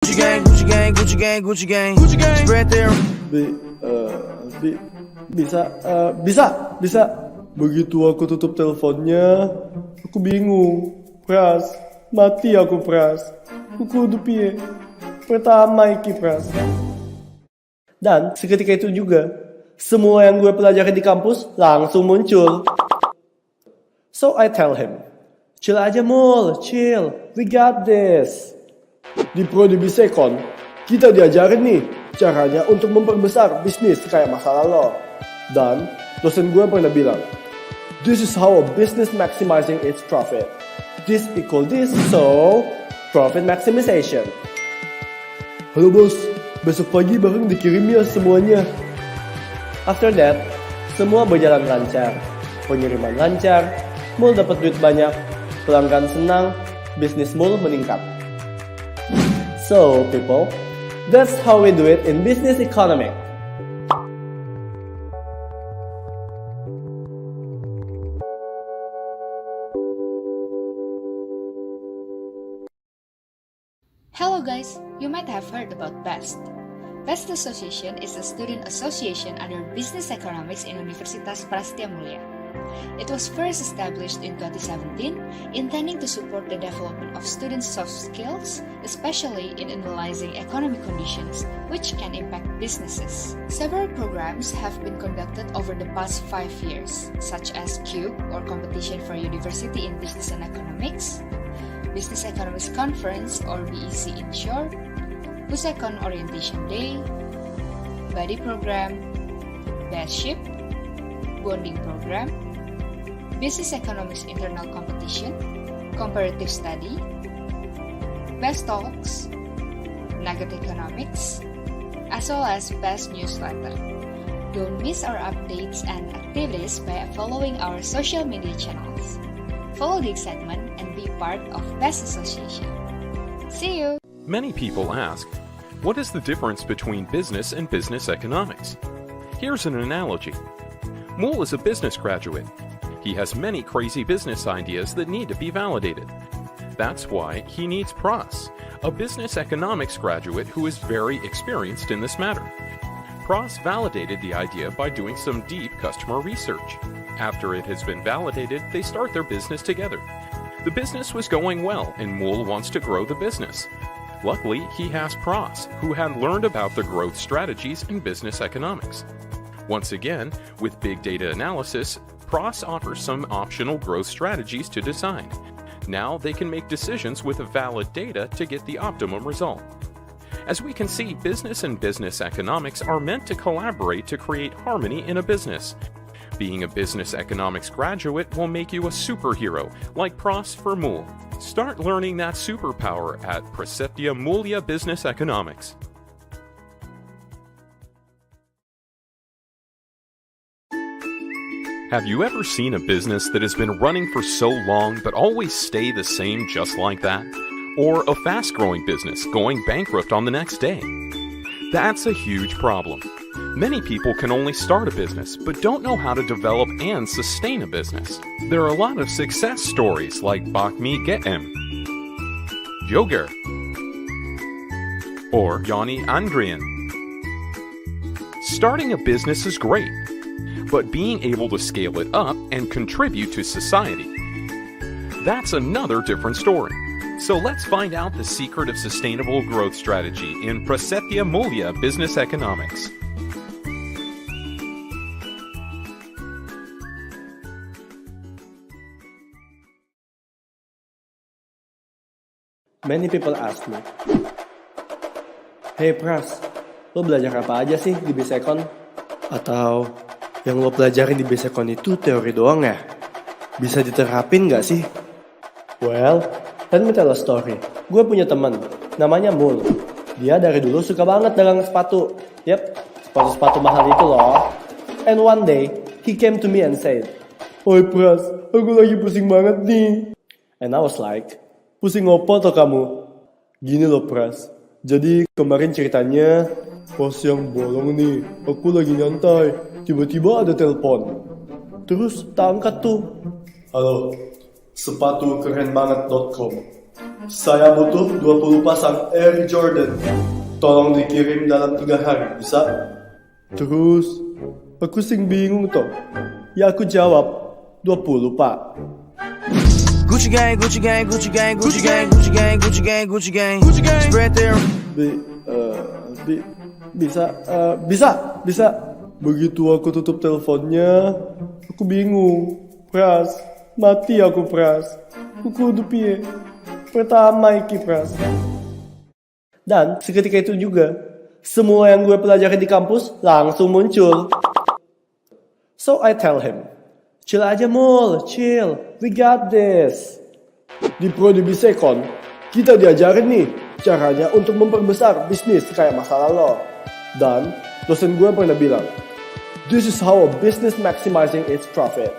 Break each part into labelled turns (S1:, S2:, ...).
S1: Gucci gang, Gucci gang, Gucci gang, Gucci gang, Gucci gang. Spread their.
S2: Bisa. Begitu aku tutup teleponnya, aku bingung. Pras, mati aku Pras. Aku kudu piye? Pertama iki Pras. Dan seketika itu juga, semua yang gue pelajari di kampus langsung muncul. So I tell him, chill aja Mul, chill, we got this. Di Prodi Bisekon, kita diajarin nih caranya untuk memperbesar bisnis kayak masalah lo. Dan dosen gue pernah bilang, this is how a business maximizing its profit. This equal this, so profit maximization. Halo bos, besok pagi bareng dikirim ya semuanya. After that, semua berjalan lancar. Pengiriman lancar, Mul dapat duit banyak, pelanggan senang, bisnis Mul meningkat. So people, that's how we do it in business economics.
S3: Hello guys, you might have heard about BEST. BEST Association is a student association under Business Economics in Universitas Prasetya Mulia. It was first established in 2017, intending to support the development of students' soft skills, especially in analyzing economic conditions, which can impact businesses. Several programs have been conducted over the past 5 years, such as CUBE, or Competition for University in Business and Economics, Business Economics Conference, or BEC in short, Busekon Orientation Day, Buddy Program, Bestship, Bonding Program, Business Economics Internal Competition, Comparative Study, Best Talks, Nugget Economics, as well as Best Newsletter. Don't miss our updates and activities by following our social media channels. Follow the excitement and be part of BEST Association. See you!
S4: Many people ask, what is the difference between business and business economics? Here's an analogy. Mul is a business graduate. He has many crazy business ideas that need to be validated. That's why he needs Pras, a business economics graduate who is very experienced in this matter. Pras validated the idea by doing some deep customer research. After it has been validated, they start their business together. The business was going well, and Mul wants to grow the business. Luckily, he has Pras, who had learned about the growth strategies in business economics. Once again, with big data analysis, Pras offers some optional growth strategies to decide. Now they can make decisions with valid data to get the optimum result. As we can see, business and business economics are meant to collaborate to create harmony in a business. Being a business economics graduate will make you a superhero, like Pras for Mul. Start learning that superpower at Prasetya Mulia Business Economics. Have you ever seen a business that has been running for so long but always stay the same just like that? Or a fast-growing business going bankrupt on the next day? That's a huge problem. Many people can only start a business but don't know how to develop and sustain a business. There are a lot of success stories like Bakmi Getem, Joger, or Johnny Andrian. Starting a business is great, but being able to scale it up and contribute to society, that's another different story. So let's find out the secret of sustainable growth strategy in Prasetya Mulia Business Economics.
S2: Many people ask me, hey Pras, lo belajar apa aja sih di Bisekon? Atau yang lo pelajari di Bisekon itu teori doang ya? Bisa diterapin gak sih? Well, let me tell a story. Gue punya teman, namanya Mul. Dia dari dulu suka banget dagang sepatu. Yep, sepatu-sepatu mahal itu loh. And one day, he came to me and said, "Oi Pras, aku lagi pusing banget nih." And I was like, pusing apa toh kamu? Gini loh Pras, jadi kemarin ceritanya pas yang bolong nih, aku lagi nyantai, tiba-tiba ada telepon. Terus tak angkat tuh. Halo, sepatu keren banget.com. Saya butuh 20 pasang Air Jordan. Tolong dikirim dalam 3 hari, bisa? Terus, aku sing bingung toh. Ya aku jawab, 20 pak.
S1: Gucci gang, Gucci gang, Gucci gang, Gucci gang, Gucci gang, Gucci gang, Gucci gang, Gucci gang. Spread their
S2: Bisa. Begitu aku tutup teleponnya, aku bingung. Pras, mati aku Pras. Aku kudu piye? Pertama iki Pras. Dan seketika itu juga, semua yang gue pelajari di kampus langsung muncul. So I tell him, chill aja Mul, chill, we got this. Di Prodi Bisekon, kita diajarin nih caranya untuk memperbesar bisnis kayak masalah lo. Dan dosen gue pernah bilang, this is how a business maximizing its profit.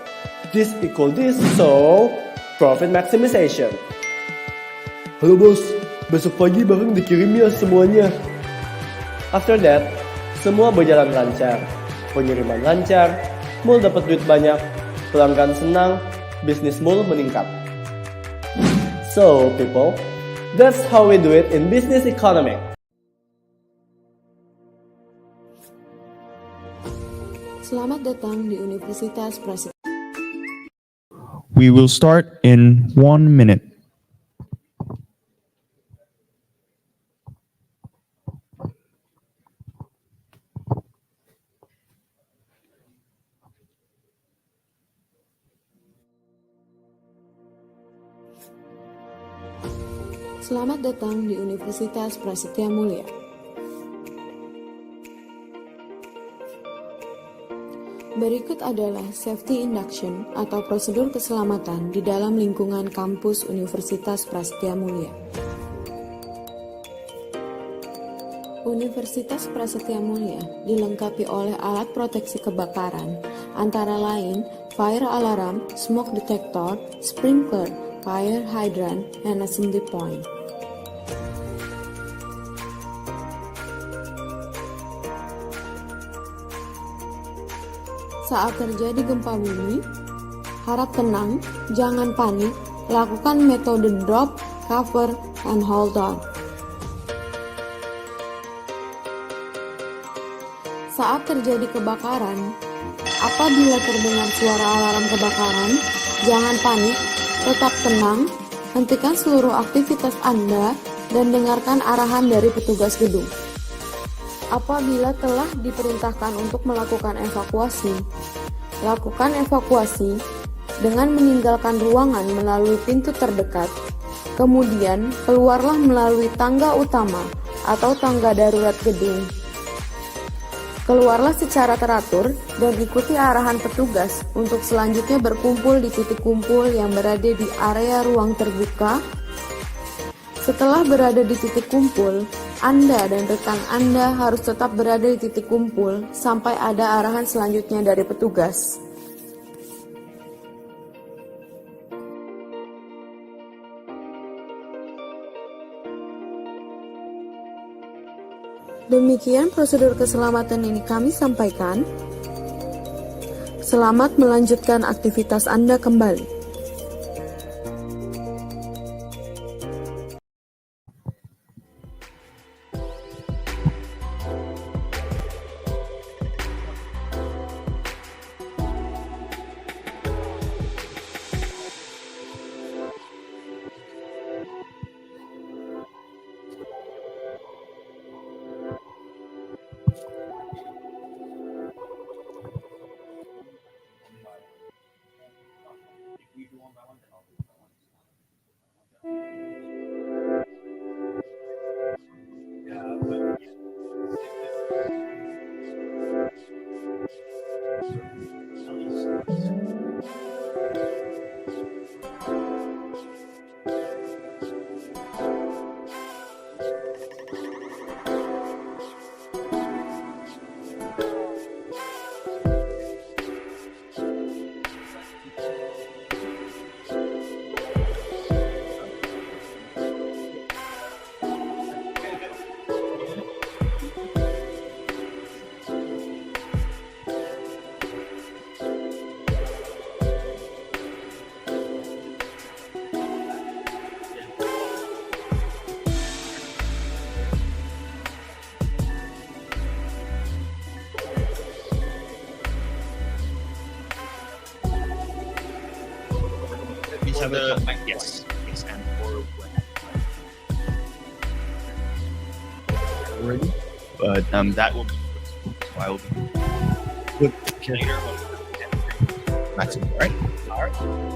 S2: This equal this, so profit maximization. Halo bos, besok pagi bareng dikirim ya semuanya. After that, semua berjalan lancar. Pengiriman lancar, Mul dapat duit banyak, pelanggan senang, bisnis Mul meningkat. So people, that's how we do it in business economy.
S5: Selamat datang di Universitas Prasetya.
S6: We will start in 1 minute.
S5: Selamat datang di Universitas Prasetya Mulia. Berikut adalah safety induction atau prosedur keselamatan di dalam lingkungan kampus Universitas Prasetya Mulia. Universitas Prasetya Mulia dilengkapi oleh alat proteksi kebakaran, antara lain fire alarm, smoke detector, sprinkler, fire hydrant, and assembly point. Saat terjadi gempa bumi, harap tenang, jangan panik, lakukan metode drop, cover, and hold on. Saat terjadi kebakaran, apabila terdengar suara alarm kebakaran, jangan panik, tetap tenang, hentikan seluruh aktivitas Anda, dan dengarkan arahan dari petugas gedung. Apabila telah diperintahkan untuk melakukan evakuasi, lakukan evakuasi dengan meninggalkan ruangan melalui pintu terdekat. Kemudian, keluarlah melalui tangga utama atau tangga darurat gedung. Keluarlah secara teratur dan ikuti arahan petugas untuk selanjutnya berkumpul di titik kumpul yang berada di area ruang terbuka. Setelah berada di titik kumpul, Anda dan rekan Anda harus tetap berada di titik kumpul sampai ada arahan selanjutnya dari petugas. Demikian prosedur keselamatan ini kami sampaikan. Selamat melanjutkan aktivitas Anda kembali.
S2: have
S7: the
S2: a comeback
S7: yes, yes, and for already, but that will be so I will be put later on maximum. All right. All right.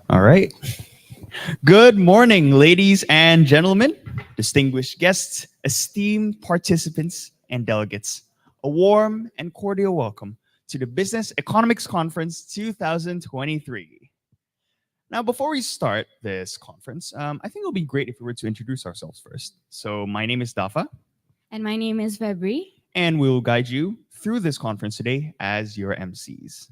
S6: All right. Good morning, ladies and gentlemen, distinguished guests, esteemed participants, and delegates. A warm and cordial welcome to the Business Economics Conference 2023. Now, before we start this conference, I think it'll be great if we were to introduce ourselves first. So, my name is Dafa,
S8: And my name is Febri.
S6: and we will guide you through this conference today as your MCs.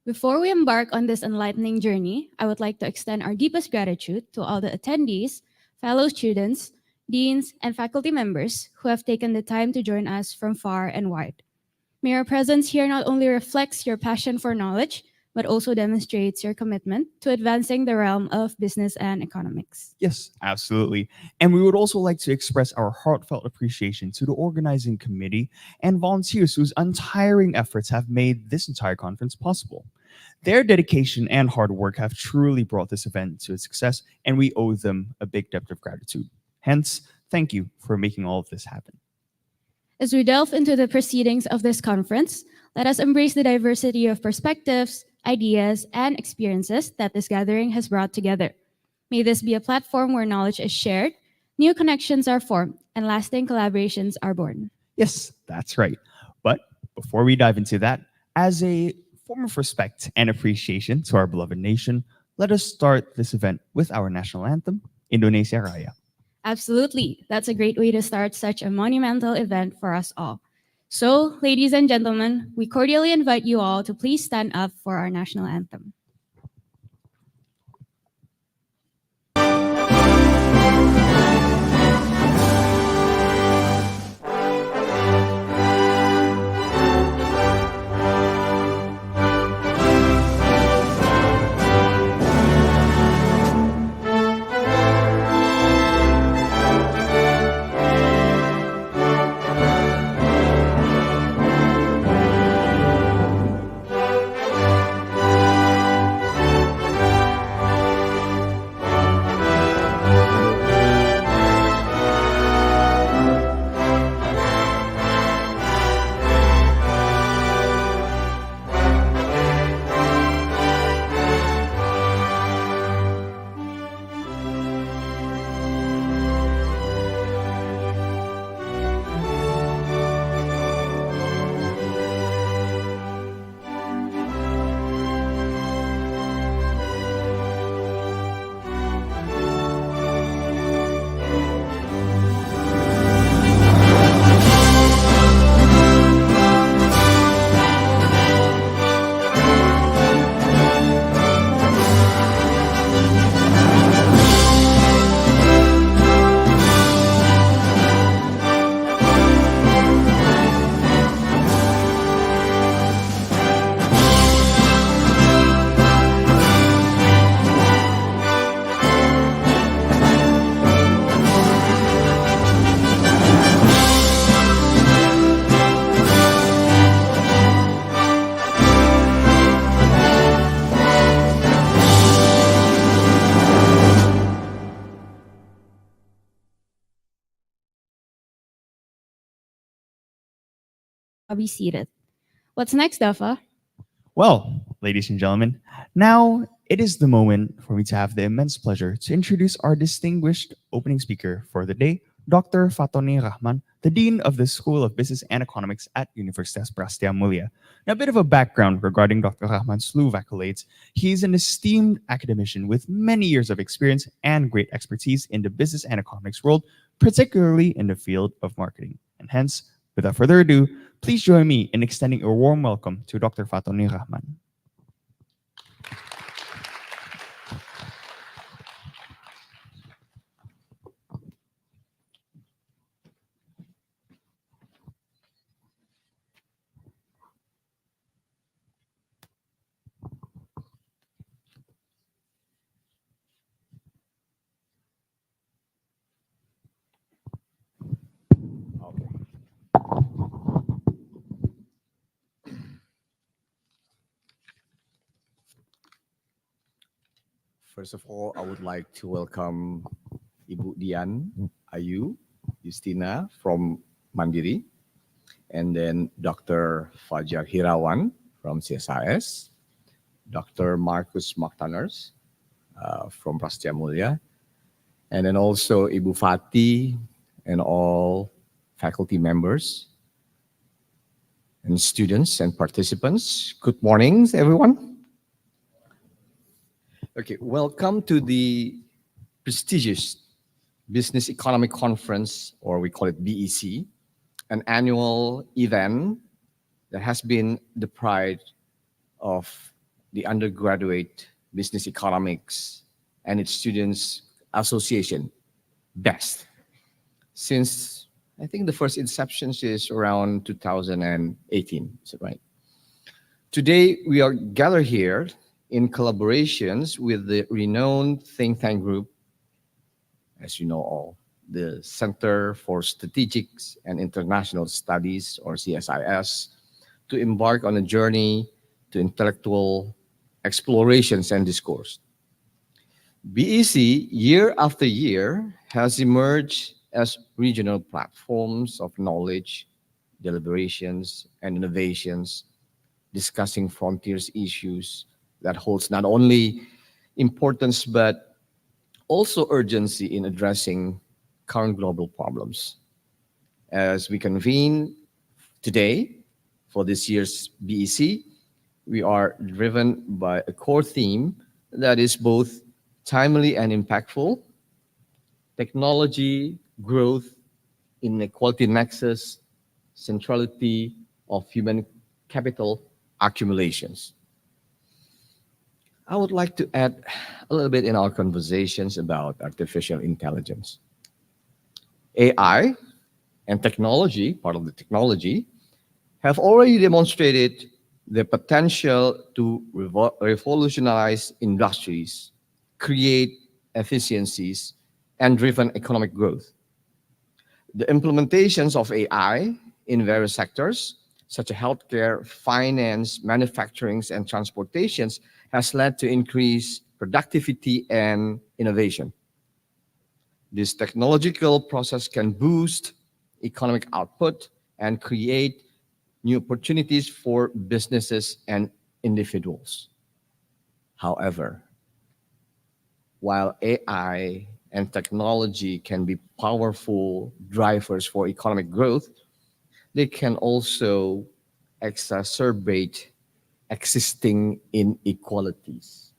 S8: Before we embark on this enlightening journey, I would like to extend our deepest gratitude to all the attendees, fellow students, deans, and faculty members who have taken the time to join us from far and wide. May our presence here not only reflects your passion for knowledge, but also demonstrates your commitment to advancing the realm of business and economics.
S6: Yes, absolutely. And we would also like to express our heartfelt appreciation to the organizing committee and volunteers whose untiring efforts have made this entire conference possible. Their dedication and hard work have truly brought this event to its success, and we owe them a big debt of gratitude. Hence, thank you for making all of this happen.
S8: As we delve into the proceedings of this conference, let us embrace the diversity of perspectives, ideas, and experiences that this gathering has brought together. May this be a platform where knowledge is shared, new connections are formed, and lasting collaborations are born.
S6: Yes, that's right. But before we dive into that, as a form of respect and appreciation to our beloved nation, let us start this event with our national anthem, Indonesia Raya.
S8: Absolutely. That's a great way to start such a monumental event for us all. So, ladies and gentlemen, we cordially invite you all to please stand up for our national anthem. I'll be seated. What's next, Dafa?
S6: Well, ladies and gentlemen, now it is the moment for me to have the immense pleasure to introduce our distinguished opening speaker for the day, Dr. Fatoni Rahman, the Dean of the School of Business and Economics at Universitas Prastia Mulia. Now, a bit of a background regarding Dr. Rahman's slew of accolades. He's an esteemed academician with many years of experience and great expertise in the business and economics world, particularly in the field of marketing. And hence, without further ado, Please join me in extending a warm welcome to Dr. Fatoni Rahman.
S9: First of all, I would like to welcome Ibu Dian, Ayu, Justina from Mandiri, and then Dr. Fajar Hirawan from CSIS, Dr. Marcus Maktaners from Prasetya Mulia, and then also Ibu Fati and all faculty members and students and participants. Good morning, everyone. Okay, welcome to the prestigious Business Economic Conference, or we call it BEC, an annual event that has been the pride of the undergraduate business economics and its students association, BEST. Since I think the first inception is around 2018, is it right? Today we are gathered here in collaborations with the renowned think tank group, as you know all, the Center for Strategic and International Studies, or CSIS, to embark on a journey to intellectual explorations and discourse. BEC, year after year, has emerged as regional platforms of knowledge, deliberations, and innovations, discussing frontiers issues that holds not only importance but also urgency in addressing current global problems. As we convene today for this year's BEC, we are driven by a core theme that is both timely and impactful: technology, growth, inequality nexus, centrality of human capital accumulations. I would like to add a little bit in our conversations about artificial intelligence. AI and technology, part of the technology, have already demonstrated the potential to revolutionize industries, create efficiencies, and driven economic growth. The implementations of AI in various sectors, such as healthcare, finance, manufacturing, and transportations, has led to increased productivity and innovation. This technological process can boost economic output and create new opportunities for businesses and individuals. However, while AI and technology can be powerful drivers for economic growth, they can also exacerbate existing inequalities.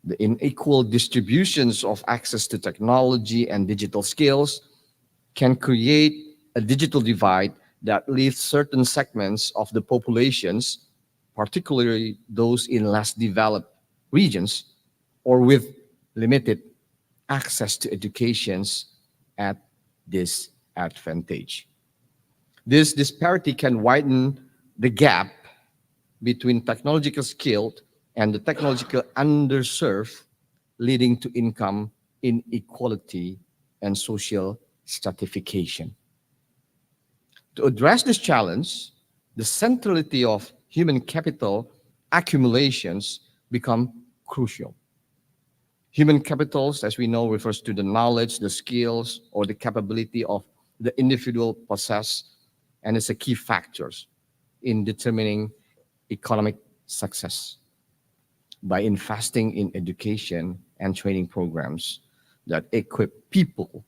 S9: The unequal distributions of access to technology and digital skills can create a digital divide that leaves certain segments of the populations, particularly those in less developed regions or with limited access to educations, at disadvantage. This disparity can widen the gap between technological skilled and the technological underserved, leading to income inequality and social stratification. To address this challenge, the centrality of human capital accumulations become crucial. Human capitals, as we know, refers to the knowledge, the skills, or the capability of the individual possess, and is a key factors in determining economic success. By investing in education and training programs that equip people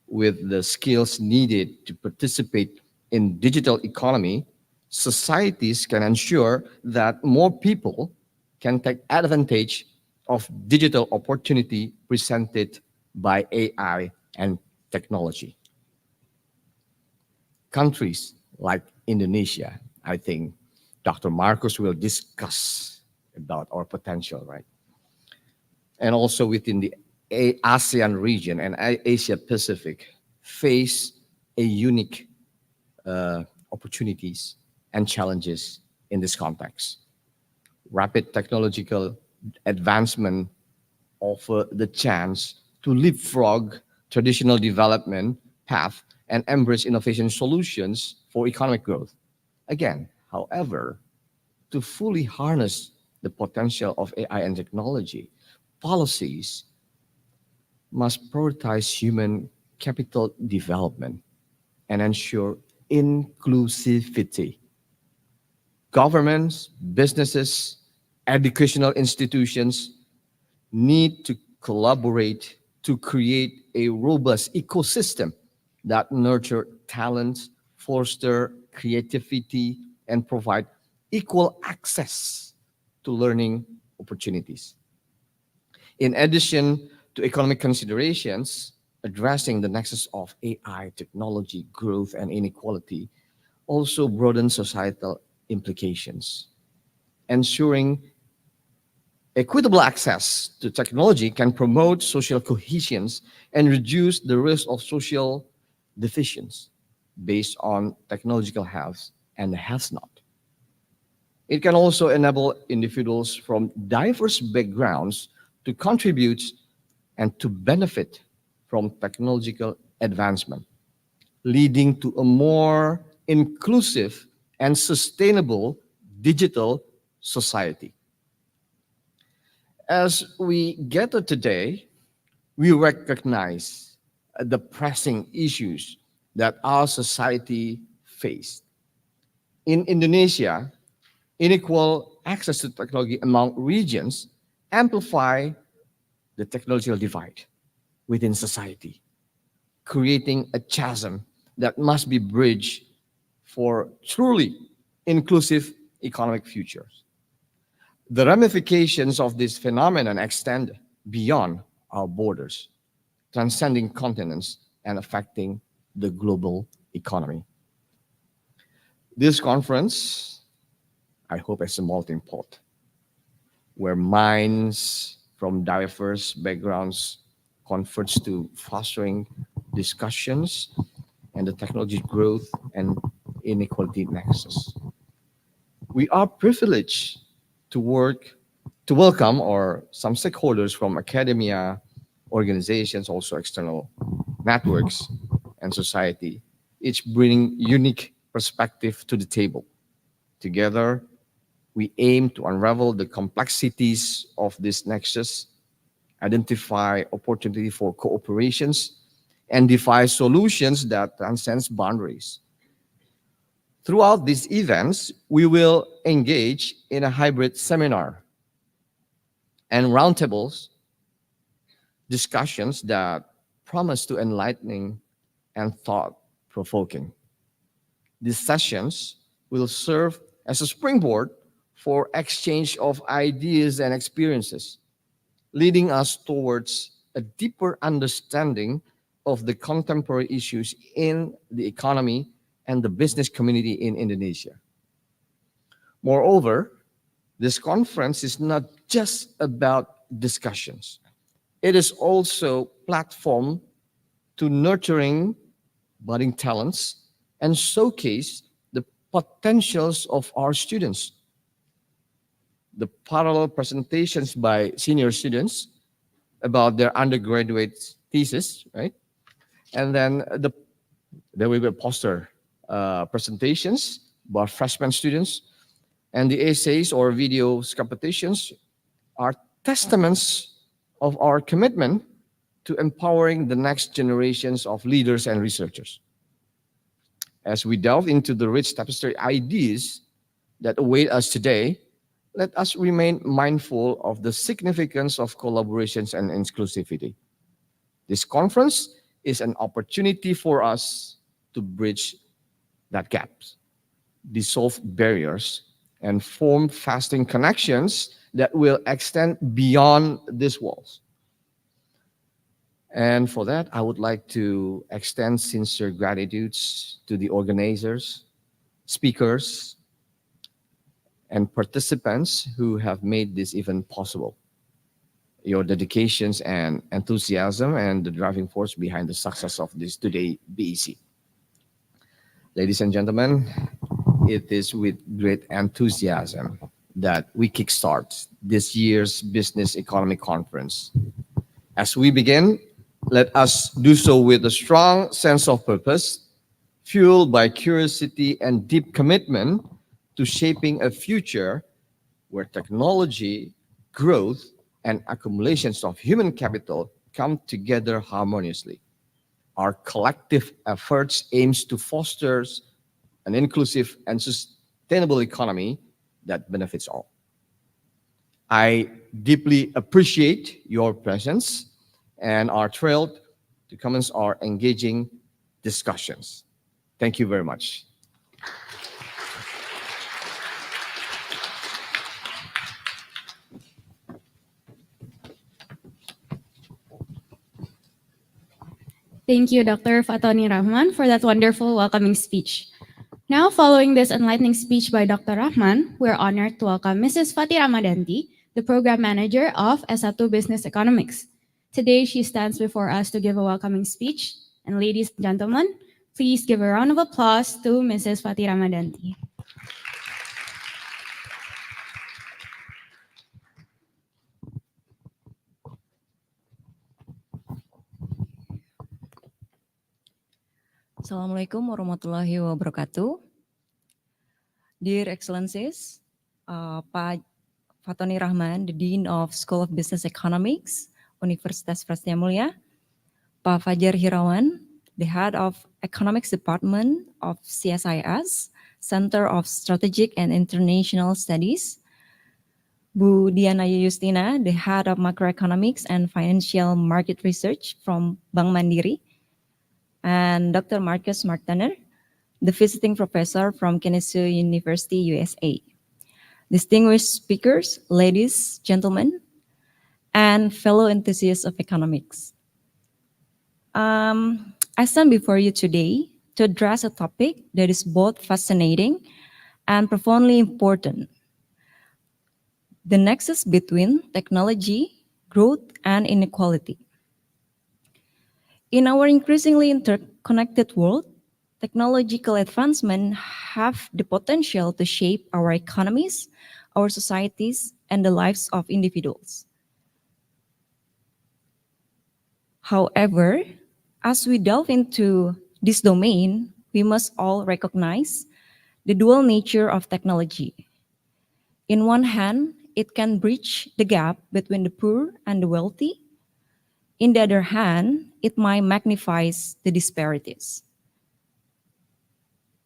S9: with the skills needed to participate in digital economy, societies can ensure that more people can take advantage of digital opportunity presented by AI and technology. Countries like Indonesia. I think Dr. Marcos will discuss about our potential, right? And also within the ASEAN region and Asia Pacific face a unique opportunities and challenges in this context. Rapid technological advancement offer the chance to leapfrog traditional development path and embrace innovation solutions for economic growth. Again, however, to fully harness the potential of AI and technology, policies must prioritize human capital development and ensure inclusivity. Governments, businesses, educational institutions need to collaborate to create a robust ecosystem that nurture talent, foster creativity, and provide equal access to learning opportunities. In addition to economic considerations, addressing the nexus of AI, technology, growth, and inequality also broadens societal implications. Ensuring equitable access to technology can promote social cohesion and reduce the risk of social divisions based on technological health and has not. It can also enable individuals from diverse backgrounds to contribute and to benefit from technological advancement, leading to a more inclusive and sustainable digital society. As we gather today, we recognize the pressing issues that our society faced. In Indonesia, unequal access to technology among regions amplify the technological divide within society, creating a chasm that must be bridged for truly inclusive economic futures. The ramifications of this phenomenon extend beyond our borders, transcending continents and affecting the global economy. This conference, I hope, is a melting pot where minds from diverse backgrounds converge to fostering discussions and the technology growth and inequality nexus. We are privileged to welcome or some stakeholders from academia, organizations, also external networks and society, each bringing unique perspective to the table. Together, we aim to unravel the complexities of this nexus, identify opportunity for cooperations, and devise solutions that transcend boundaries. Throughout these events, we will engage in a hybrid seminar and roundtables discussions that promise to enlightening and thought-provoking. These sessions will serve as a springboard for exchange of ideas and experiences, leading us towards a deeper understanding of the contemporary issues in the economy and the business community in Indonesia. Moreover, this conference is not just about discussions. It is also a platform to nurturing budding talents and showcase the potentials of our students. The parallel presentations by senior students about their undergraduate thesis, right? And then there will be poster presentations by freshman students, and the essays or videos competitions are testaments of our commitment to empowering the next generations of leaders and researchers. As we delve into the rich tapestry ideas that await us today, let us remain mindful of the significance of collaborations and inclusivity. This conference is an opportunity for us to bridge that gap, dissolve barriers, and form lasting connections that will extend beyond these walls. And for that, I would like to extend sincere gratitude to the organizers, speakers, and participants who have made this event possible. Your dedications and enthusiasm and the driving force behind the success of this today BEC. Ladies and gentlemen, it is with great enthusiasm that we kickstart this year's Business Economy Conference. As we begin, let us do so with a strong sense of purpose, fueled by curiosity and deep commitment to shaping a future where technology, growth, and accumulations of human capital come together harmoniously. Our collective efforts aims to foster an inclusive and sustainable economy that benefits all. I deeply appreciate your presence and are thrilled to commence our engaging discussions. Thank you very much.
S8: Thank you, Dr. Fatoni Rahman, for that wonderful welcoming speech. Now, following this enlightening speech by Dr. Rahman, we're honored to welcome Mrs. Fati Ramadanti, the Program Manager of S1 Business Economics. Today, she stands before us to give a welcoming speech. And ladies and gentlemen, please give a round of applause to Mrs. Fati Ramadanti.
S10: Assalamualaikum warahmatullahi wabarakatuh. Dear Excellencies, Pak Fatoni Rahman, the Dean of School of Business Economics, Universitas Prasetya Mulia, Pak Fajar Hirawan, the Head of Economics Department of CSIS, Center of Strategic and International Studies, Bu Diana Yustina, the Head of Macroeconomics and Financial Market Research from Bank Mandiri, and Dr. Marcus Martaner, the visiting professor from Kennesaw University, USA. Distinguished speakers, ladies, gentlemen, and fellow enthusiasts of economics. I stand before you today to address a topic that is both fascinating and profoundly important: the nexus between technology, growth, and inequality. In our increasingly interconnected world, technological advancement have the potential to shape our economies, our societies, and the lives of individuals. However, as we delve into this domain, we must all recognize the dual nature of technology. In one hand, it can bridge the gap between the poor and the wealthy. In the other hand, it might magnify the disparities.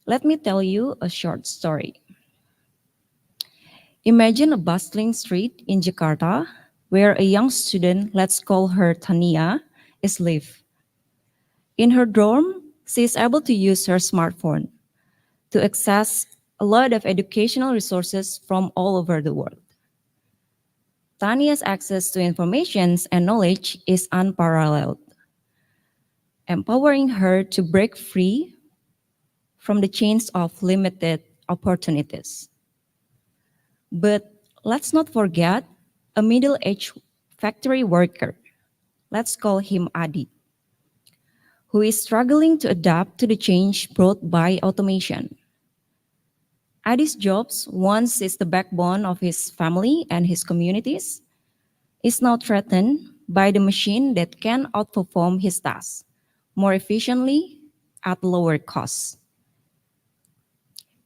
S10: Let me tell you a short story. Imagine a bustling street in Jakarta where a young student, let's call her Tania, is live. In her dorm, she is able to use her smartphone to access a lot of educational resources from all over the world. Tania's access to information and knowledge is unparalleled, empowering her to break free from the chains of limited opportunities. But let's not forget a middle-aged factory worker, let's call him Adi, who is struggling to adapt to the change brought by automation. Adi's jobs, once is the backbone of his family and his communities, is now threatened by the machine that can outperform his tasks more efficiently at lower costs.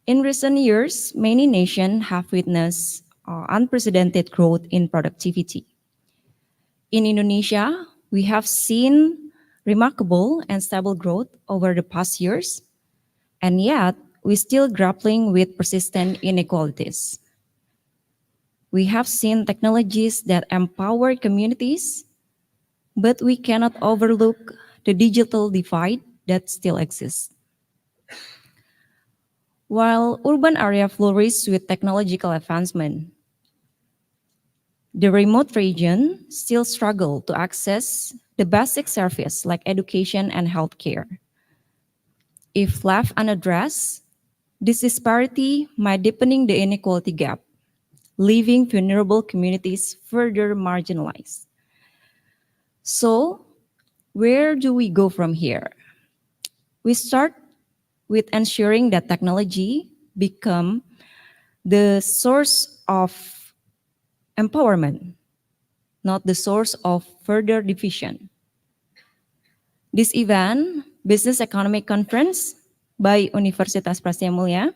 S10: In recent years, many nations have witnessed unprecedented growth in productivity. In Indonesia, we have seen remarkable and stable growth over the past years, and yet we're still grappling with persistent inequalities. We have seen technologies that empower communities, but we cannot overlook the digital divide that still exists. While urban areas flourish with technological advancement, the remote region still struggle to access the basic service like education and healthcare. If left unaddressed, This disparity might deepening the inequality gap, leaving vulnerable communities further marginalized. So, where do we go from here? We start with ensuring that technology become the source of empowerment, not the source of further division. This event, Business Economic Conference by Universitas Prasetya Mulia,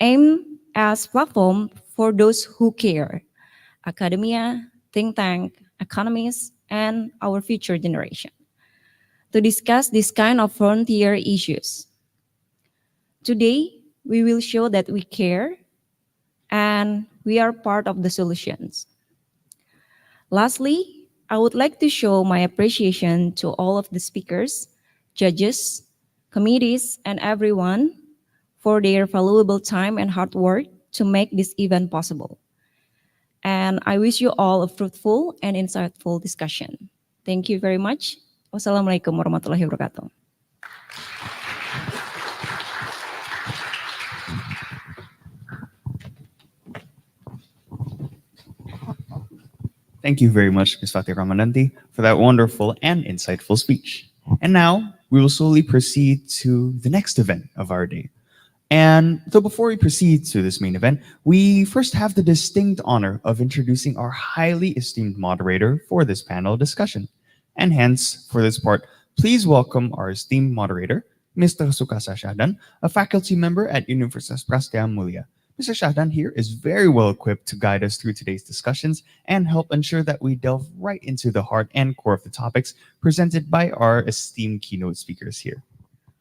S10: aim as platform for those who care, academia, think tank, economists, and our future generation, to discuss this kind of frontier issues. Today, we will show that we care and we are part of the solutions. Lastly, I would like to show my appreciation to all of the speakers, judges, committees, and everyone for their valuable time and hard work to make this event possible. And I wish you all a fruitful and insightful discussion. Thank you very much. Wassalamualaikum warahmatullahi wabarakatuh.
S6: Thank you very much, Ms. Fatih Ramananti, for that wonderful and insightful speech. And now we will slowly proceed to the next event of our day. And so before we proceed to this main event, we first have the distinct honor of introducing our highly esteemed moderator for this panel discussion. And hence, for this part, please welcome our esteemed moderator, Mr. Sukasa Shahdan, a faculty member at Universitas Prasetya Mulia. Mr. Shahdan here is very well equipped to guide us through today's discussions and help ensure that we delve right into the heart and core of the topics presented by our esteemed keynote speakers here.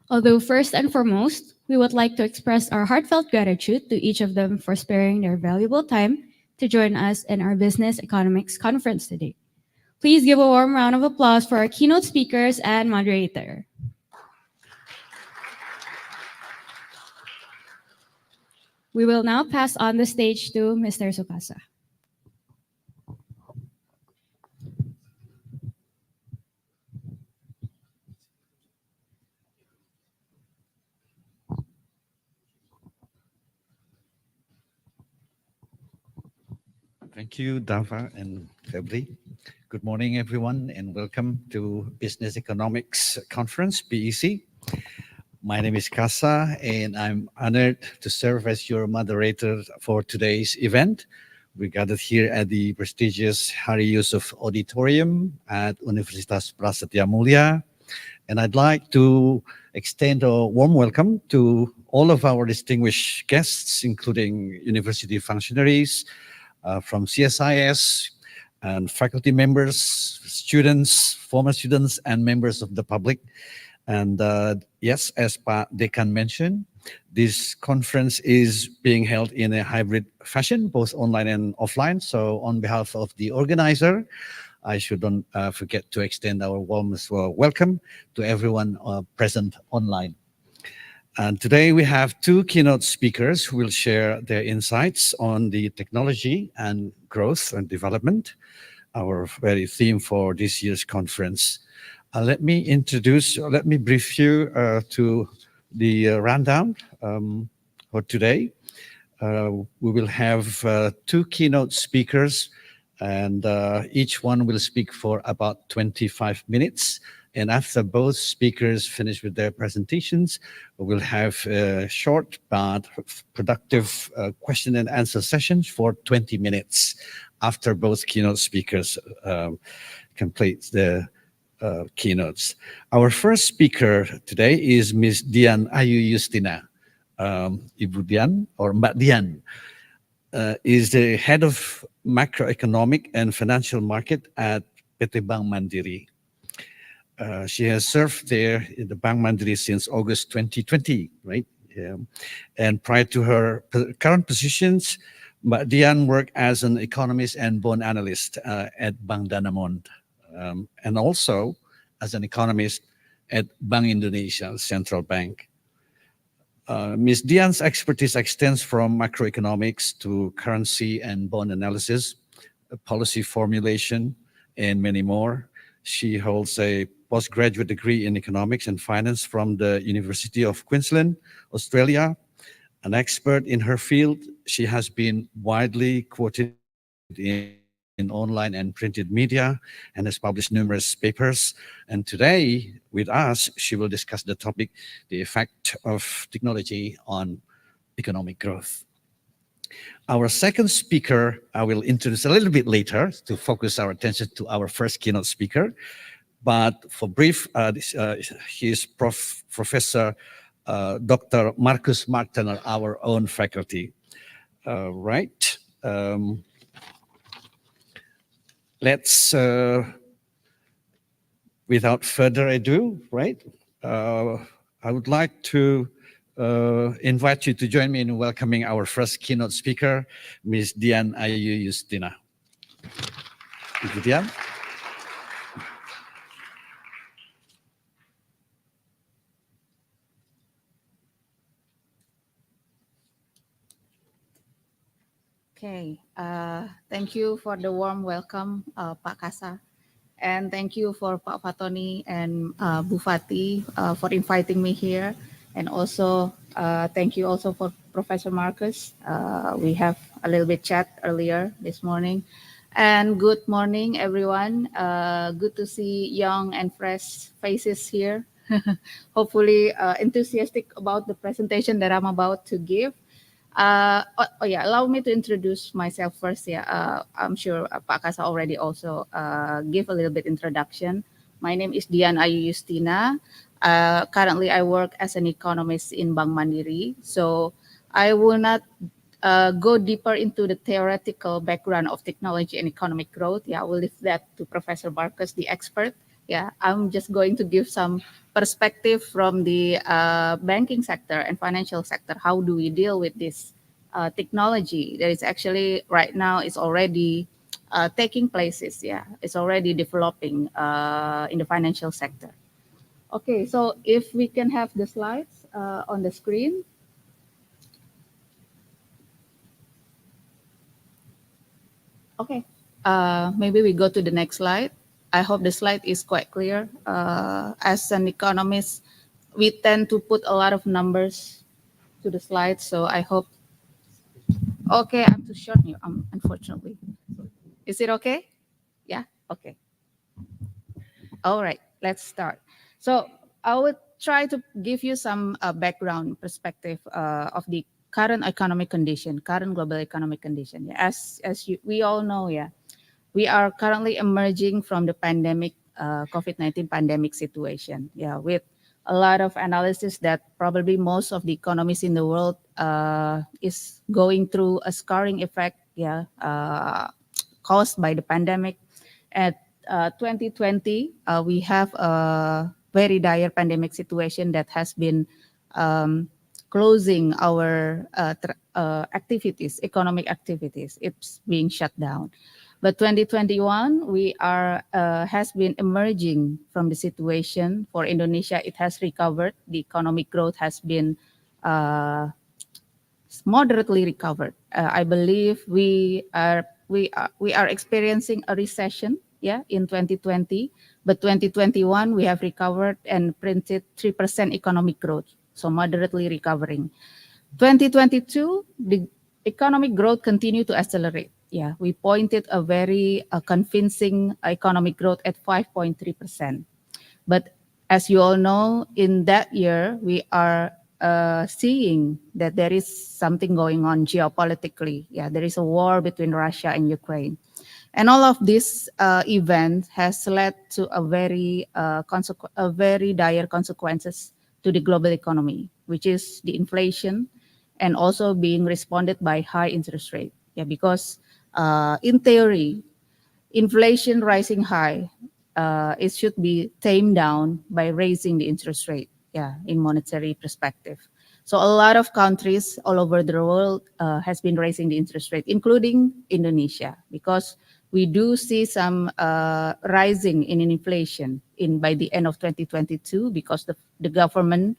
S8: Although first and foremost, we would like to express our heartfelt gratitude to each of them for sparing their valuable time to join us in our Business Economics Conference today. Please give a warm round of applause for our keynote speakers and moderator. We will now pass on the stage to Mr. Sukasa.
S11: Thank you, Dava and Febri. Good morning, everyone, and welcome to Business Economics Conference, BEC. My name is Kasa, and I'm honored to serve as your moderator for today's event. We gathered here at the prestigious Hari Yusuf Auditorium at Universitas Prasetya Mulia, and I'd like to extend a warm welcome to all of our distinguished guests, including university functionaries from CSIS, and faculty members, students, former students, and members of the public. And yes, as Pak Dekan mentioned, this conference is being held in a hybrid fashion, both online and offline. So on behalf of the organizer, I shouldn't forget to extend our warmest welcome to everyone present online. And today we have two keynote speakers who will share their insights on the technology and growth and development, our very theme for this year's conference. Let me brief you to the rundown for today. We will have two keynote speakers, and each one will speak for about 25 minutes. And after both speakers finish with their presentations, we'll have a short but productive question and answer session for 20 minutes after both keynote speakers complete the keynotes. Our first speaker today is Ms. Dian Ayu Justina. Ibu Dian, or Mbak Dian, is the head of macroeconomic and financial market at PT Bank Mandiri. She has served there in the Bank Mandiri since August 2020, right? Yeah. And prior to her current positions, Mbak Dian worked as an economist and bond analyst at Bank Danamon, and also as an economist at Bank Indonesia Central Bank. Ms. Dian's expertise extends from macroeconomics to currency and bond analysis, policy formulation, and many more. She holds a postgraduate degree in economics and finance from the University of Queensland, Australia, An expert in her field, she has been widely quoted in online and printed media and has published numerous papers. And today, with us, she will discuss the topic, the effect of technology on economic growth. Our second speaker, I will introduce a little bit later to focus our attention to our first keynote speaker. But for brief, he is Professor Dr. Marcus Martener, our own faculty. Right. Let's, without further ado, right, I would like to invite you to join me in welcoming our first keynote speaker, Ms. Dian Ayu Justina. Ibu Dian.
S12: Okay, thank you for the warm welcome, Pak Kasa. And thank you for Pak Fatoni and Bu Fati for inviting me here. And also, thank you also for Professor Marcus. We have a little bit chat earlier this morning. And good morning, everyone. Good to see young and fresh faces here. Hopefully enthusiastic about the presentation that I'm about to give. Yeah, allow me to introduce myself first. Yeah, I'm sure Pak Kasa already also give a little bit introduction. My name is Dian Ayu Justina. Currently, I work as an economist in Bank Mandiri. So I will not go deeper into the theoretical background of technology and economic growth. Yeah, I will leave that to Professor Marcus, the expert. Yeah, I'm just going to give some perspective from the banking sector and financial sector. How do we deal with this technology that is actually right now is already taking places? Yeah, it's already developing in the financial sector. Okay, so if we can have the slides on the screen. Okay, maybe we go to the next slide. I hope the slide is quite clear. As an economist, we tend to put a lot of numbers to the slides, so I hope. Okay, I'm too short here, unfortunately. Is it okay? Yeah, okay. All right, let's start. So I will try to give you some background perspective of the current economic condition, current global economic condition. Yeah, as we all know, yeah. We are currently emerging from the pandemic, COVID-19 pandemic situation. Yeah, with a lot of analysis that probably most of the economies in the world is going through a scarring effect. Yeah, caused by the pandemic. At 2020, we have a very dire pandemic situation that has been closing our activities, economic activities. It's being shut down. But 2021, we are has been emerging from the situation. For Indonesia, it has recovered. The economic growth has been moderately recovered. I believe we are experiencing a recession, yeah, in 2020. But 2021, we have recovered and printed 3% economic growth, so moderately recovering. 2022, the economic growth continued to accelerate. Yeah, we pointed a very convincing economic growth at 5.3%. But as you all know, in that year, we are seeing that there is something going on geopolitically. Yeah, there is a war between Russia and Ukraine. And all of this event has led to a very dire consequences to the global economy, which is the inflation and also being responded by high interest rate. Yeah, because in theory, inflation rising high, it should be tamed down by raising the interest rate, yeah, in monetary perspective. So a lot of countries all over the world has been raising the interest rate, including Indonesia, because we do see some rising in inflation by the end of 2022 because the government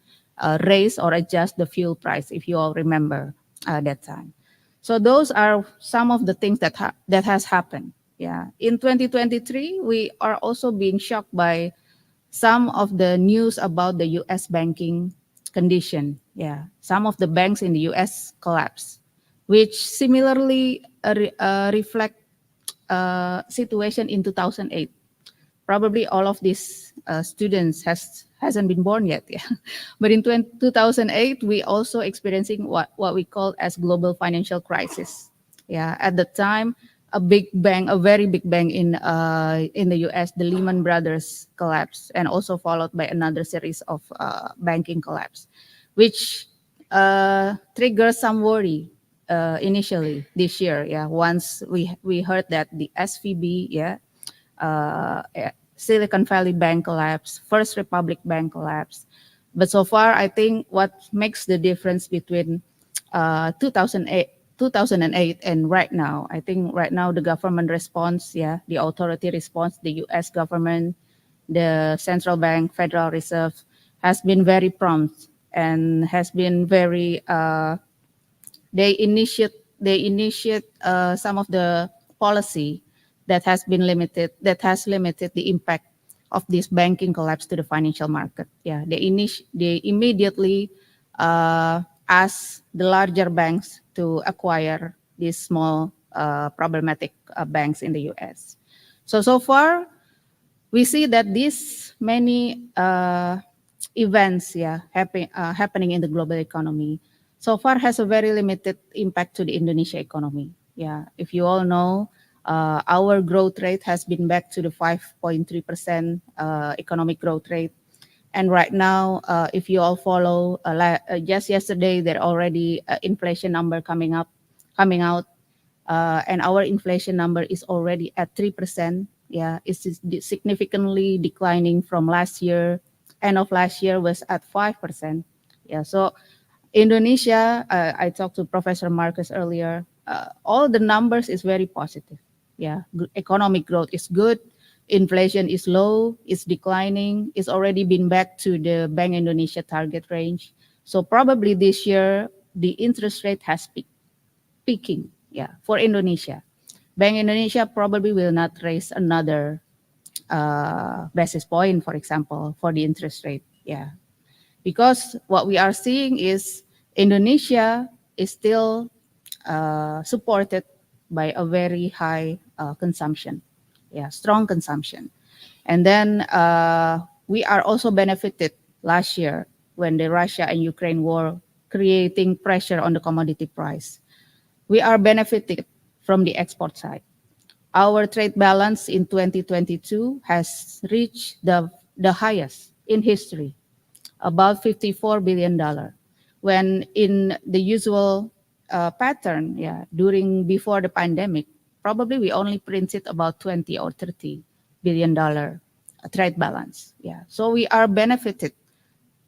S12: raise or adjust the fuel price, if you all remember that time. So those are some of the things that has happened. Yeah, in 2023, we are also being shocked by some of the news about the U.S. banking condition. Yeah, some of the banks in the U.S. collapsed, which similarly reflect situation in 2008. Probably all of these students hasn't been born yet, yeah. But in 2008, we also experiencing what we call as global financial crisis. Yeah, at the time, a very big bank in the U.S., the Lehman Brothers collapse, and also followed by another series of banking collapse, which triggers some worry initially this year. Yeah, once we heard that the SVB, yeah, Silicon Valley Bank collapse, First Republic Bank collapse. But so far, I think what makes the difference between 2008 and right now, I think right now the government response, yeah, the authority response, the U.S. government, the central bank, Federal Reserve, has been very prompt and has been very, they initiate some of the policy that has limited the impact of this banking collapse to the financial market. Yeah, they immediately ask the larger banks to acquire these small problematic banks in the U.S. So far, we see that these many events, yeah, happening in the global economy so far has a very limited impact to the Indonesia economy. Yeah, if you all know, our growth rate has been back to the 5.3% economic growth rate. And right now, if you all follow, just yesterday, there already inflation number coming out, and our inflation number is already at 3%. Yeah, it's significantly declining from last year. End of last year was at 5%. Yeah, so Indonesia, I talked to Professor Marcus earlier, all the numbers is very positive. Yeah, economic growth is good, inflation is low, it's declining, it's already been back to the Bank Indonesia target range. So probably this year, the interest rate has peaking, yeah, for Indonesia. Bank Indonesia probably will not raise another basis point, for example, for the interest rate, yeah. Because what we are seeing is Indonesia is still supported by a very high consumption, yeah, strong consumption. And then we are also benefited last year when the Russia and Ukraine war creating pressure on the commodity price. We are benefited from the export side. Our trade balance in 2022 has reached the highest in history, about $54 billion, when in the usual pattern, yeah, before the pandemic, probably we only printed about 20 or 30 billion dollar trade balance. Yeah, so we are benefited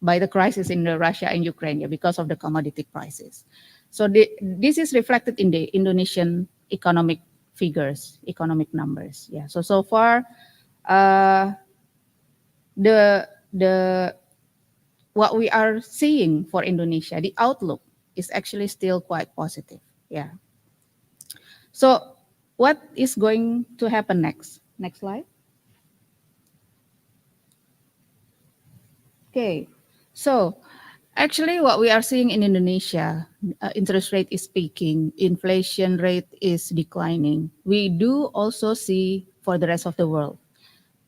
S12: by the crisis in Russia and Ukraine, yeah, because of the commodity prices. So this is reflected in the Indonesian economic figures, economic numbers. Yeah, so far, what we are seeing for Indonesia, the outlook is actually still quite positive. Yeah. So what is going to happen next? Next slide. Okay. So actually what we are seeing in Indonesia, interest rate is peaking, inflation rate is declining. We do also see for the rest of the world.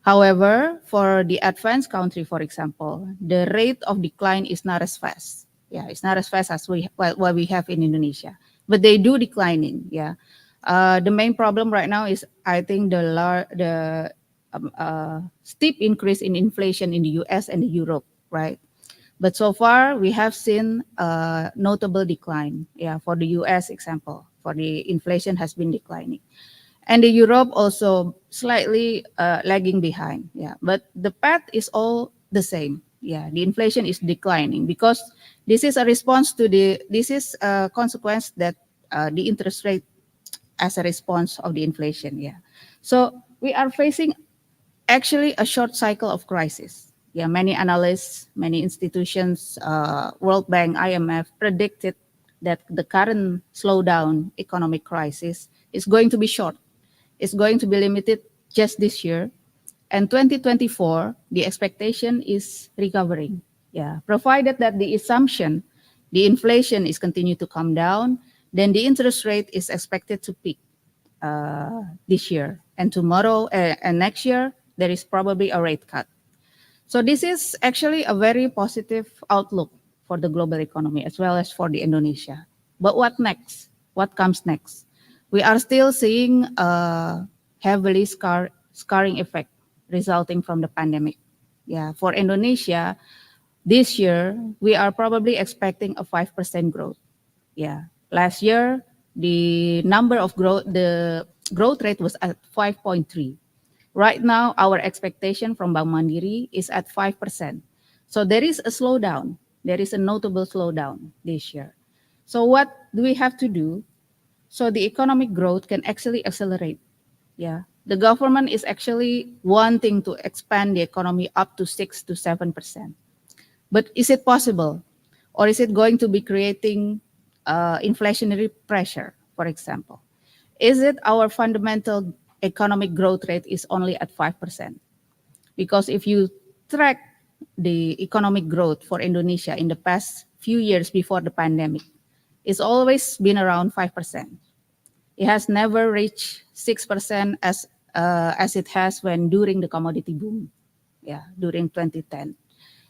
S12: However, for the advanced country, for example, the rate of decline is not as fast. Yeah, it's not as fast as what we have in Indonesia, but they do declining. Yeah, the main problem right now is I think the steep increase in inflation in the U.S. and Europe, right? But so far we have seen a notable decline. Yeah, for the U.S. example, for the inflation has been declining. And the Europe also slightly lagging behind. Yeah, but the path is all the same. Yeah, the inflation is declining because this is a response to this is a consequence that the interest rate as a response of the inflation. Yeah, so we are facing actually a short cycle of crisis. Yeah, many analysts, many institutions, World Bank, IMF predicted that the current slowdown economic crisis is going to be short. It's going to be limited just this year. And 2024, the expectation is recovering. Yeah, provided that the assumption, the inflation is continue to come down, then the interest rate is expected to peak this year, and tomorrow and next year there is probably a rate cut. So this is actually a very positive outlook for the global economy as well as for the Indonesia. But what next? What comes next? We are still seeing a heavily scarring effect resulting from the pandemic. Yeah, for Indonesia, this year we are probably expecting a 5% growth. Yeah, last year the growth rate was at 5.3. Right now, our expectation from Bank Mandiri is at 5%. So there is a slowdown. There is a notable slowdown this year. So what do we have to do so the economic growth can actually accelerate? Yeah, the government is actually wanting to expand the economy up to 6 to 7%. But is it possible? Or is it going to be creating inflationary pressure, for example? Is it our fundamental economic growth rate is only at 5%? Because if you track the economic growth for Indonesia in the past few years before the pandemic, it's always been around 5%. It has never reached 6% as it has when during the commodity boom, during 2010.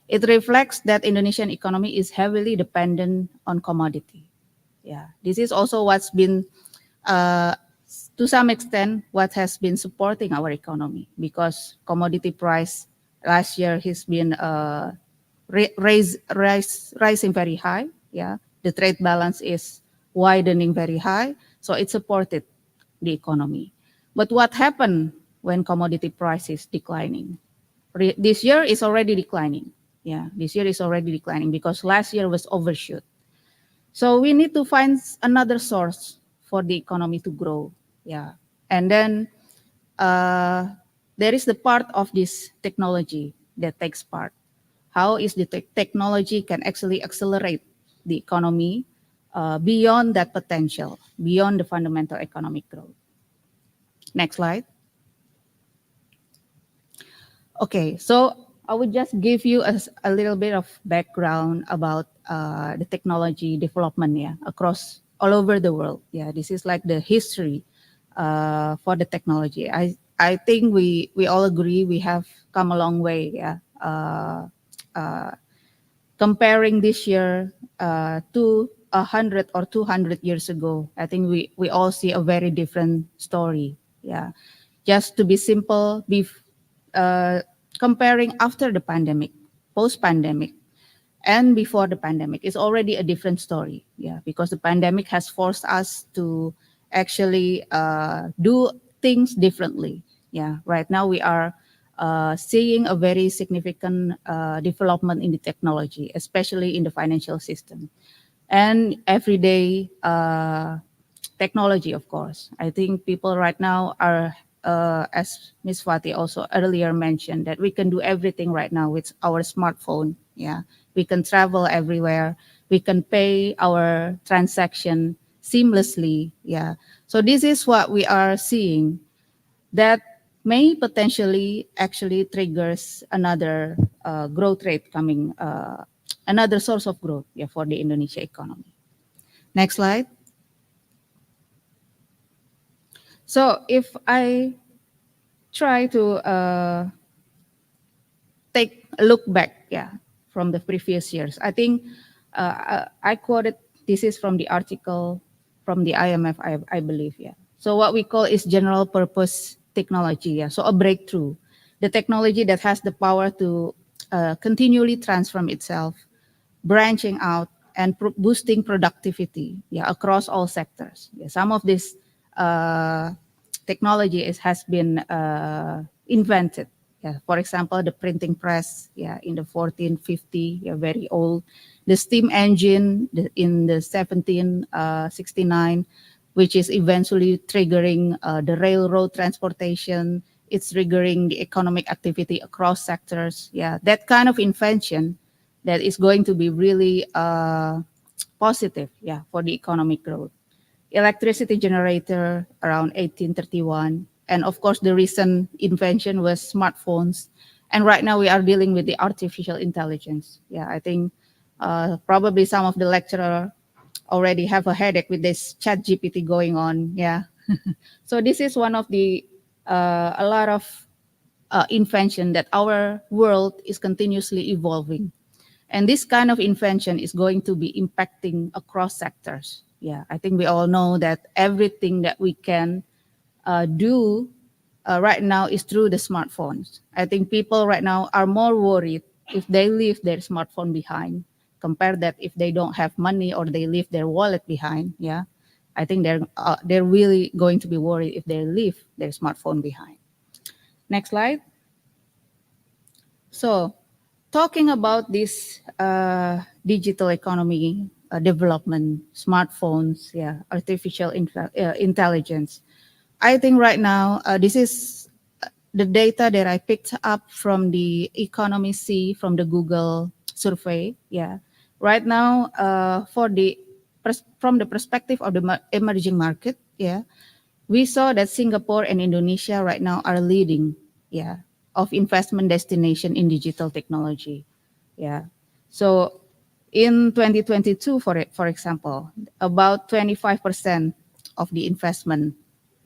S12: It reflects that Indonesian economy is heavily dependent on commodity. Yeah, this is also what's been, to some extent, what has been supporting our economy, because commodity price last year has been rising very high. Yeah, the trade balance is widening very high, so it supported the economy. But what happened when commodity price is declining? This year is already declining. Yeah, this year is already declining because last year was overshoot. So we need to find another source for the economy to grow. Yeah, and then there is the part of this technology that takes part. How is the technology can actually accelerate the economy beyond that potential, beyond the fundamental economic growth? Next slide. Okay, so I would just give you a little bit of background about the technology development, across all over the world. Yeah, this is like the history for the technology. I think we all agree we have come a long way. Yeah, comparing this year to 100 or 200 years ago, I think we all see a very different story. Yeah, just to be simple, comparing after the pandemic, post-pandemic, and before the pandemic is already a different story. Yeah, because the pandemic has forced us to actually do things differently. Yeah, right now we are seeing a very significant development in the technology, especially in the financial system and everyday technology, of course. I think people right now are, as Ms. Fati also earlier mentioned, that we can do everything right now with our smartphone. Yeah, we can travel everywhere. We can pay our transaction seamlessly. Yeah, so this is what we are seeing that may potentially actually triggers another growth rate coming, another source of growth, for the Indonesia economy. Next slide. So if I try to take a look back, from the previous years, I think I quoted, this is from the article from the IMF, I believe, So what we call is general purpose technology, So a breakthrough, the technology that has the power to continually transform itself, branching out and boosting productivity, across all sectors. Some of this technology has been invented. For example, the printing press, in the 1450, very old. The steam engine in the 1769, which is eventually triggering the railroad transportation. It's triggering the economic activity across sectors. That kind of invention that is going to be really positive, for the economic growth. Electricity generator around 1831. And of course, the recent invention was smartphones And right now we are dealing with the artificial intelligence. Yeah, I think probably some of the lecturer already have a headache with this chat GPT going on. Yeah. So this is one of the, a lot of invention that our world is continuously evolving. And this kind of invention is going to be impacting across sectors. Yeah, I think we all know that everything that we can do right now is through the smartphones. I think people right now are more worried if they leave their smartphone behind, compare that if they don't have money or they leave their wallet behind. Yeah, I think they're really going to be worried if they leave their smartphone behind. Next slide. So, talking about this digital economy development, smartphones, yeah, artificial intelligence. I think right now this is the data that I picked up from the Economy C from the Google survey. Yeah, right now from the perspective of the emerging market, yeah, we saw that Singapore and Indonesia right now are leading, yeah, of investment destination in digital technology. Yeah. So in 2022, for example, about 25% of the investment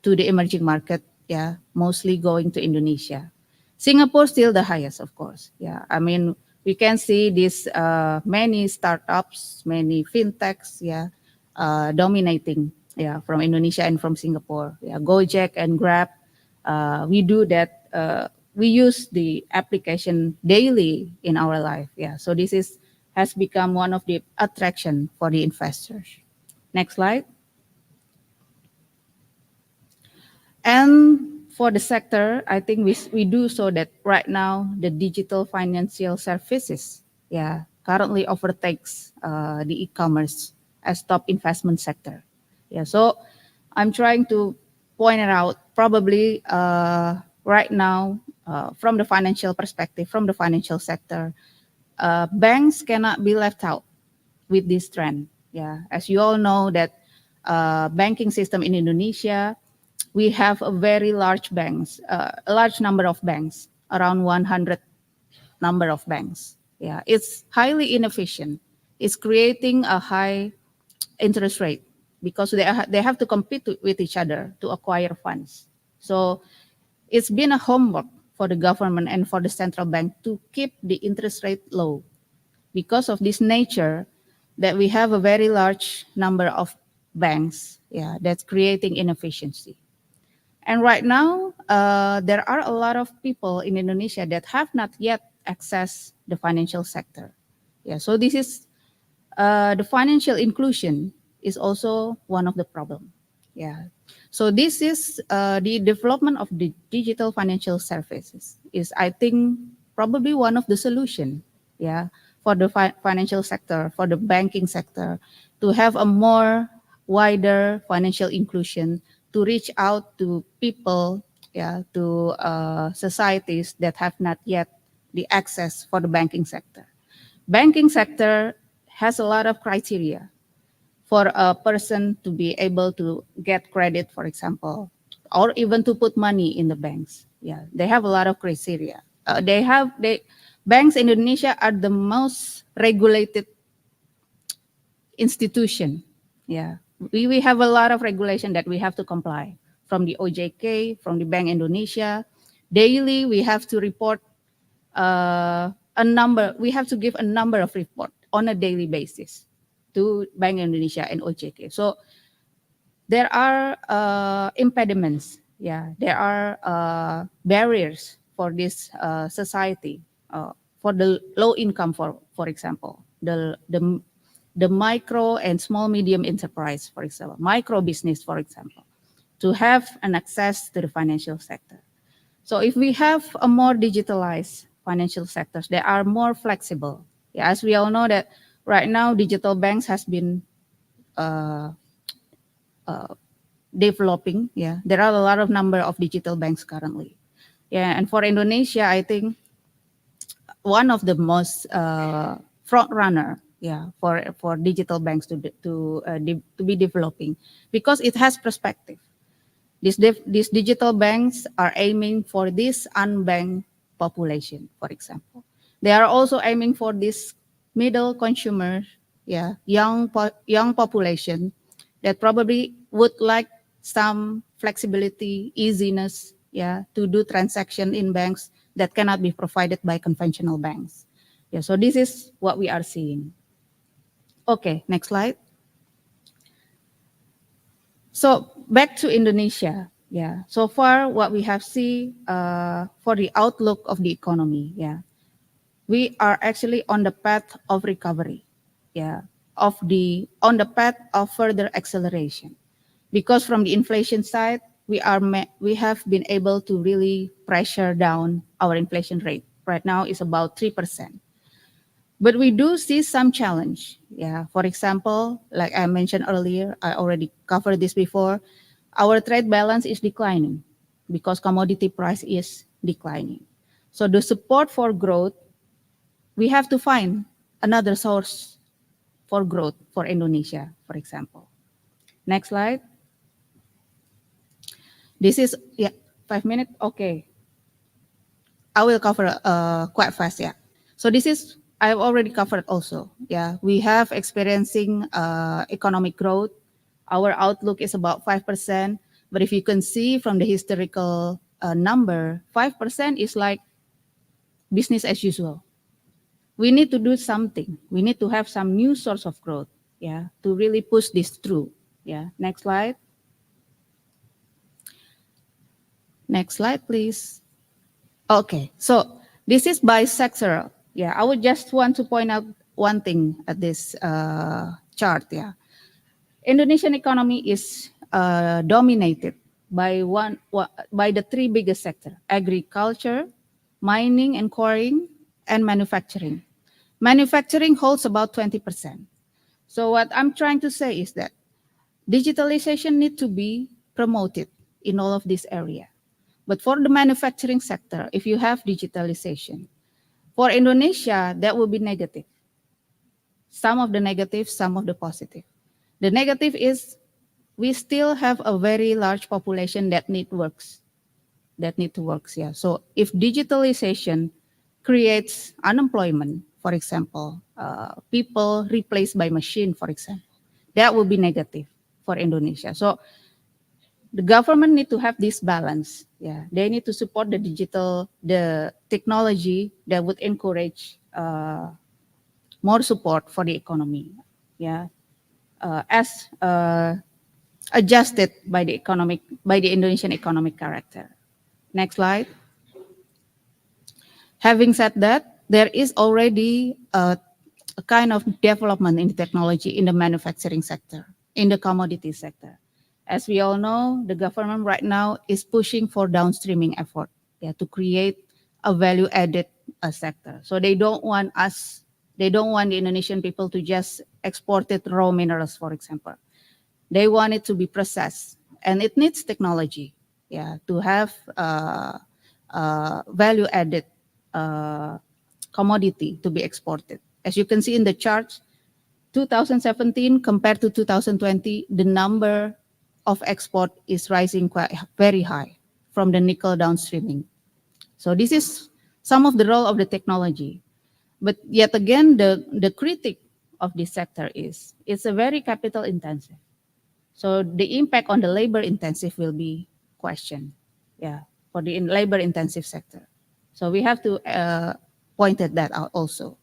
S12: to the emerging market, yeah, mostly going to Indonesia. Singapore still the highest, of course. Yeah. I mean, we can see these many startups, many fintechs, yeah, dominating, yeah, from Indonesia and from Singapore. Yeah, Gojek and Grab, we do that. We use the application daily in our life. Yeah, so this has become one of the attraction for the investors. Next slide. And for the sector, I think we do so that right now the digital financial services, yeah, currently overtakes the e-commerce as top investment sector. Yeah, so I'm trying to point it out. Probably right now, from the financial perspective, from the financial sector, banks cannot be left out with this trend. Yeah, as you all know that banking system in Indonesia, we have a very large banks, a large number of banks, around 100 number of banks. Yeah, it's highly inefficient. It's creating a high interest rate because they have to compete with each other to acquire funds. So it's been a homework for the government and for the central bank to keep the interest rate low because of this nature that we have a very large number of banks, yeah, that's creating inefficiency. And right now, there are a lot of people in Indonesia that have not yet accessed the financial sector. Yeah, so this is the financial inclusion is also one of the problem. Yeah, so this is the development of the digital financial services is, I think, probably one of the solution. Yeah, for the financial sector, for the banking sector, to have a more wider financial inclusion, to reach out to people, yeah, to societies that have not yet the access for the banking sector. Banking sector has a lot of criteria for a person to be able to get credit, for example, or even to put money in the banks. Yeah, they have a lot of criteria. Banks in Indonesia are the most regulated institution. Yeah, we have a lot of regulation that we have to comply from the OJK, from the Bank Indonesia. Daily, we have to report a number. We have to give a number of report on a daily basis to Bank Indonesia and OJK. So there are impediments. Yeah, there are barriers for this society, for the low income, for example, the micro and small medium enterprise, for example, micro business, for example, to have an access to the financial sector. So if we have a more digitalized financial sectors, they are more flexible. Yeah, as we all know that right now, digital banks has been developing. Yeah, there are a lot of number of digital banks currently. Yeah, and for Indonesia, I think one of the most front runner, yeah, for digital banks to be developing, because it has perspective. These digital banks are aiming for this unbanked population, for example. They are also aiming for this middle consumer, young population that probably would like some flexibility, easiness, to do transaction in banks that cannot be provided by conventional banks. So this is what we are seeing. Okay, next slide. So back to Indonesia. So far what we have seen for the outlook of the economy. We are actually on the path of recovery. On the path of further acceleration. Because from the inflation side, we have been able to really pressure down our inflation rate. Right now it's about 3%. But we do see some challenge. For example, like I mentioned earlier, I already covered this before, our trade balance is declining because commodity price is declining. So the support for growth, we have to find another source for growth for Indonesia, for example. Next slide. This is, 5 minutes, okay. I will cover quite fast, So this is, I've already covered also, We have experiencing economic growth. Our outlook is about 5%, but if you can see from the historical number, 5% is like business as usual. We need to do something. We need to have some new source of growth, to really push this through. Next slide. Next slide, please. Okay, so this is by sector. I would just want to point out one thing at this chart. Indonesian economy is dominated by the three biggest sectors: agriculture, mining and quarrying, and manufacturing. Manufacturing holds about 20%. So what I'm trying to say is that digitalization needs to be promoted in all of this area. But for the manufacturing sector, if you have digitalization, for Indonesia, that will be negative. Some of the negative, some of the positive. The negative is we still have a very large population that need works. So if digitalization creates unemployment, for example, people replaced by machine, for example, that will be negative for Indonesia. So the government need to have this balance. They need to support the technology that would encourage more support for the economy. As adjusted by the Indonesian economic character. Next slide. Having said that, there is already a kind of development in technology in the manufacturing sector, in the commodity sector. As we all know, the government right now is pushing for downstreaming effort, to create a value-added sector. So they don't want the Indonesian people to just export it raw minerals, for example. They want it to be processed, and it needs technology, to have value-added commodity to be exported. As you can see in the charts, 2017 compared to 2020, the number of export is rising very high from the nickel downstreaming. So this is some of the role of the technology. But yet again, the critique of this sector is it's a very capital intensive. So the impact on the labor intensive will be questioned, for the labor intensive sector. So we have to point that out also.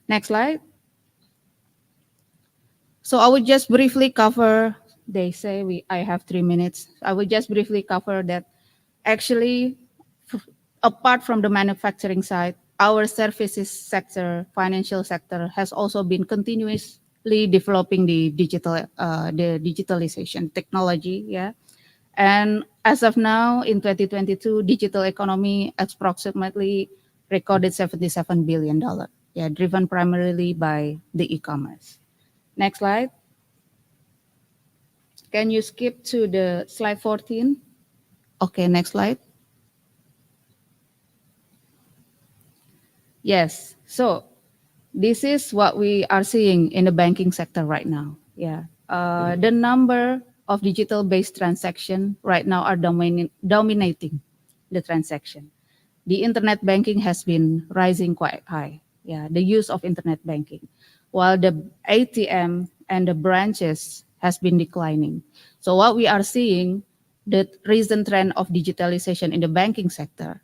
S12: Next slide. So I would just briefly cover. They say I have 3 minutes. I will just briefly cover that. Actually, apart from the manufacturing side, our services sector, financial sector has also been continuously developing the digitalization technology. And as of now, in 2022, digital economy approximately recorded $77 billion. Driven primarily by the e-commerce. Next slide. Can you skip to the slide 14? Okay, next slide. Yes, so this is what we are seeing in the banking sector right now. The number of digital-based transactions right now are dominating the transaction. the internet banking has been rising quite high. Yeah, the use of internet banking, while the ATM and the branches has been declining. So what we are seeing, the recent trend of digitalization in the banking sector,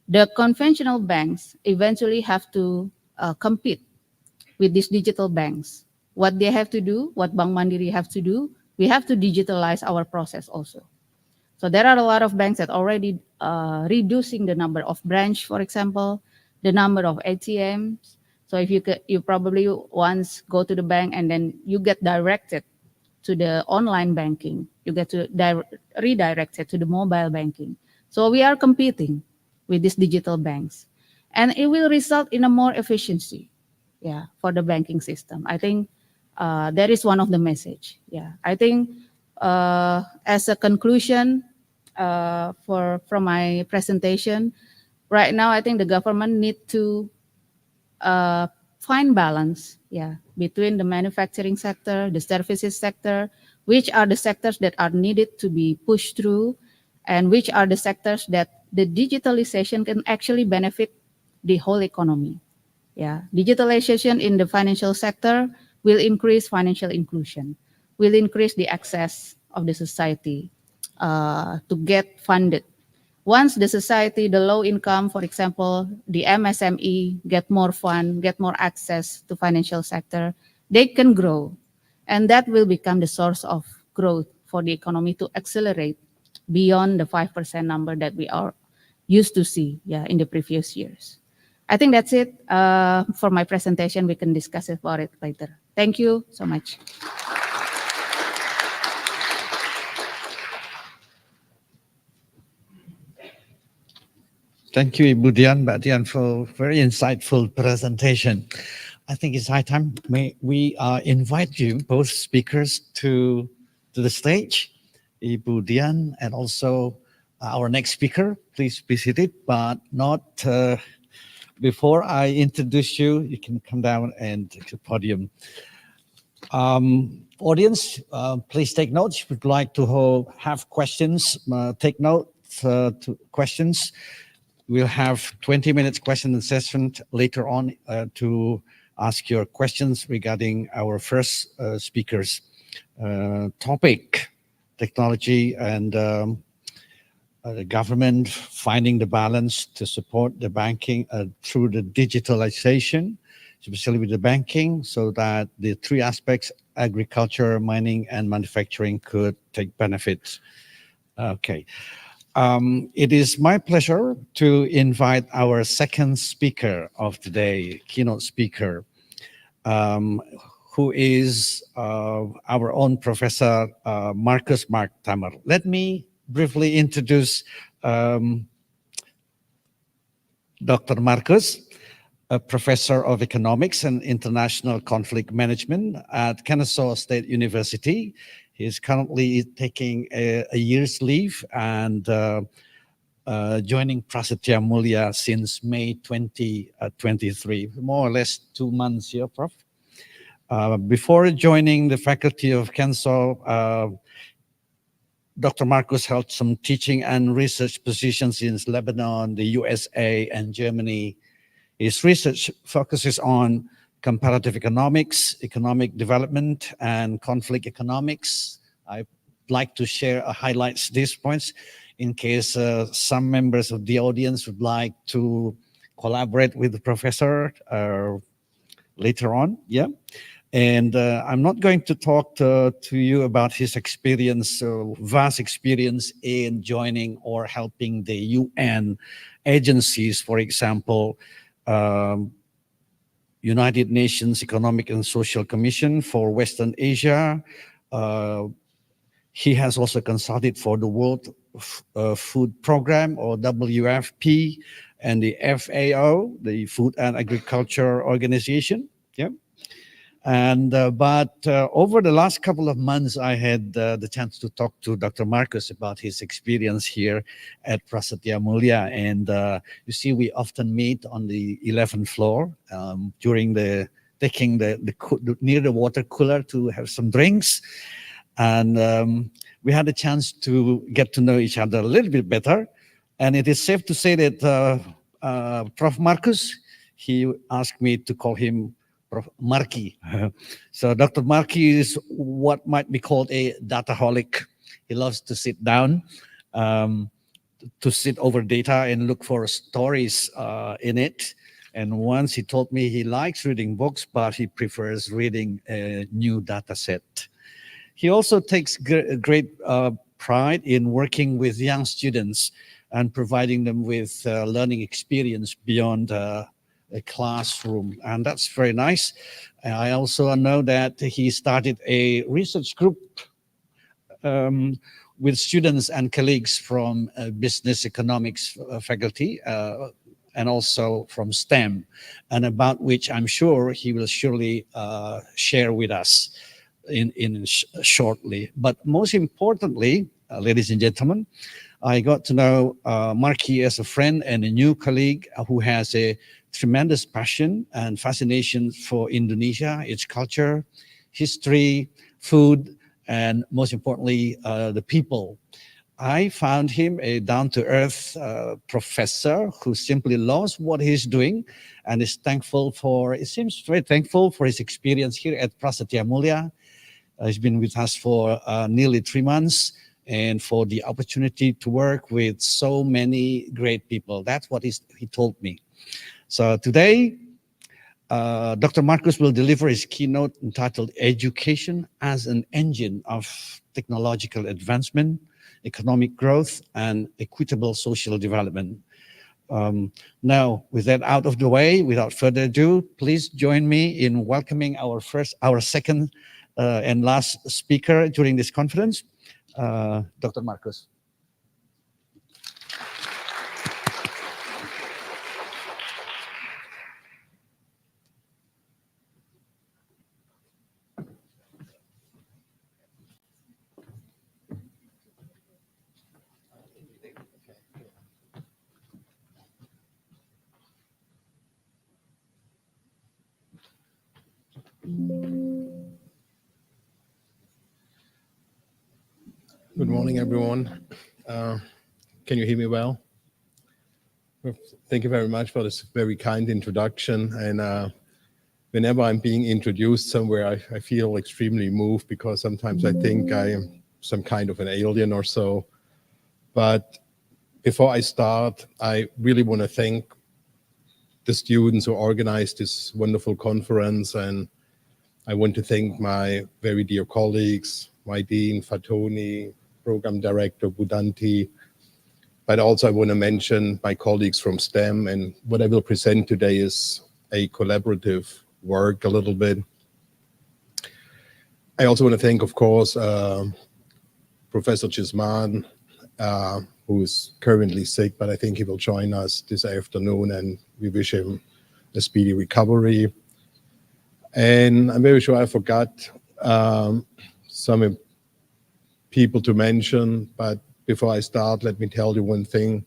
S12: the conventional banks eventually have to compete with these digital banks. What they have to do, what Bank Mandiri have to do, we have to digitalize our process also. So there are a lot of banks that already reducing the number of branch, for example, the number of ATMs. So if you probably once go to the bank and then you get directed to the online banking, you get to redirected to the mobile banking. So we are competing with these digital banks, and it will result in a more efficiency, yeah, for the banking system. I think that is one of the message. Yeah, I think as a conclusion from my presentation, right now I think the government need to find balance, yeah, between the manufacturing sector, the services sector, which are the sectors that are needed to be pushed through, and which are the sectors that the digitalization can actually benefit the whole economy. Yeah, digitalization in the financial sector will increase financial inclusion, will increase the access of the society to get funded. Once the society, the low income, for example, the MSME get more fund, get more access to financial sector, they can grow. And that will become the source of growth for the economy to accelerate beyond the 5% number that we are used to see, yeah, in the previous years. I think that's it for my presentation. We can discuss about it later. Thank you so much.
S11: Thank you, Ibu Dian, Mbak Dian, for very insightful presentation. I think it's high time we invite you, both speakers, to the stage. Ibu Dian and also our next speaker, please be seated, but not before I introduce you, you can come down and to the podium. Audience, please take notes. If you'd like to have questions, take notes to questions. We'll have 20 minutes question and session later on to ask your questions regarding our first speaker's topic, technology and the government finding the balance to support the banking through the digitalization, especially with the banking, so that the three aspects, agriculture, mining, and manufacturing, could take benefits. Okay. It is my pleasure to invite our second speaker of today, keynote speaker, who is our own Professor Marcus Mark Tamer. Let me briefly introduce Dr. Marcus, a professor of economics and international conflict management at Kennesaw State University. He's currently taking a year's leave and joining Prasetya Mulia since May 2023, more or less 2 months here, Prof. Before joining the faculty of Kennesaw, Dr. Marcus held some teaching and research positions in Lebanon, the USA, and Germany. His research focuses on comparative economics, economic development, and conflict economics. I'd like to share highlights these points in case some members of the audience would like to collaborate with the professor later on. Yeah. And I'm not going to talk to you about his experience, vast experience in joining or helping the UN agencies, for example, United Nations Economic and Social Commission for Western Asia. He has also consulted for the World Food Program, or WFP, and the FAO, the Food and Agriculture Organization. Yeah. And but over the last couple of months, I had the chance to talk to Dr. Marcus about his experience here at Prasetya Mulia. And you see, we often meet on the 11th floor during taking the near the water cooler to have some drinks. And we had a chance to get to know each other a little bit better. And it is safe to say that Prof. Marcus, he asked me to call him Prof. Marky. So Dr. Marky is what might be called a dataholic. He loves to sit down, to sit over data and look for stories in it. And once he told me he likes reading books, but he prefers reading a new data set. He also takes great pride in working with young students and providing them with learning experience beyond a classroom. And that's very nice. I also know that he started a research group with students and colleagues from business economics faculty and also from STEM, and about which I'm sure he will surely share with us shortly. But most importantly, ladies and gentlemen, I got to know Marky as a friend and a new colleague who has a tremendous passion and fascination for Indonesia, its culture, history, food, and most importantly, the people. I found him a down-to-earth professor who simply loves what he's doing and is thankful for, it seems very thankful for his experience here at Prasetya Mulia. He's been with us for nearly 3 months and for the opportunity to work with so many great people. That's what he told me. So today, Dr. Marcus will deliver his keynote entitled Education as an Engine of Technological Advancement, Economic Growth, and Equitable Social Development. Now, with that out of the way, without further ado, please join me in welcoming our second and last speaker during this conference, Dr. Marcus.
S13: Good morning, everyone. Can you hear me well? Thank you very much for this very kind introduction. And whenever I'm being introduced somewhere, I feel extremely moved because sometimes I think I am some kind of an alien or so. But before I start, I really want to thank the students who organized this wonderful conference. And I want to thank my very dear colleagues, my Dean Fatoni, Program Director Budanti, but also I want to mention my colleagues from STEM. And what I will present today is a collaborative work a little bit. I also want to thank, of course, Professor Chisman, who is currently sick, but I think he will join us this afternoon, and we wish him a speedy recovery. And I'm very sure I forgot some people to mention, but before I start, let me tell you one thing.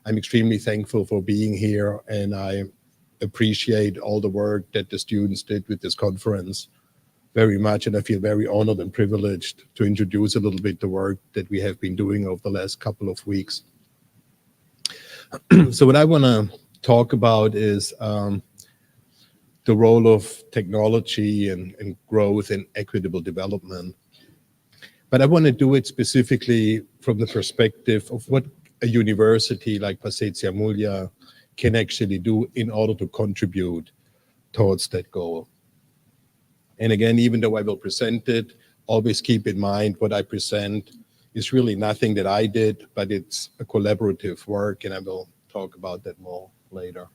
S13: I'm extremely thankful for being here, and I appreciate all the work that the students did with this conference very much, and I feel very honored and privileged to introduce a little bit the work that we have been doing over the last couple of weeks. So what I want to talk about is the role of technology and growth in equitable development. But I want to do it specifically from the perspective of what a university like Prasetya Mulia can actually do in order to contribute towards that goal. And again, even though I will present it, always keep in mind what I present is really nothing that I did, but it's a collaborative work, and I will talk about that more later.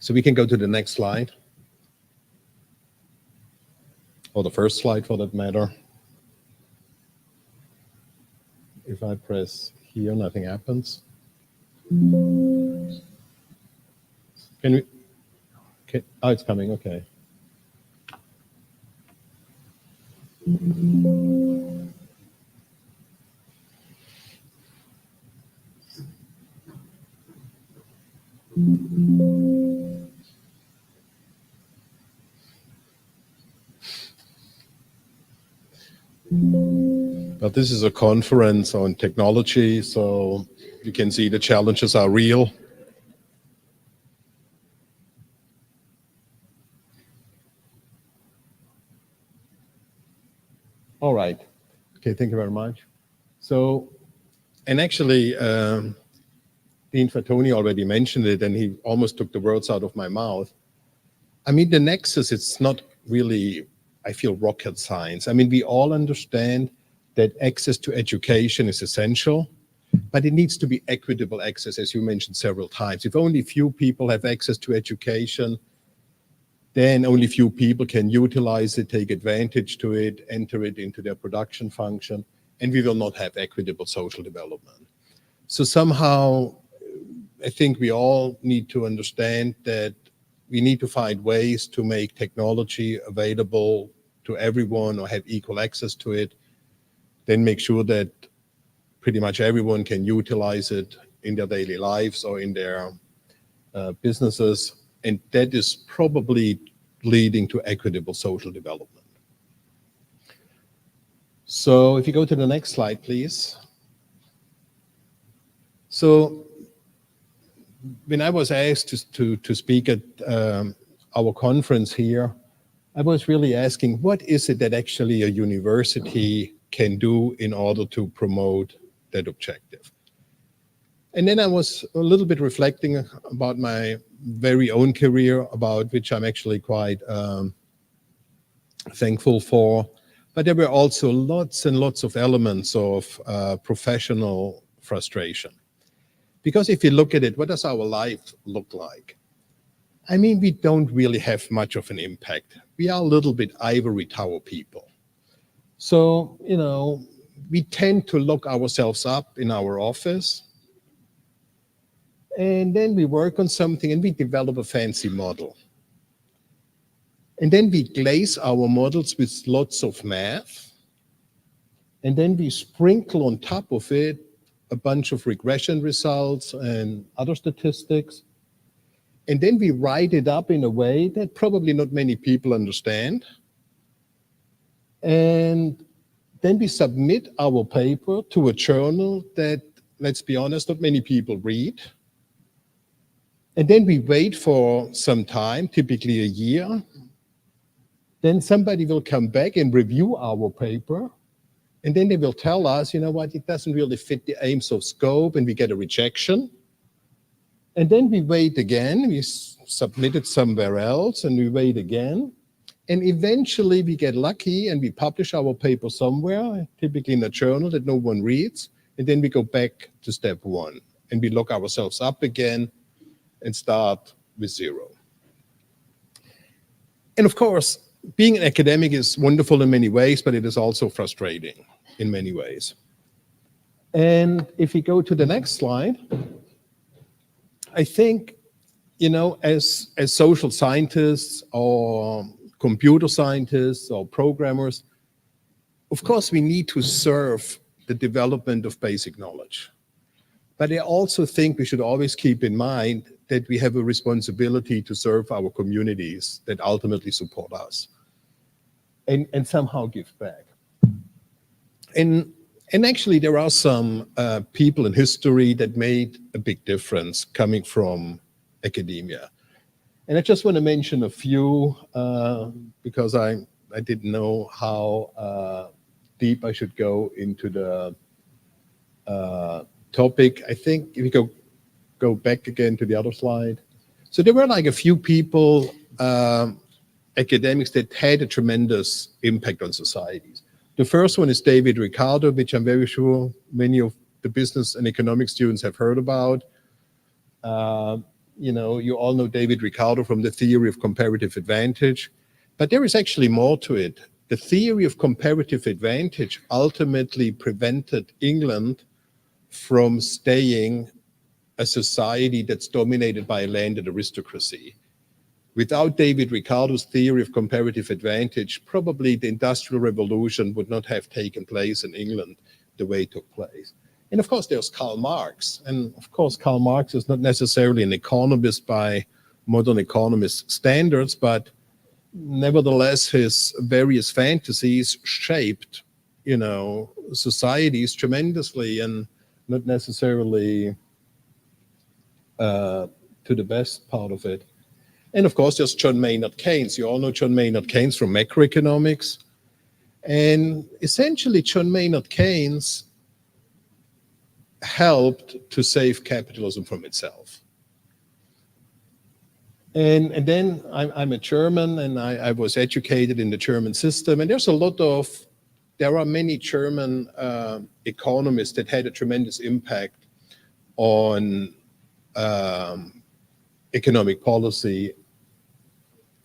S13: So we can go to the next slide. Or the first slide for that matter. If I press here, nothing happens. Can we? Okay. Oh, it's coming. Okay. But this is a conference on technology, so you can see the challenges are real. All right. Okay, thank you very much. So, and actually, Dean Fatoni already mentioned it, and he almost took the words out of my mouth. I mean, the nexus, it's not really, I feel, rocket science. I mean, we all understand that access to education is essential, but it needs to be equitable access, as you mentioned several times. If only few people have access to education, then only few people can utilize it, take advantage to it, enter it into their production function, and we will not have equitable social development. So somehow, I think we all need to understand that we need to find ways to make technology available to everyone or have equal access to it, then make sure that pretty much everyone can utilize it in their daily lives or in their businesses. And that is probably leading to equitable social development. So if you go to the next slide, please. So when I was asked to speak at our conference here, I was really asking, what is it that actually a university can do in order to promote that objective? And then I was a little bit reflecting about my very own career, about which I'm actually quite thankful for. But there were also lots and lots of elements of professional frustration. Because if you look at it, what does our life look like? I mean, we don't really have much of an impact. We are a little bit ivory tower people. So, you know, we tend to lock ourselves up in our office, and then we work on something and we develop a fancy model. And then we glaze our models with lots of math, and then we sprinkle on top of it a bunch of regression results and other statistics. And then we write it up in a way that probably not many people understand. And then we submit our paper to a journal that, let's be honest, not many people read. And then we wait for some time, typically a year. Then somebody will come back and review our paper. And then they will tell us, you know what, it doesn't really fit the aims of scope, and we get a rejection. And then we wait again, we submit it somewhere else, and we wait again. And eventually we get lucky and we publish our paper somewhere, typically in a journal that no one reads. And then we go back to step one and we lock ourselves up again and start with zero. And of course, being an academic is wonderful in many ways, but it is also frustrating in many ways. And if we go to the next slide, I think, you know, as social scientists or computer scientists or programmers, of course, we need to serve the development of basic knowledge. But I also think we should always keep in mind that we have a responsibility to serve our communities that ultimately support us and somehow give back. And actually, there are some people in history that made a big difference coming from academia. And I just want to mention a few because I didn't know how deep I should go into the topic. I think if you go back again to the other slide. So there were like a few people, academics that had a tremendous impact on societies. The first one is David Ricardo, which I'm very sure many of the business and economic students have heard about. You know, you all know David Ricardo from the theory of comparative advantage, but there is actually more to it. The theory of comparative advantage ultimately prevented England from staying a society that's dominated by a landed aristocracy. Without David Ricardo's theory of comparative advantage, probably the Industrial Revolution would not have taken place in England the way it took place. And of course, there's Karl Marx. And of course, Karl Marx is not necessarily an economist by modern economist standards, but nevertheless, his various fantasies shaped societies tremendously and not necessarily to the best part of it. And of course, there's John Maynard Keynes. You all know John Maynard Keynes from macroeconomics. And essentially, John Maynard Keynes helped to save capitalism from itself. And then I'm a German, and I was educated in the German system. And there are many German economists that had a tremendous impact on economic policy.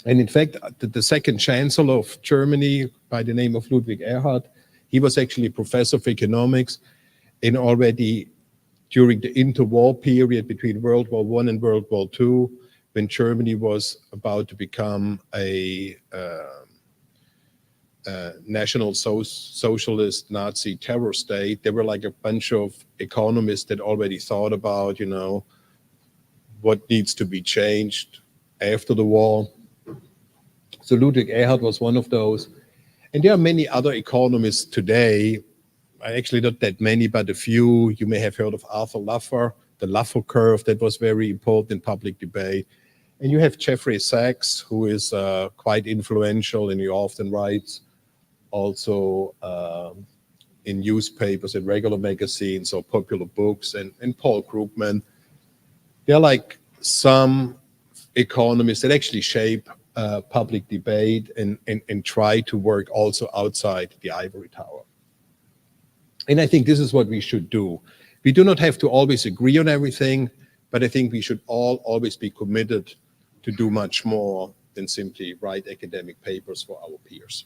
S13: And in fact, the second chancellor of Germany, by the name of Ludwig Erhard, he was actually professor of economics, and already during the interwar period between World War I and World War II, when Germany was about to become a national socialist Nazi terror state, there were like a bunch of economists that already thought about, what needs to be changed after the war. So Ludwig Erhard was one of those. And there are many other economists today, actually not that many, but a few. You may have heard of Arthur Laffer, the Laffer curve, that was very important in public debate. And you have Jeffrey Sachs, who is quite influential, and he often writes also in newspapers and regular magazines or popular books, and Paul Krugman. They're like some economists that actually shape public debate and try to work also outside the ivory tower. And I think this is what we should do. We do not have to always agree on everything, but I think we should all always be committed to do much more than simply write academic papers for our peers.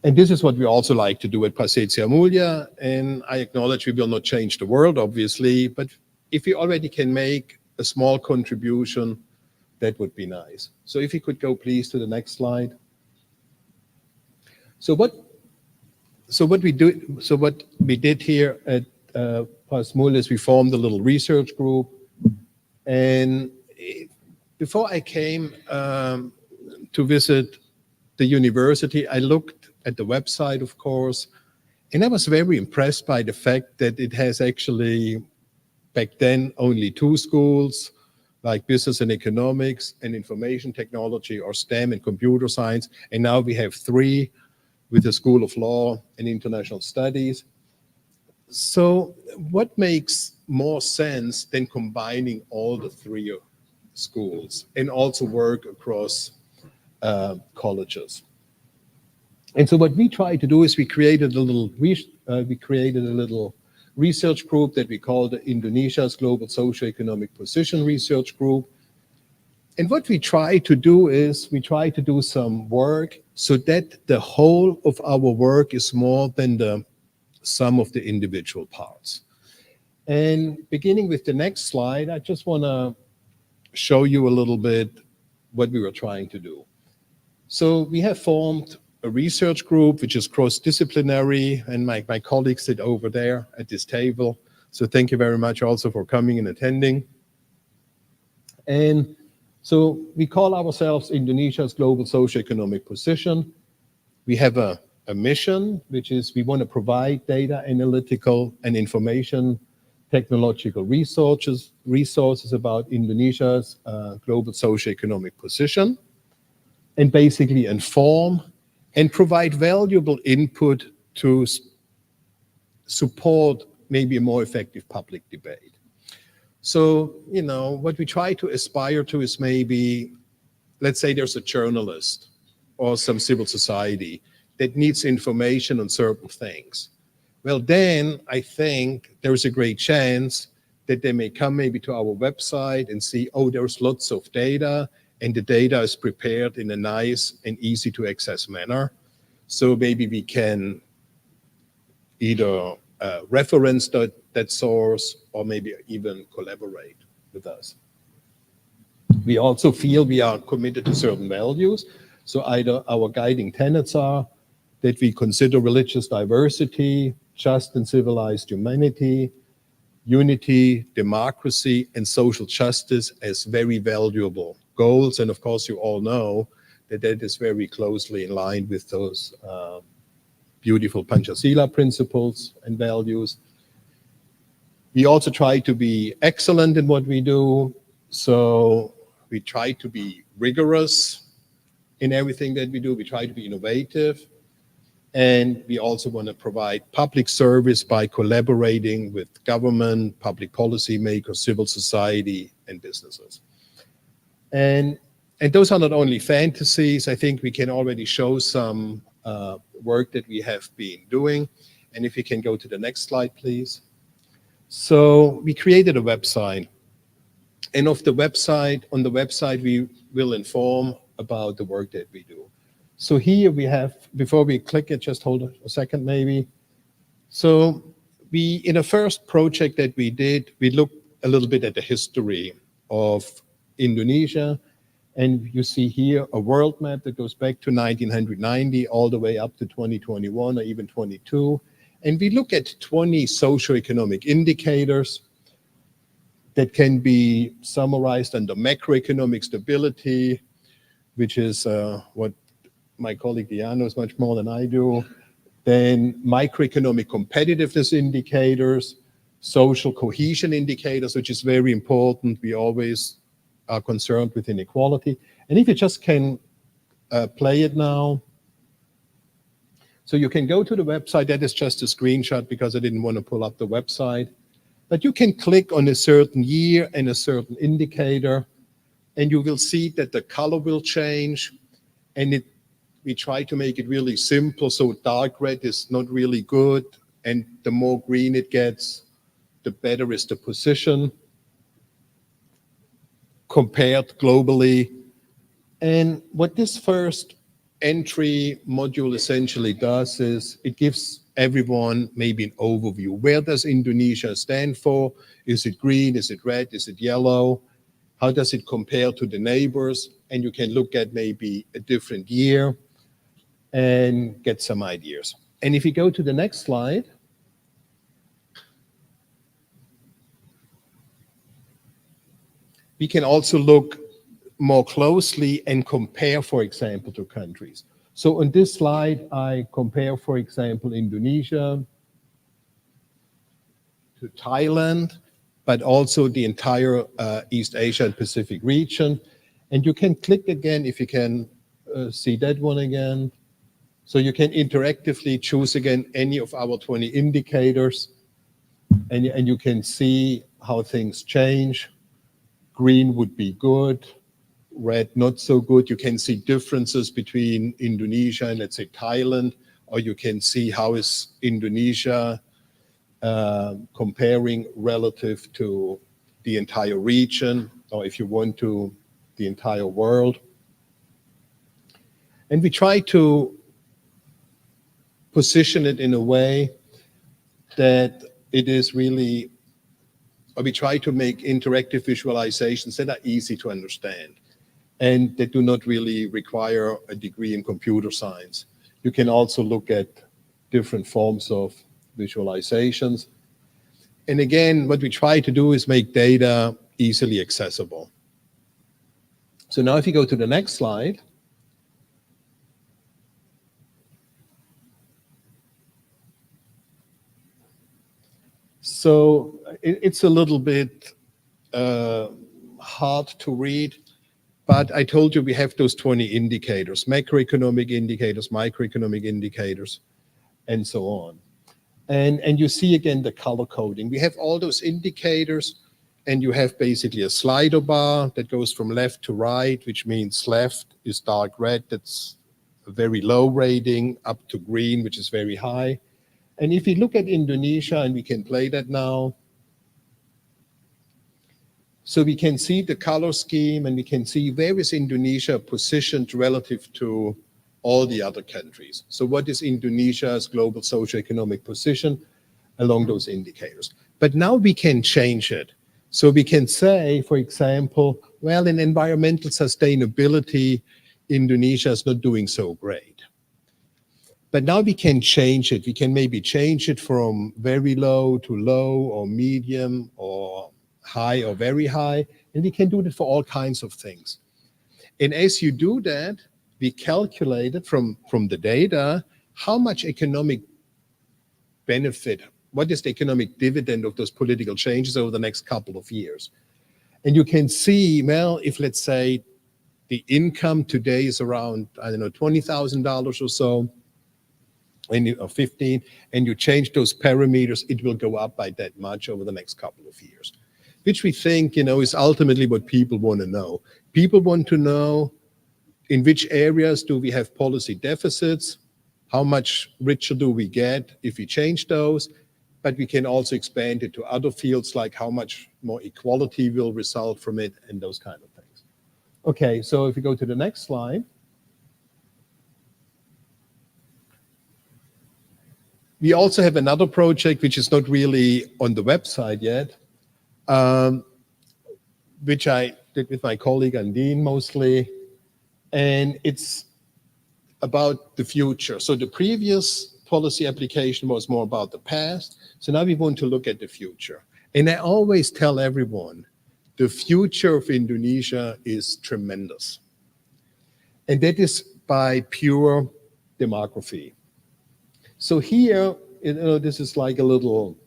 S13: And this is what we also like to do at Prasetya Amulya. And I acknowledge we will not change the world, obviously, but if we already can make a small contribution, that would be nice. So if you could go please to the next slide. So what we did here at PASMUL is we formed a little research group. And before I came to visit the university, I looked at the website, of course, and I was very impressed by the fact that it has actually, back then, only 2 schools, like business and economics and information technology, or STEM and computer science. And now we have 3 with the School of Law and International Studies. So what makes more sense than combining all the 3 schools and also work across colleges? And so what we tried to do is we created a little research group that we call the Indonesia's Global Socioeconomic Position Research Group. And what we try to do is we try to do some work so that the whole of our work is more than the sum of the individual parts. And beginning with the next slide, I just want to show you a little bit what we were trying to do. So we have formed a research group which is cross-disciplinary, and my colleagues sit over there at this table. So thank you very much also for coming and attending. And so we call ourselves Indonesia's Global Socioeconomic Position. We have a mission, which is we want to provide data analytical and information technological resources about Indonesia's global socioeconomic position, and basically inform and provide valuable input to support maybe a more effective public debate. So, what we try to aspire to is maybe, let's say there's a journalist or some civil society that needs information on certain things. Well, then I think there's a great chance that they may come maybe to our website and see, oh, there's lots of data, and the data is prepared in a nice and easy to access manner. So maybe we can either reference that source or maybe even collaborate with us. We also feel we are committed to certain values. So either our guiding tenets are that we consider religious diversity, just and civilized humanity, unity, democracy, and social justice as very valuable goals. And of course, you all know that that is very closely in line with those beautiful Panchasila principles and values. We also try to be excellent in what we do. So we try to be rigorous in everything that we do. We try to be innovative. And we also want to provide public service by collaborating with government, public policy makers, civil society, and businesses. And those are not only fantasies. I think we can already show some work that we have been doing. And if you can go to the next slide, please. So we created a website. And on the website, we will inform about the work that we do. So here we have, before we click it, just hold a second maybe. So in the first project that we did, we looked a little bit at the history of Indonesia. And you see here a world map that goes back to 1990 all the way up to 2021 or even 22. And we look at 20 socioeconomic indicators that can be summarized under macroeconomic stability, which is what my colleague Diana knows much more than I do. Then microeconomic competitiveness indicators, social cohesion indicators, which is very important. We always are concerned with inequality. And if you just can play it now. So you can go to the website. That is just a screenshot because I didn't want to pull up the website. But you can click on a certain year and a certain indicator, and you will see that the color will change. And we try to make it really simple. So dark red is not really good. And the more green it gets, the better is the position compared globally. And what this first entry module essentially does is it gives everyone maybe an overview. Where does Indonesia stand for? Is it green? Is it red? Is it yellow? How does it compare to the neighbors? And you can look at maybe a different year and get some ideas. And if you go to the next slide, we can also look more closely and compare, for example, to countries. So on this slide, I compare, for example, Indonesia to Thailand, but also the entire East Asia and Pacific region. And you can click again, if you can see that one again. So you can interactively choose again any of our 20 indicators, and you can see how things change. Green would be good, red not so good. You can see differences between Indonesia and, let's say, Thailand, or you can see how is Indonesia comparing relative to the entire region, or if you want to, the entire world. And we try to position it in a way that it is really, or we try to make interactive visualizations that are easy to understand and that do not really require a degree in computer science. You can also look at different forms of visualizations. And again, what we try to do is make data easily accessible. So now if you go to the next slide, so it's a little bit hard to read, but I told you we have those 20 indicators, macroeconomic indicators, microeconomic indicators, and so on. And you see again the color coding. We have all those indicators, and you have basically a slider bar that goes from left to right, which means left is dark red, that's a very low rating, up to green, which is very high. And if you look at Indonesia, and we can play that now, so we can see the color scheme, and we can see where is Indonesia positioned relative to all the other countries. So what is Indonesia's global socioeconomic position along those indicators? But now we can change it. So we can say, for example, well, in environmental sustainability, Indonesia is not doing so great. But now we can change it. We can maybe change it from very low to low, or medium, or high, or very high. And we can do that for all kinds of things. And as you do that, we calculated from the data how much economic benefit, what is the economic dividend of those political changes over the next couple of years? And you can see, well, if let's say the income today is around, I don't know, $20,000 or so, or 15, and you change those parameters, it will go up by that much over the next couple of years, which we think, is ultimately what people want to know. People want to know in which areas do we have policy deficits, how much richer do we get if we change those, but we can also expand it to other fields like how much more equality will result from it and those kind of things. Okay, so if we go to the next slide. We also have another project which is not really on the website yet, which I did with my colleague Andine mostly, and it's about the future. So the previous policy application was more about the past, so now we want to look at the future. And I always tell everyone, the future of Indonesia is tremendous. And that is by pure demography. So here, this is like a little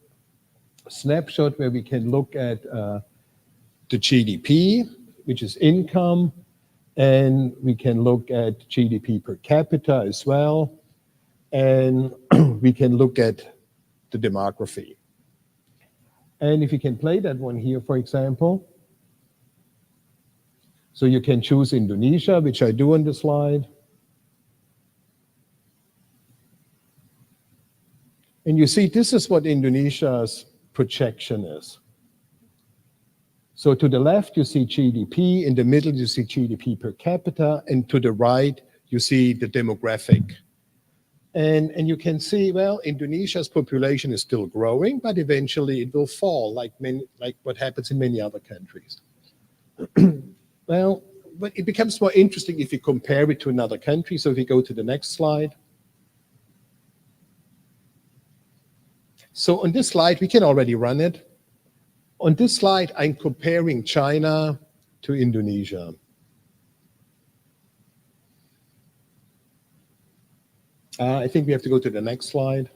S13: snapshot where we can look at the GDP, which is income, and we can look at GDP per capita as well, and we can look at the demography. And if you can play that one here, for example, so you can choose Indonesia, which I do on the slide. And you see, this is what Indonesia's projection is. So to the left, you see GDP. In the middle, you see GDP per capita. And to the right, you see the demographic. And you can see, well, Indonesia's population is still growing, but eventually it will fall, like what happens in many other countries. Well, but it becomes more interesting if you compare it to another country. So if you go to the next slide. So on this slide, we can already run it. On this slide, I'm comparing China to Indonesia. I think we have to go to the next slide.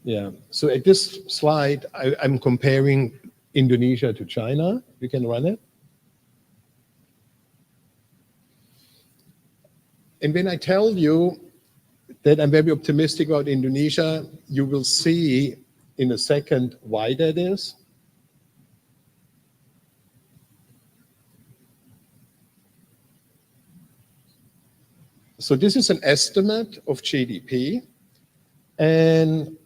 S13: Yeah, so at this slide, I'm comparing Indonesia to China. You can run it. And when I tell you that I'm very optimistic about Indonesia, you will see in a second why that is. So this is an estimate of GDP. And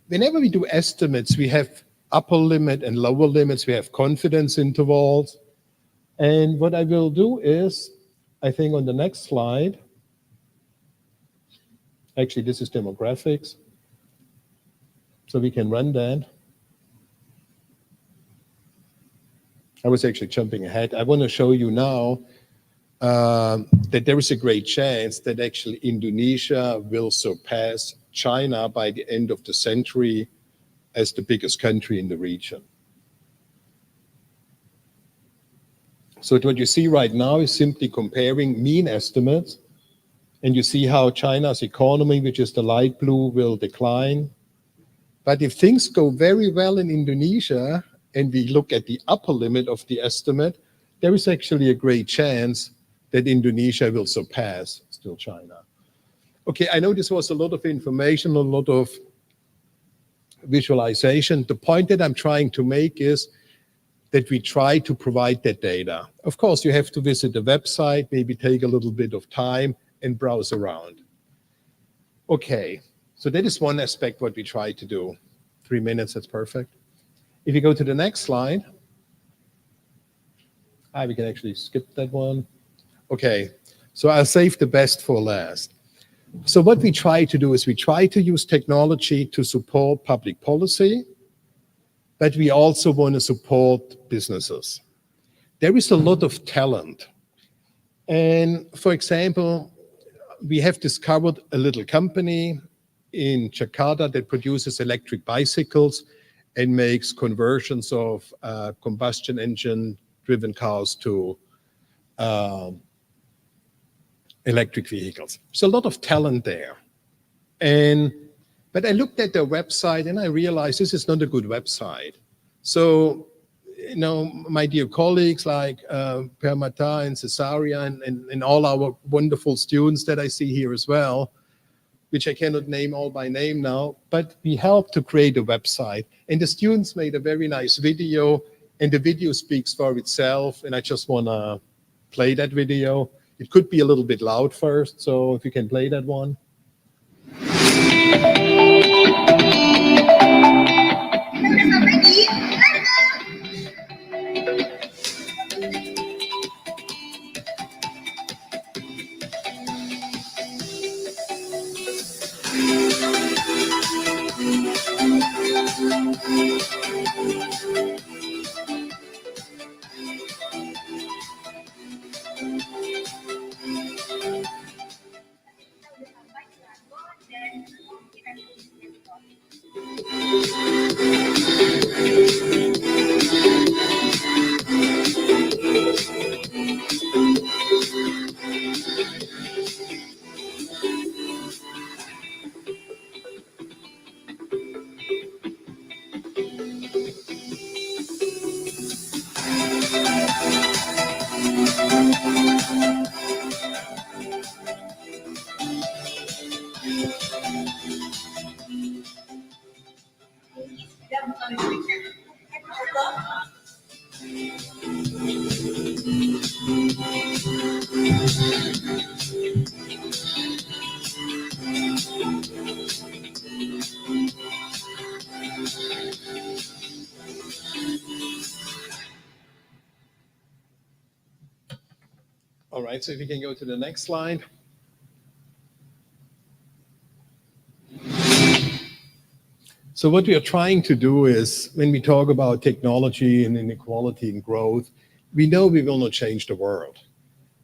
S13: whenever we do estimates, we have upper limit and lower limits. We have confidence intervals. And what I will do is, I think on the next slide, actually, this is demographics. So we can run that. I was actually jumping ahead. I want to show you now that there is a great chance that actually Indonesia will surpass China by the end of the century as the biggest country in the region. So what you see right now is simply comparing mean estimates. And you see how China's economy, which is the light blue, will decline. But if things go very well in Indonesia, and we look at the upper limit of the estimate, there is actually a great chance that Indonesia will surpass still China. Okay, I know this was a lot of information, a lot of visualization. The point that I'm trying to make is that we try to provide that data. Of course, you have to visit the website, maybe take a little bit of time and browse around. Okay, so that is one aspect what we try to do. 3 minutes, that's perfect. If you go to the next slide, we can actually skip that one. Okay, so I'll save the best for last. So what we try to do is we try to use technology to support public policy, but we also want to support businesses. There is a lot of talent. And for example, we have discovered a little company in Jakarta that produces electric bicycles and makes conversions of combustion engine driven cars to electric vehicles. There's a lot of talent there. But I looked at their website and I realized this is not a good website. So, my dear colleagues like Permata and Cesaria and all our wonderful students that I see here as well, which I cannot name all by name now, but we helped to create a website. And the students made a very nice video, and the video speaks for itself. And I just want to play that video. It could be a little bit loud first, so if you can play that one. All right, so if you can go to the next slide. So what we are trying to do is, when we talk about technology and inequality and growth, we know we will not change the world.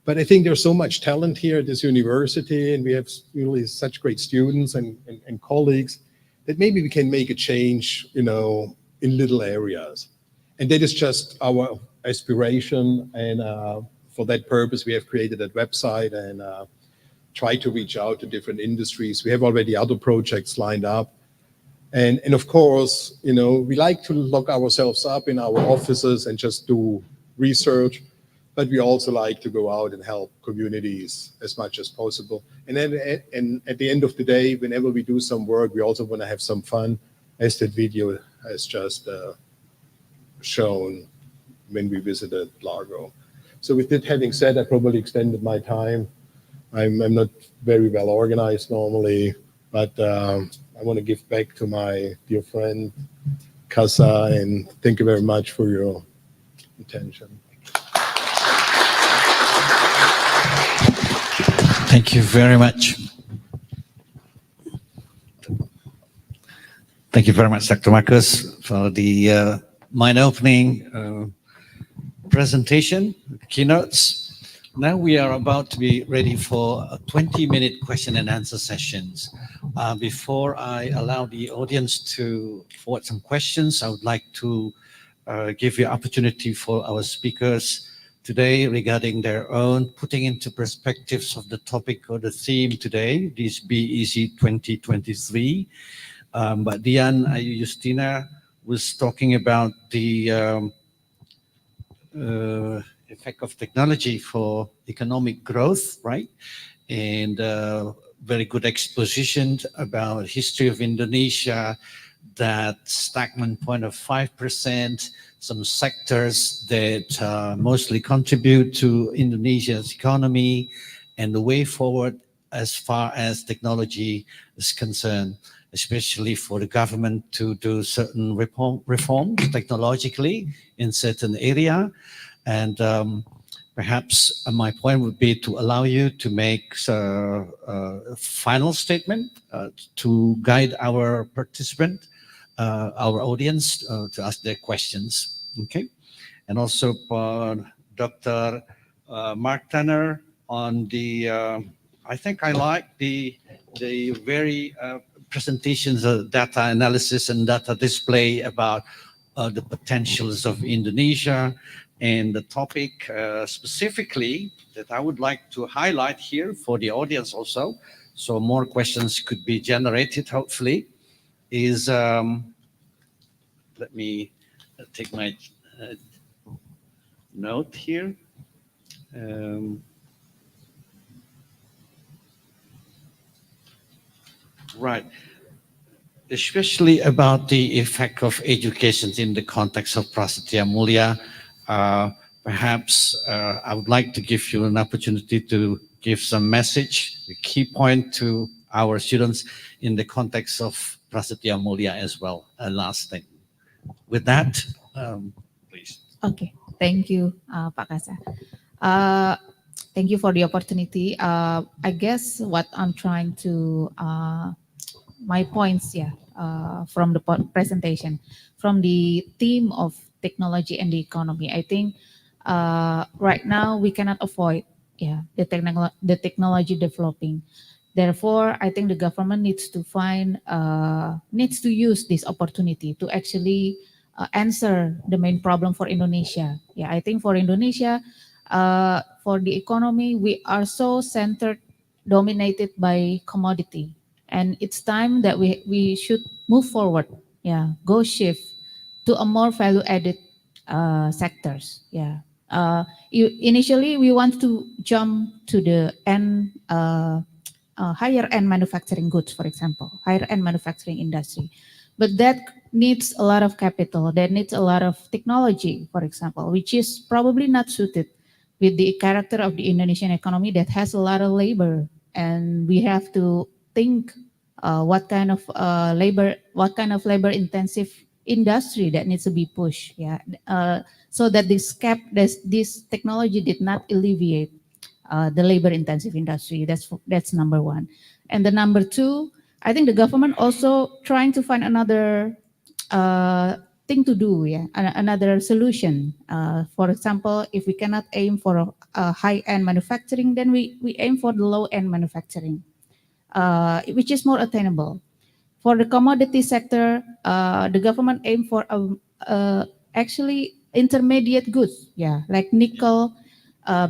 S13: But I think there's so much talent here at this university, and we have really such great students and colleagues, that maybe we can make a change, in little areas. And that is just our aspiration. And for that purpose, we have created that website and try to reach out to different industries. We have already other projects lined up. And of course, we like to lock ourselves up in our offices and just do research, but we also like to go out and help communities as much as possible. And then at the end of the day, whenever we do some work, we also want to have some fun, as that video has just shown when we visited Largo. So with that having said, I probably extended my time. I'm not very well organized normally, but I want to give back to my dear friend, Casa, and thank you very much for your attention.
S11: Thank you very much. Thank you very much, Dr. Marcus, for the mind-opening presentation, keynotes. Now we are about to be ready for a 20-minute question and answer sessions. Before I allow the audience to forward some questions, I would like to give you opportunity for our speakers today regarding their own putting into perspectives of the topic or the theme today, this BEC 2023. But Dian Ayu Justina was talking about the effect of technology for economic growth, right? And very good exposition about history of Indonesia, that stagnant point of 5%, some sectors that mostly contribute to Indonesia's economy, and the way forward as far as technology is concerned, especially for the government to do certain reforms technologically in certain area. And perhaps my point would be to allow you to make a final statement to guide our participant, our audience, to ask their questions. Okay, and also for Dr. Mark Tanner on the. I think I like the very presentations of data analysis and data display about the potentials of Indonesia, And the topic specifically that I would like to highlight here for the audience also, so more questions could be generated hopefully, is, let me take my note here. Right. Especially about the effect of education in the context of Prasetya Mulia. Perhaps I would like to give you an opportunity to give some message, a key point to our students in the context of Prasetya Mulia as well. A last thing. With that, please.
S12: Okay, thank you, Pak Kasa. Thank you for the opportunity. I guess what I'm trying to, my points, from the presentation, from the theme of technology and the economy. I think right now we cannot avoid, the technology developing. Therefore, I think the government needs to find, needs to use this opportunity to actually answer the main problem for Indonesia. Yeah, I think for Indonesia, for the economy, we are so centered, dominated by commodity. And it's time that we should move forward, go shift to a more value-added sectors. Initially, we want to jump to the higher-end manufacturing goods, for example, higher-end manufacturing industry. But that needs a lot of capital, that needs a lot of technology, for example, which is probably not suited with the character of the Indonesian economy that has a lot of labor. And we have to think what kind of labor intensive industry that needs to be pushed, so that this technology did not alleviate the labor intensive industry. That's number one. And the number two, I think the government also trying to find another thing to do, another solution. For example, if we cannot aim for a high-end manufacturing, then we aim for the low-end manufacturing, which is more attainable. For the commodity sector, the government aim for actually intermediate goods, like nickel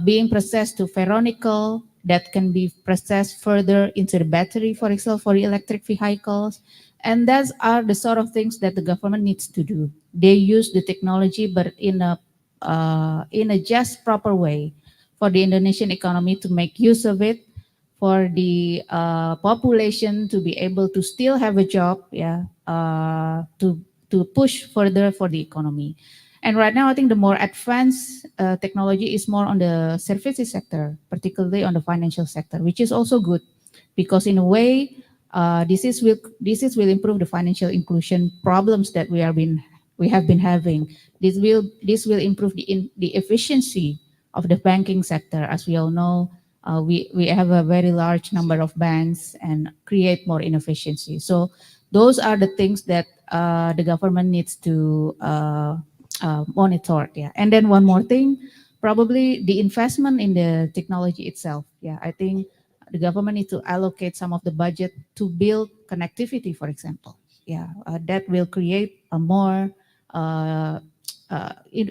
S12: being processed to ferronickel that can be processed further into the battery, for example, for electric vehicles. And those are the sort of things that the government needs to do. They use the technology, but in a just proper way for the Indonesian economy to make use of it, for the population to be able to still have a job, to push further for the economy. And right now, I think the more advanced technology is more on the services sector, particularly on the financial sector, which is also good, because in a way, this will improve the financial inclusion problems that we have been having. This will improve the efficiency of the banking sector. As we all know, we have a very large number of banks and create more inefficiency. So those are the things that the government needs to monitor. And then one more thing, probably the investment in the technology itself. I think the government needs to allocate some of the budget to build connectivity, for example. That will create a more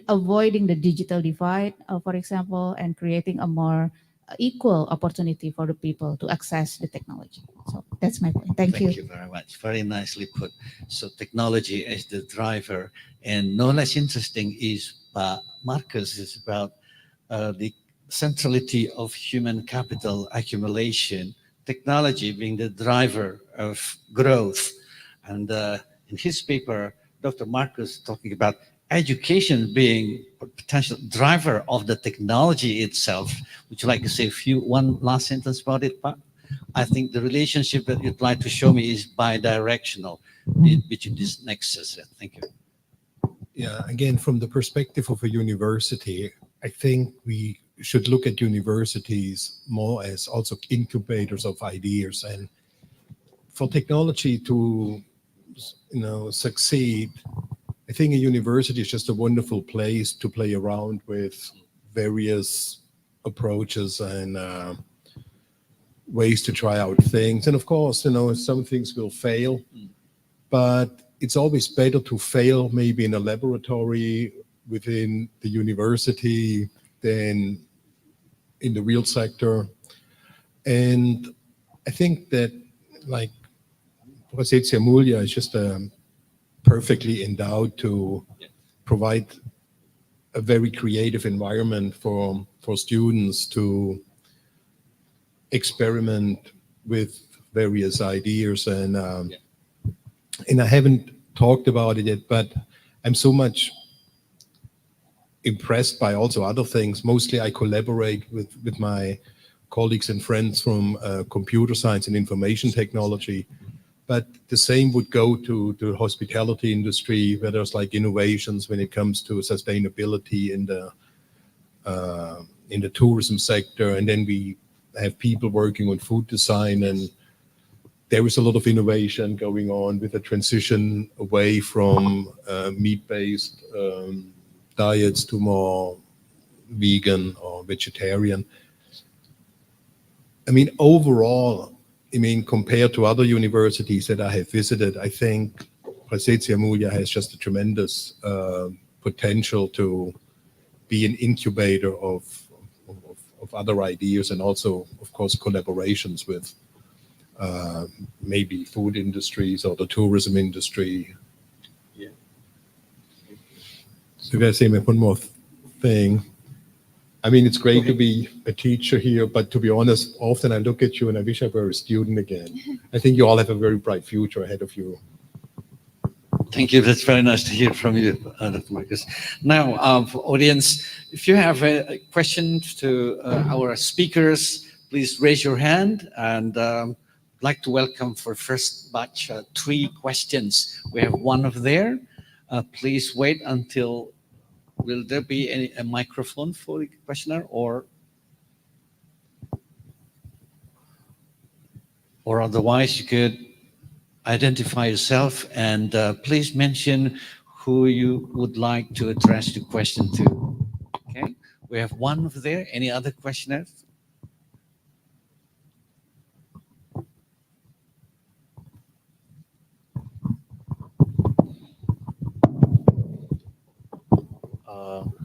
S12: avoiding the digital divide, for example, and creating a more equal opportunity for the people to access the technology. So that's my point. Thank you.
S11: Thank you very much. Very nicely put. So technology as the driver, and no less interesting is Marcus is about the centrality of human capital accumulation, technology being the driver of growth. And in his paper, Dr. Marcus talking about education being a potential driver of the technology itself. Would you like to say one last sentence about it, Pak? I think the relationship that you'd like to show me is bi-directional between this nexus. Thank you.
S13: Yeah, again, from the perspective of a university, I think we should look at universities more as also incubators of ideas. And for technology to, succeed, I think a university is just a wonderful place to play around with various approaches and ways to try out things. And of course, some things will fail, but it's always better to fail maybe in a laboratory within the university than in the real sector. And I think that, like, Prasetya Mulya is just perfectly endowed to provide a very creative environment for students to experiment with various ideas. And I haven't talked about it yet, but I'm so much impressed by also other things. Mostly I collaborate with my colleagues and friends from computer science and information technology. But the same would go to the hospitality industry, where there's like innovations when it comes to sustainability in the tourism sector. And then we have people working on food design, and there is a lot of innovation going on with a transition away from meat-based diets to more vegan or vegetarian. I mean, overall, compared to other universities that I have visited, I think Prasetya Mulya has just a tremendous potential to be an incubator of other ideas, and also, of course, collaborations with maybe food industries or the tourism industry.
S11: Yeah.
S13: So can I say one more thing? I mean, it's great to be a teacher here, but to be honest, often I look at you and I wish I were a student again. I think you all have a very bright future ahead of you.
S11: Thank you. That's very nice to hear from you, Dr. Marcus. Now, for audience, if you have a question to our speakers, please raise your hand. And I'd like to welcome for first batch 3 questions. We have one over there. Please wait until. Will there be a microphone for the questioner, or otherwise you could identify yourself and please mention who you would like to address the question to. Okay, we have one over there. Any other questioners?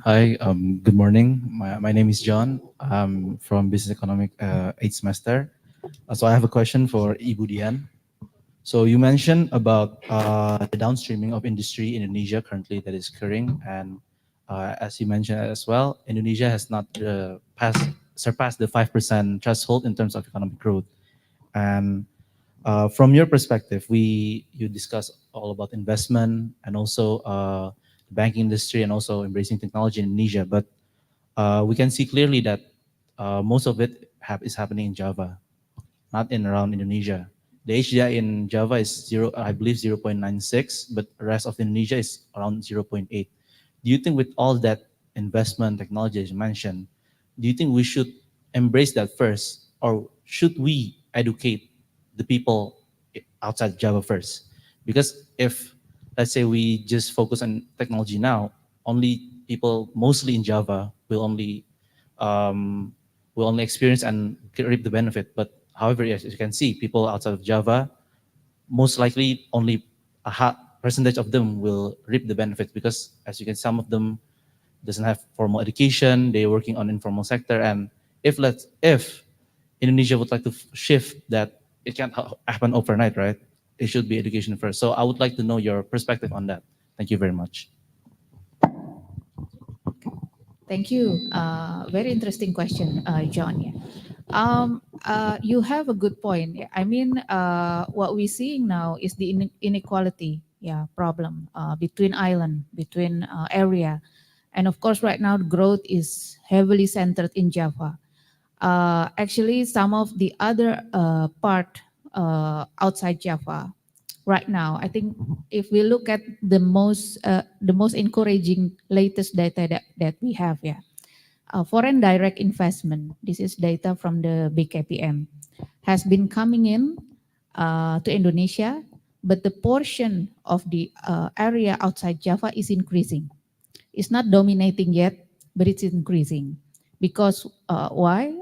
S14: Hi, good morning. My name is John. I'm from Business Economic 8th semester. So I have a question for Ibu Dian. So you mentioned about the downstreaming of industry in Indonesia currently that is occurring. And as you mentioned as well, Indonesia has not surpassed the 5% threshold in terms of economic growth. And from your perspective, you discuss all about investment and also banking industry and also embracing technology in Indonesia, but we can see clearly that most of it is happening in Java, not in around Indonesia. The HDI in Java is I believe 0.96, but the rest of Indonesia is around 0.8. Do you think with all that investment technology as you mentioned, do you think we should embrace that first, or should we educate the people outside Java first? Because if let's say we just focus on technology now, only people mostly in Java will only experience and reap the benefit. But however, as you can see, people outside of Java, most likely only a percentage of them will reap the benefit, because as you can, some of them doesn't have formal education, they're working on informal sector. And if Indonesia would like to shift that, it can't happen overnight, right? It should be education first. So I would like to know your perspective on that. Thank you very much.
S12: Thank you. Very interesting question, John. You have a good point. I mean, what we're seeing now is the inequality problem between island, between area. And of course, right now, the growth is heavily centered in Java. Actually, some of the other part outside Java right now, I think if we look at the most encouraging latest data that we have, foreign direct investment, this is data from the BKPM, has been coming in to Indonesia, but the portion of the area outside Java is increasing. It's not dominating yet, but it's increasing. Because why?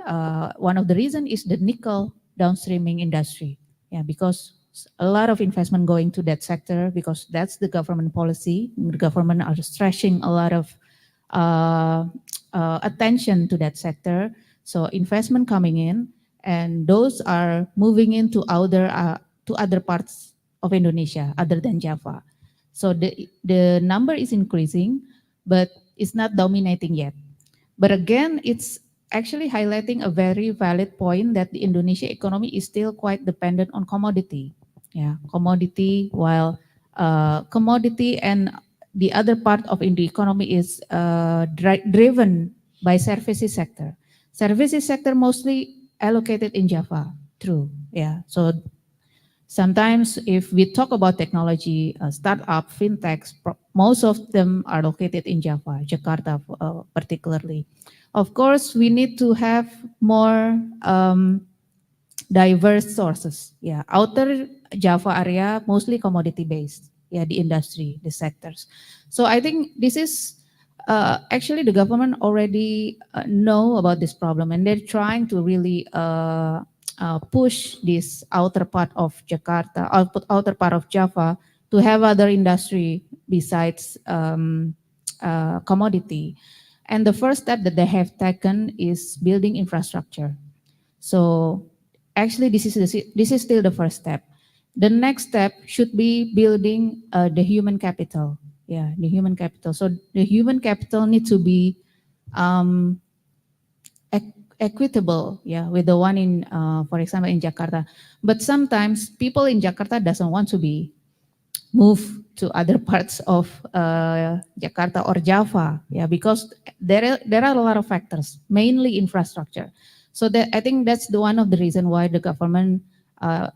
S12: One of the reasons is the nickel downstreaming industry. Because a lot of investment going to that sector because that's the government policy. The government are stretching a lot of attention to that sector. So investment coming in, and those are moving into other parts of Indonesia other than Java. So the number is increasing, but it's not dominating yet. But again, it's actually highlighting a very valid point that the Indonesia economy is still quite dependent on commodity. Yeah, commodity, while commodity and the other part of the economy is driven by services sector. Services sector mostly allocated in Java, true. Yeah, so sometimes if we talk about technology, startup, fintechs, most of them are located in Java, Jakarta particularly. Of course, we need to have more diverse sources. Yeah, outer Java area, mostly commodity based. Yeah, the industry, the sectors. So I think this is actually the government already know about this problem, and they're trying to really push this outer part of Jakarta, outer part of Java, to have other industry besides commodity. And the first step that they have taken is building infrastructure. So actually, this is still the first step. The next step should be building the human capital. Yeah, the human capital. So the human capital needs to be equitable, yeah, with the one in, for example, in Jakarta. But sometimes people in Jakarta doesn't want to be moved to other parts of Jakarta or Java, yeah, because there are a lot of factors, mainly infrastructure. So that I think that's one of the reason why the government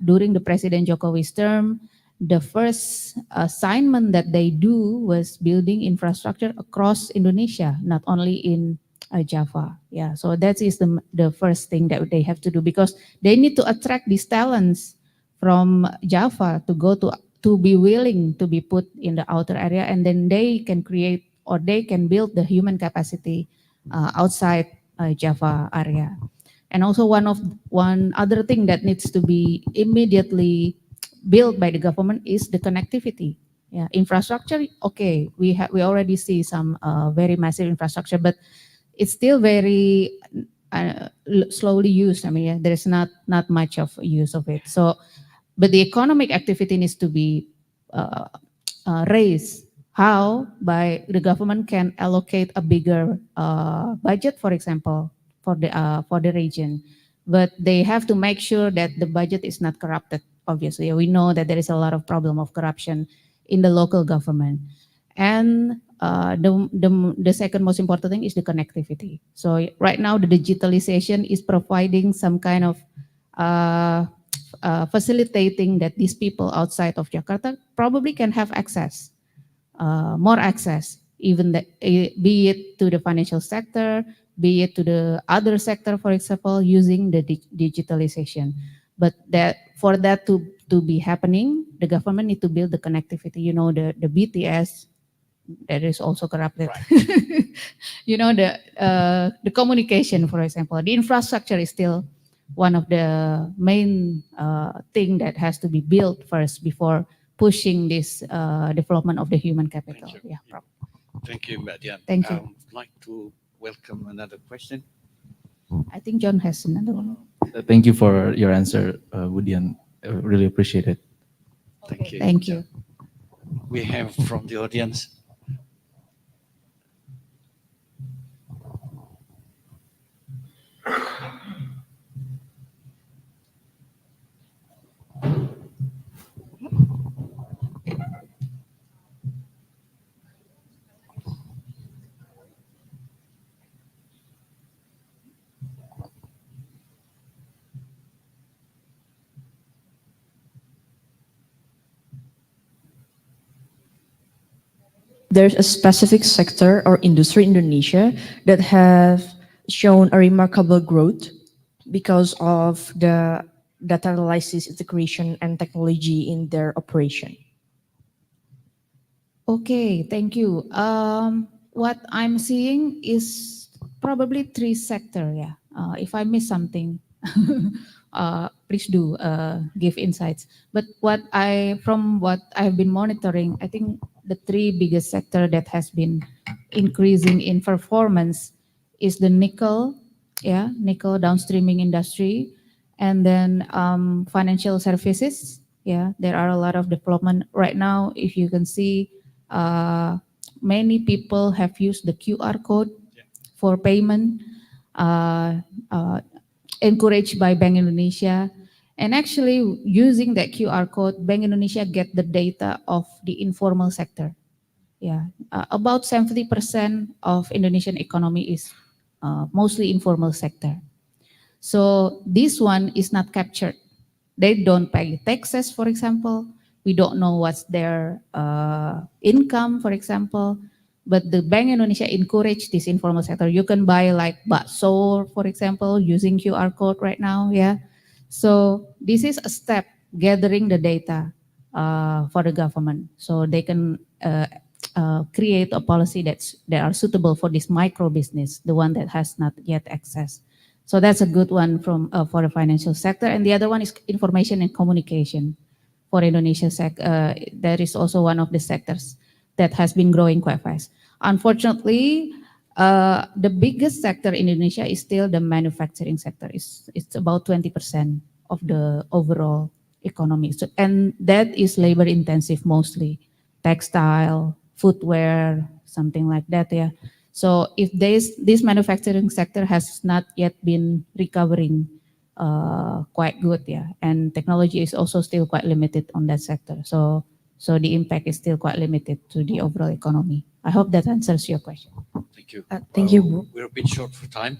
S12: during the President Jokowi's term, the first assignment that they do was building infrastructure across Indonesia, not only in Java. Yeah, so that is the first thing that they have to do, because they need to attract these talents from Java to go to be willing to be put in the outer area, and then they can create or they can build the human capacity outside Java area. And also one other thing that needs to be immediately built by the government is the connectivity. Yeah, infrastructure. Okay, we already see some very massive infrastructure, but it's still very slowly used. I mean, yeah, there's not much of use of it. So, but the economic activity needs to be raised. How? By the government can allocate a bigger budget, for example, for the region, but they have to make sure that the budget is not corrupted. Obviously, we know that there is a lot of problem of corruption in the local government, and the second most important thing is the connectivity. So right now, the digitalization is providing some kind of facilitating that these people outside of Jakarta probably can have access, more access, even be it to the financial sector, be it to the other sector, for example, using the digitalization. But for that to be happening, the government need to build the connectivity. You know, the BTS, that is also corrupted. Right. You know, the communication, for example, the infrastructure is still one of the main thing that has to be built first before pushing this development of the human capital.
S11: Thank you.
S12: Yeah.
S11: Thank you, Mbak Dian.
S12: Thank you.
S11: I would like to welcome another question.
S12: I think John has another one.
S14: Thank you for your answer, Budian. Really appreciate it.
S11: Thank you.
S12: Thank you.
S11: We have from the audience.
S15: There's a specific sector or industry in Indonesia that have shown a remarkable growth because of the data analysis, integration, and technology in their operation.
S12: Okay, thank you. What I'm seeing is probably three sector. Yeah. If I miss something, please do give insights. But from what I've been monitoring, I think the three biggest sector that has been increasing in performance is the nickel downstreaming industry, and then financial services. Yeah, there are a lot of development right now. If you can see, many people have used the QR code for payment, encouraged by Bank Indonesia. And actually using that QR code, Bank Indonesia get the data of the informal sector. Yeah, about 70% of Indonesian economy is mostly informal sector. So this one is not captured. They don't pay taxes, for example. We don't know what's their income, for example. But the Bank Indonesia encourage this informal sector. You can buy like bakso, for example, using QR code right now. Yeah. So this is a step gathering the data for the government, so they can create a policy that are suitable for this micro business, the one that has not yet access. So that's a good one from for the financial sector. And the other one is information and communication for Indonesia. That is also one of the sectors that has been growing quite fast. Unfortunately, the biggest sector in Indonesia is still the manufacturing sector. It's about 20% of the overall economy. So, and that is labor intensive mostly, textile, footwear, something like that. Yeah. So if this manufacturing sector has not yet been recovering quite good, yeah, and technology is also still quite limited on that sector. So the impact is still quite limited to the overall economy. I hope that answers your question.
S11: Thank you.
S15: Thank you, Bu.
S11: We're a bit short for time,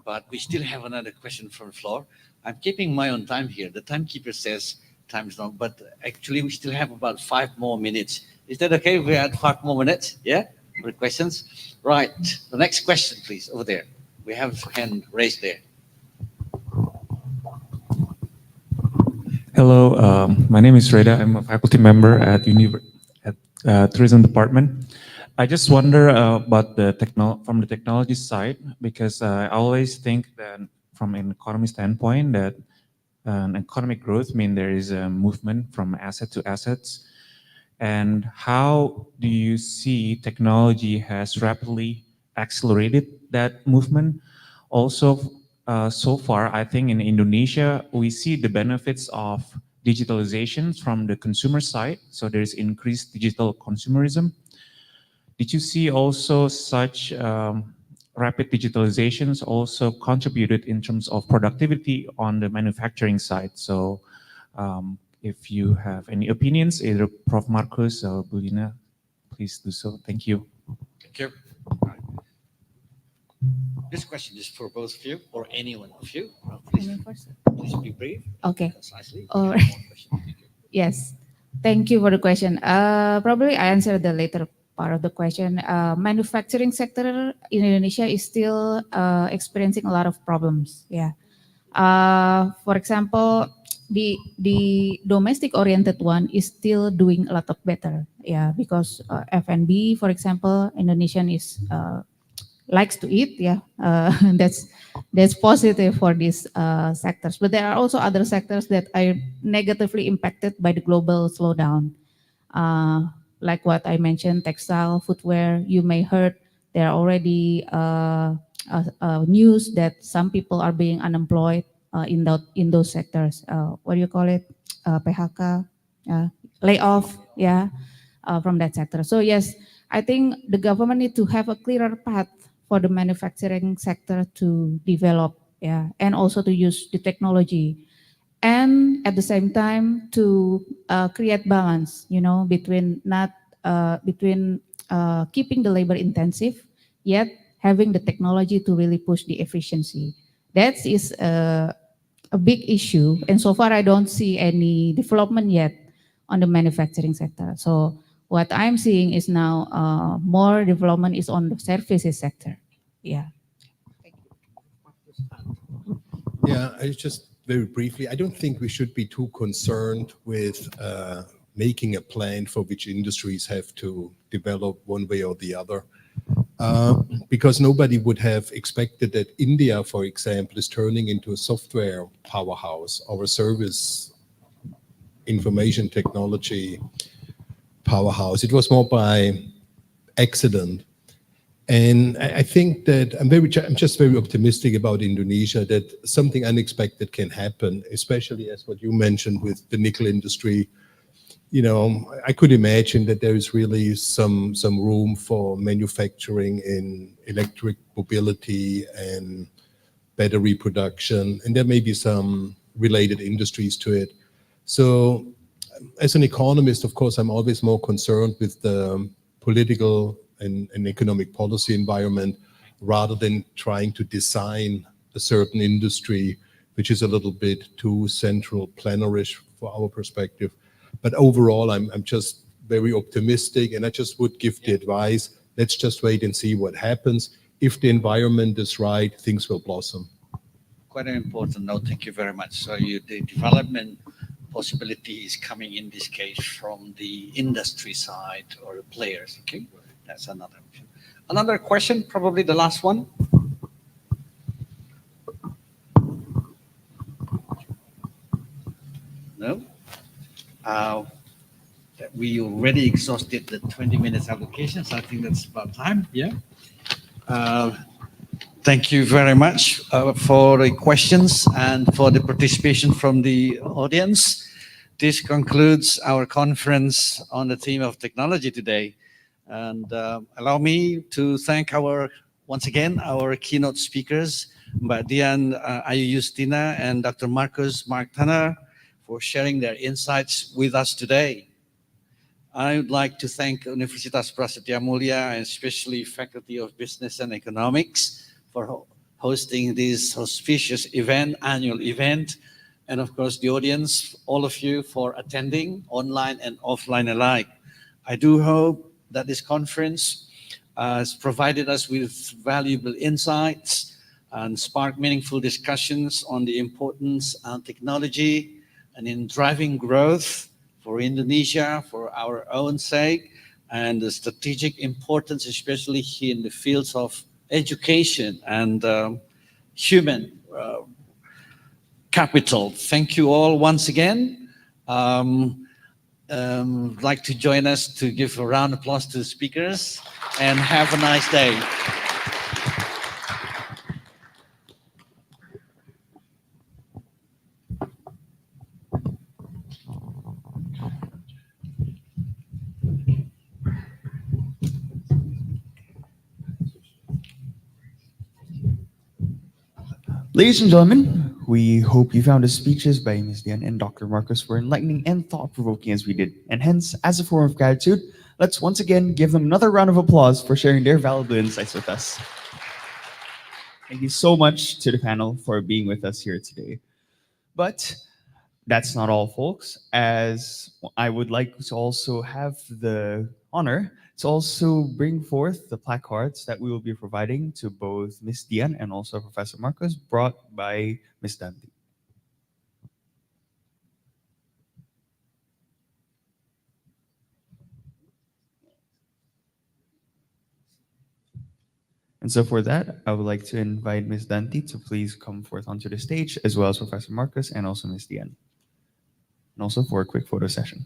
S11: but we still have another question from the floor. I'm keeping my own time here. The timekeeper says time is long, but actually we still have about 5 more minutes. Is that okay? We add 5 more minutes, yeah, for the questions? Right, the next question, please, over there. We have a hand raised there.
S16: Hello, my name is Reda. I'm a faculty member at Tourism Department. I just wonder about from the technology side, because I always think that from an economy standpoint that an economic growth means there is a movement from asset to assets. And how do you see technology has rapidly accelerated that movement? Also, so far, I think in Indonesia, we see the benefits of digitalization from the consumer side. So there's increased digital consumerism. Did you see also such rapid digitalizations also contributed in terms of productivity on the manufacturing side? So if you have any opinions, either Prof. Marcus or Bulina, please do so. Thank you.
S11: Thank you. This question is for both of you or any one of you. Please be brief.
S12: Okay.
S11: Concisely.
S12: All right. Yes. Thank you for the question. Probably I answered the later part of the question. Manufacturing sector in Indonesia is still experiencing a lot of problems. Yeah. For example, the domestic oriented one is still doing a lot of better. Yeah, because F&B, for example, Indonesian is likes to eat. Yeah, that's positive for these sectors. But there are also other sectors that are negatively impacted by the global slowdown. Like what I mentioned, textile, footwear. You may heard there are already news that some people are being unemployed in those sectors. What do you call it? PHK, layoff. Yeah, from that sector. So yes, I think the government need to have a clearer path for the manufacturing sector to develop. Yeah, and also to use the technology, and at the same time to create balance, between keeping the labor intensive, yet having the technology to really push the efficiency. That is a big issue, and so far I don't see any development yet on the manufacturing sector. So what I'm seeing is now more development is on the services sector. Yeah.
S13: Yeah, I just very briefly, I don't think we should be too concerned with making a plan for which industries have to develop one way or the other. because nobody would have expected that India, for example, is turning into a software powerhouse or a service information technology powerhouse. It was more by accident. And I think that I'm just very optimistic about Indonesia, that something unexpected can happen, especially as what you mentioned with the nickel industry. You know, I could imagine that there is really some room for manufacturing in electric mobility and battery production, and there may be some related industries to it. So as an economist, of course, I'm always more concerned with the political and economic policy environment rather than trying to design a certain industry, which is a little bit too central planarish for our perspective. But overall, I'm just very optimistic, and I just would give the advice, let's just wait and see what happens. If the environment is right, things will blossom.
S11: Quite an important note. Thank you very much. So the development possibility is coming in this case from the industry side or the players. Okay, that's another option. Another question, probably the last one. No. We already exhausted the 20 minutes allocation, so I think that's about time. Yeah. Thank you very much for the questions and for the participation from the audience. This concludes our conference on the theme of technology today. And allow me to thank once again, our keynote speakers, Mbak Dian Ayu Justina and Dr. Mark Tanner, for sharing their insights with us today. I would like to thank Universitas Prasetya Mulia and especially Faculty of Business and Economics for hosting this auspicious event, annual event. And of course, the audience, all of you for attending online and offline alike. I do hope that this conference has provided us with valuable insights and sparked meaningful discussions on the importance of technology and in driving growth for Indonesia, for our own sake, and the strategic importance, especially here in the fields of education and human capital. Thank you all once again. Like to join us to give a round of applause to the speakers, and have a nice day.
S6: Ladies and gentlemen, we hope you found the speeches by Ms. Dian and Dr. Marcos were enlightening and thought-provoking as we did. And hence, as a form of gratitude, let's once again give them another round of applause for sharing their valuable insights with us. Thank you so much to the panel for being with us here today. But that's not all, folks, as I would like to also have the honor to also bring forth the placards that we will be providing to both Ms. Dian and also Professor Marcos, brought by Ms. Dante. And so for that, I would like to invite Ms. Dante to please come forth onto the stage, as well as Professor Marcos and also Ms. Dian. And also for a quick photo session.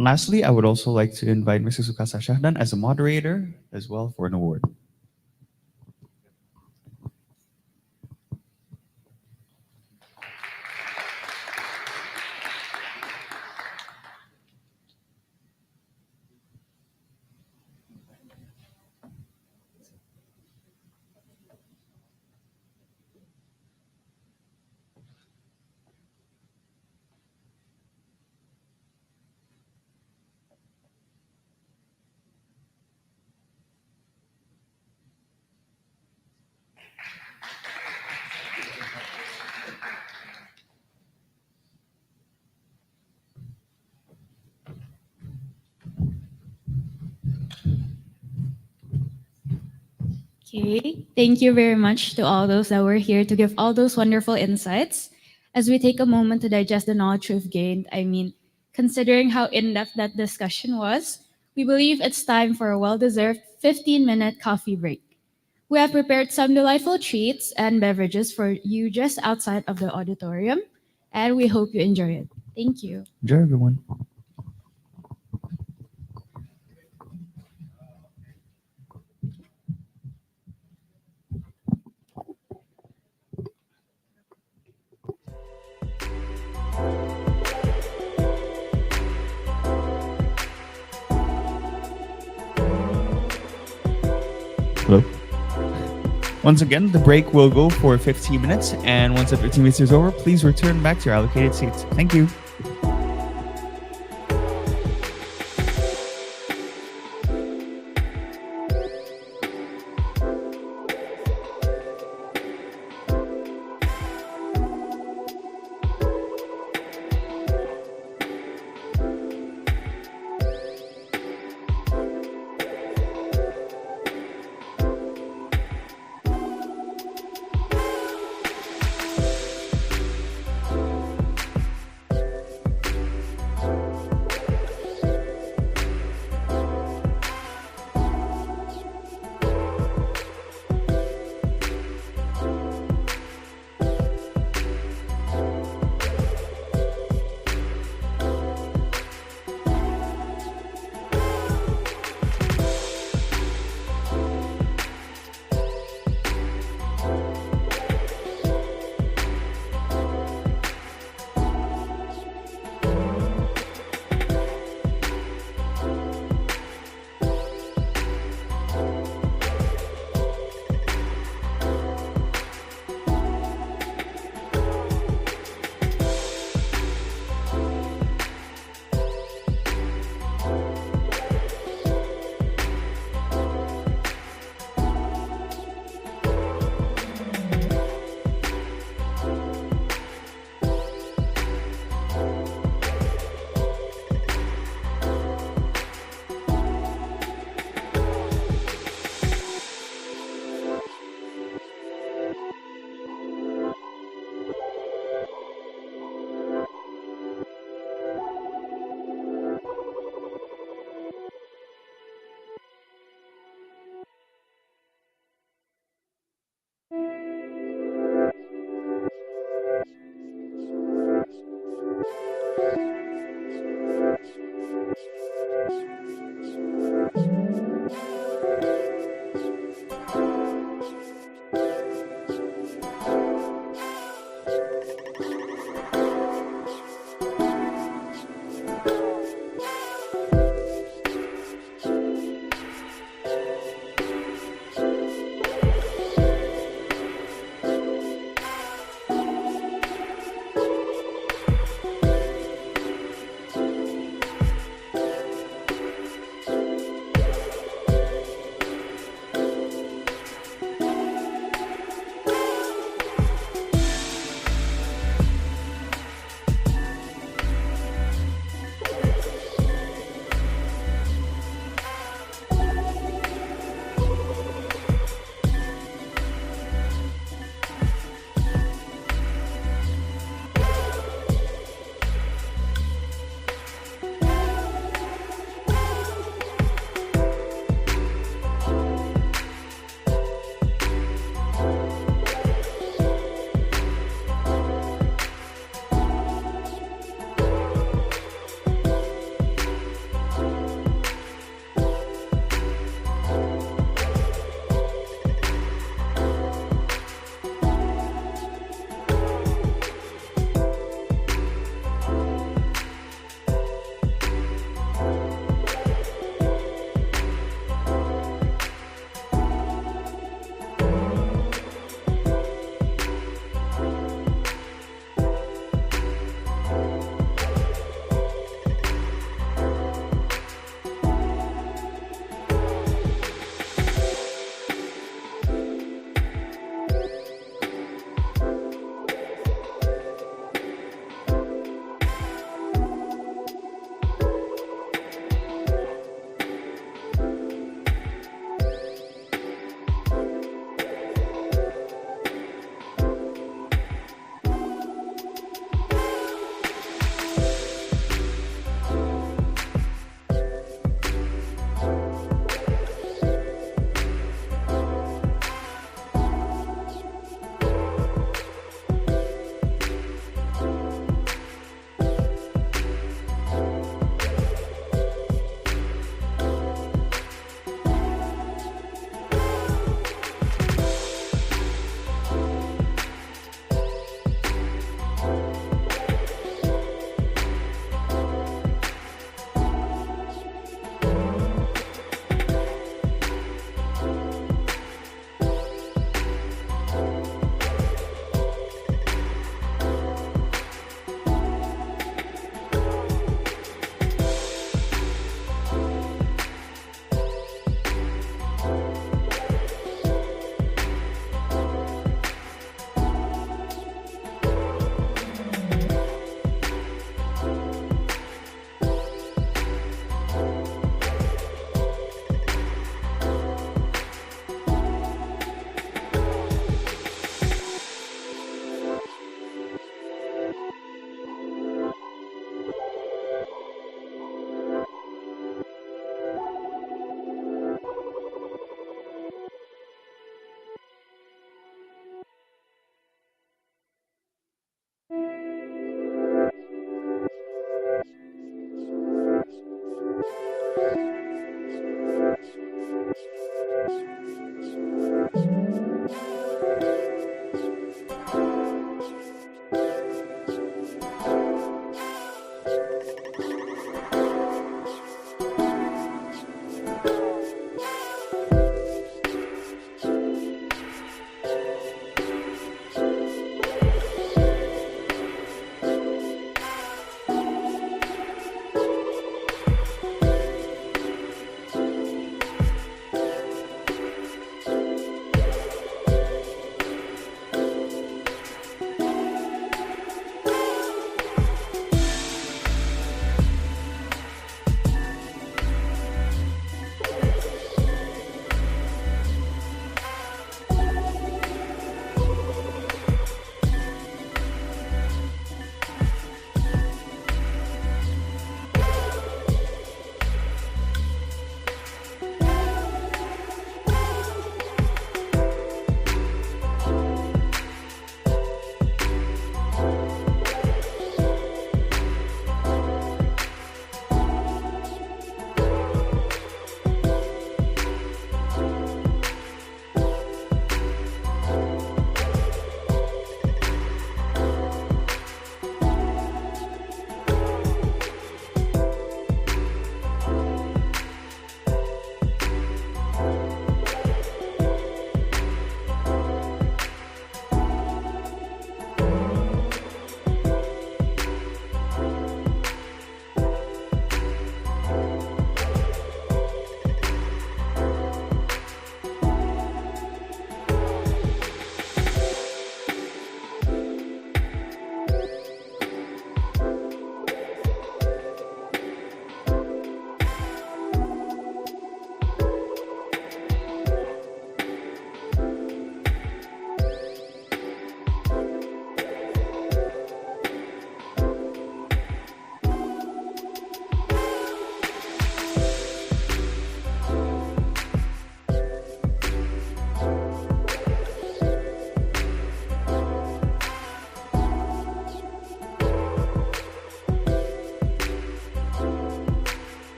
S6: And lastly, I would also like to invite Mrs. Sukasa Shahdan as a moderator as well for an award.
S8: Okay, thank you very much to all those that were here to give all those wonderful insights. As we take a moment to digest the knowledge we've gained, considering how in depth that discussion was, we believe it's time for a well deserved 15-minute coffee break. We have prepared some delightful treats and beverages for you just outside of the auditorium, and we hope you enjoy it. Thank you.
S6: Enjoy, everyone. Hello. Once again, the break will go for 15 minutes, and once the 15 minutes is over, please return back to your allocated seats. Thank you.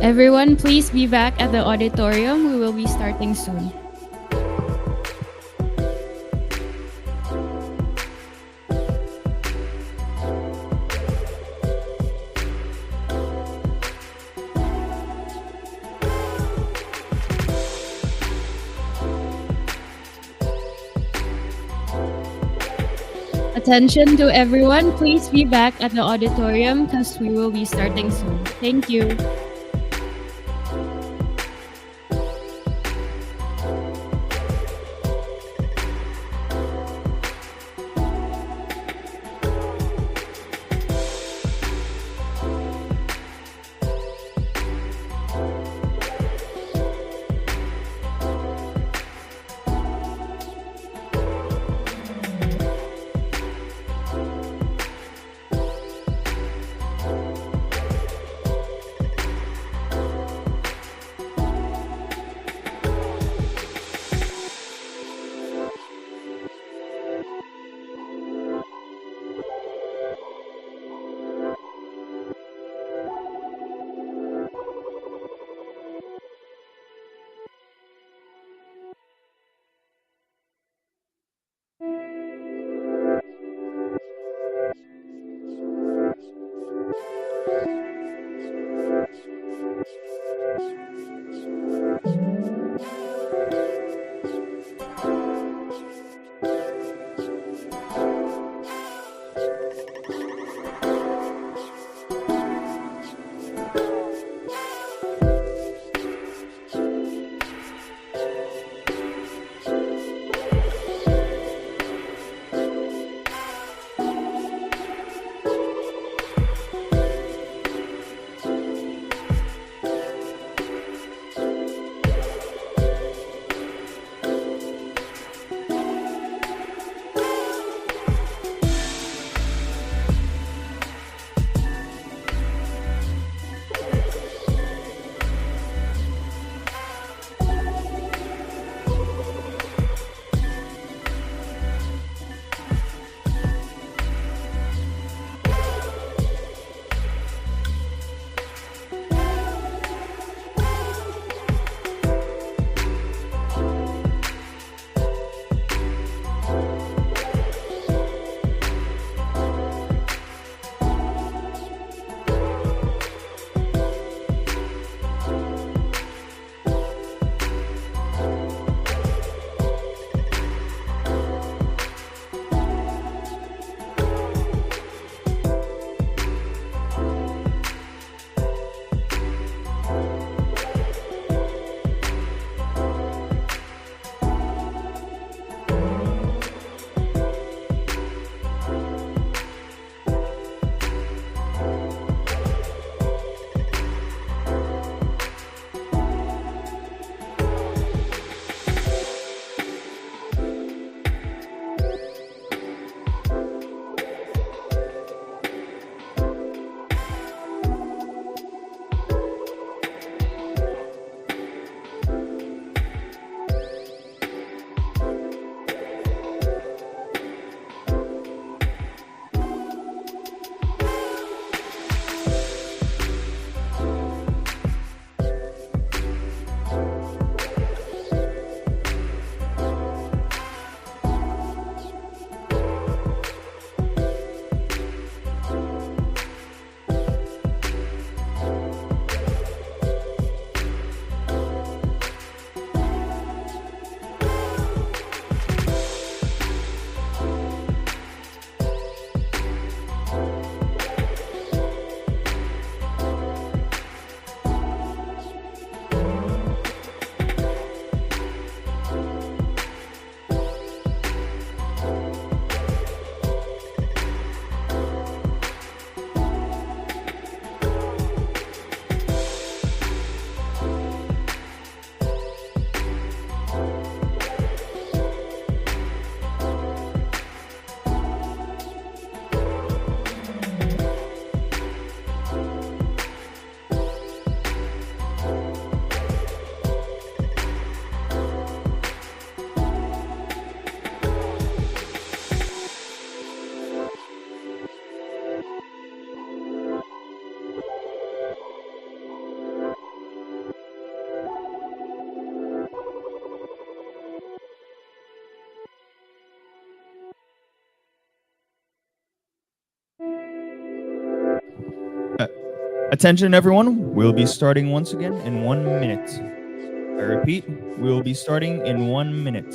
S8: Everyone, please be back at the auditorium. We will be starting soon. Attention to everyone, please be back at the auditorium because we will be starting soon. Thank you.
S6: Attention everyone, we'll be starting once again in 1 minute. I repeat, we'll be starting in 1 minute.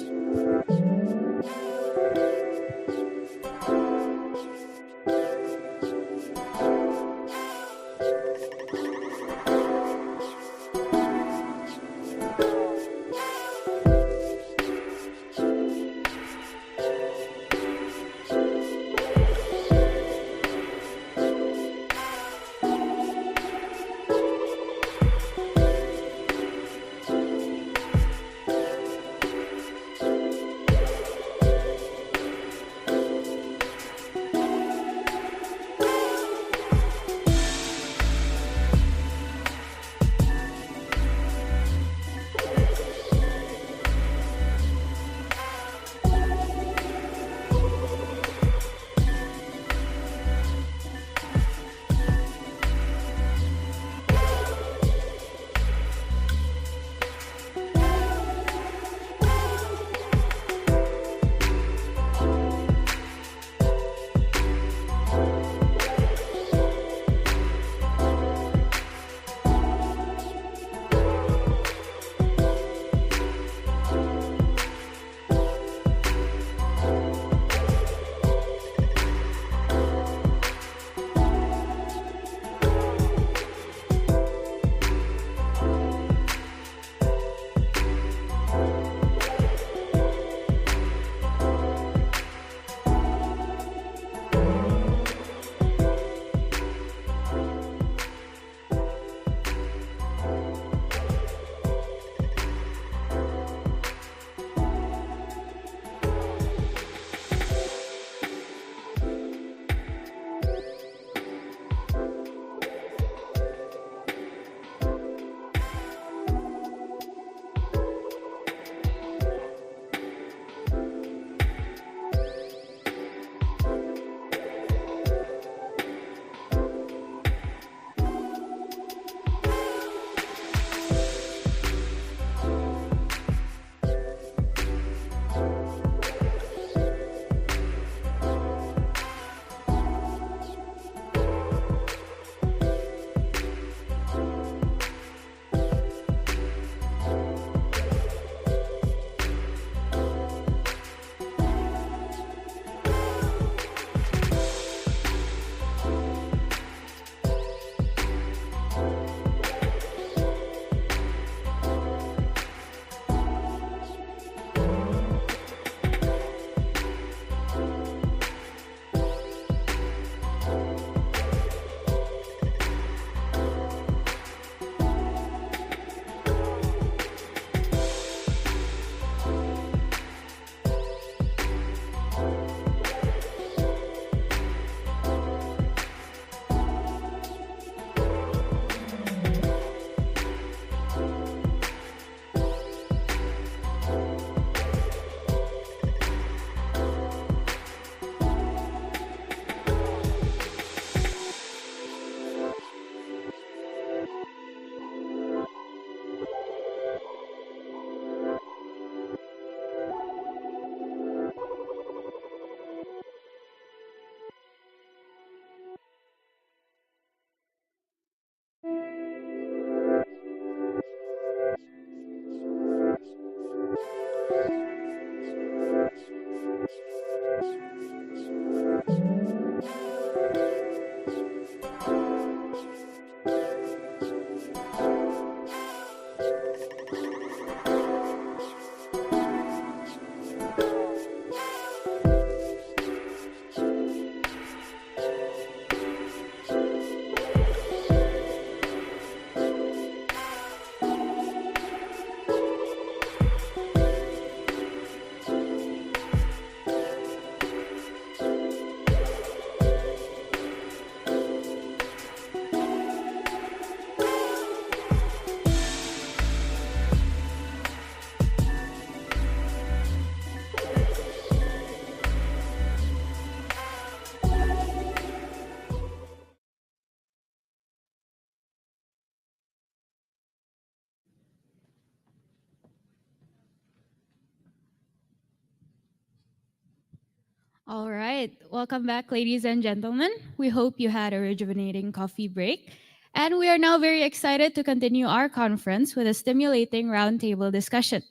S8: All right, welcome back, ladies and gentlemen. We hope you had a rejuvenating coffee break And we are now very excited to continue our conference with a stimulating roundtable discussion.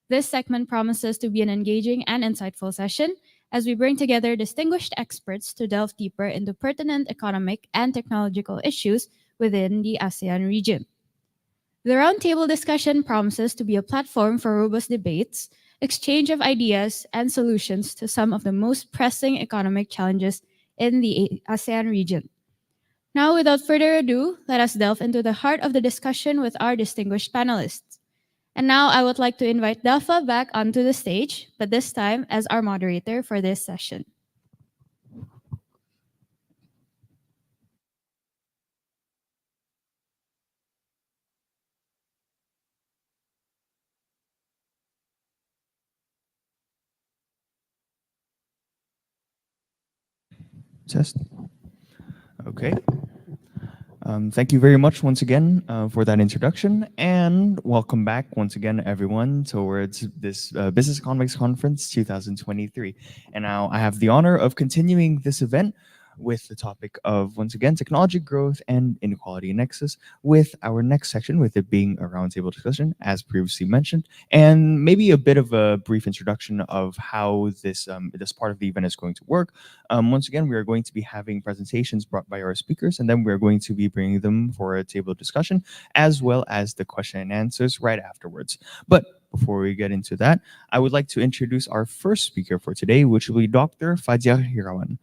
S8: This segment promises to be an engaging and insightful session as we bring together distinguished experts to delve deeper into pertinent economic and technological issues within the ASEAN region. The roundtable discussion promises to be a platform for robust debates, exchange of ideas, and solutions to some of the most pressing economic challenges in the ASEAN region. Now, without further ado, let us delve into the heart of the discussion with our distinguished panelists. And now I would like to invite Dafa back onto the stage, but this time as our moderator for this session.
S6: Test. Okay. Thank you very much once again for that introduction, and welcome back once again, everyone, towards this Business Economics Conference 2023. And now I have the honor of continuing this event with the topic of, once again, technology growth and inequality nexus, with our next section, with it being a roundtable discussion, as previously mentioned, and maybe a bit of a brief introduction of how this part of the event is going to work. Once again, we are going to be having presentations brought by our speakers, and then we're going to be bringing them for a table discussion, as well as the question and answers right afterwards. But before we get into that, I would like to introduce our first speaker for today, which will be Dr. Fajar Hirawan,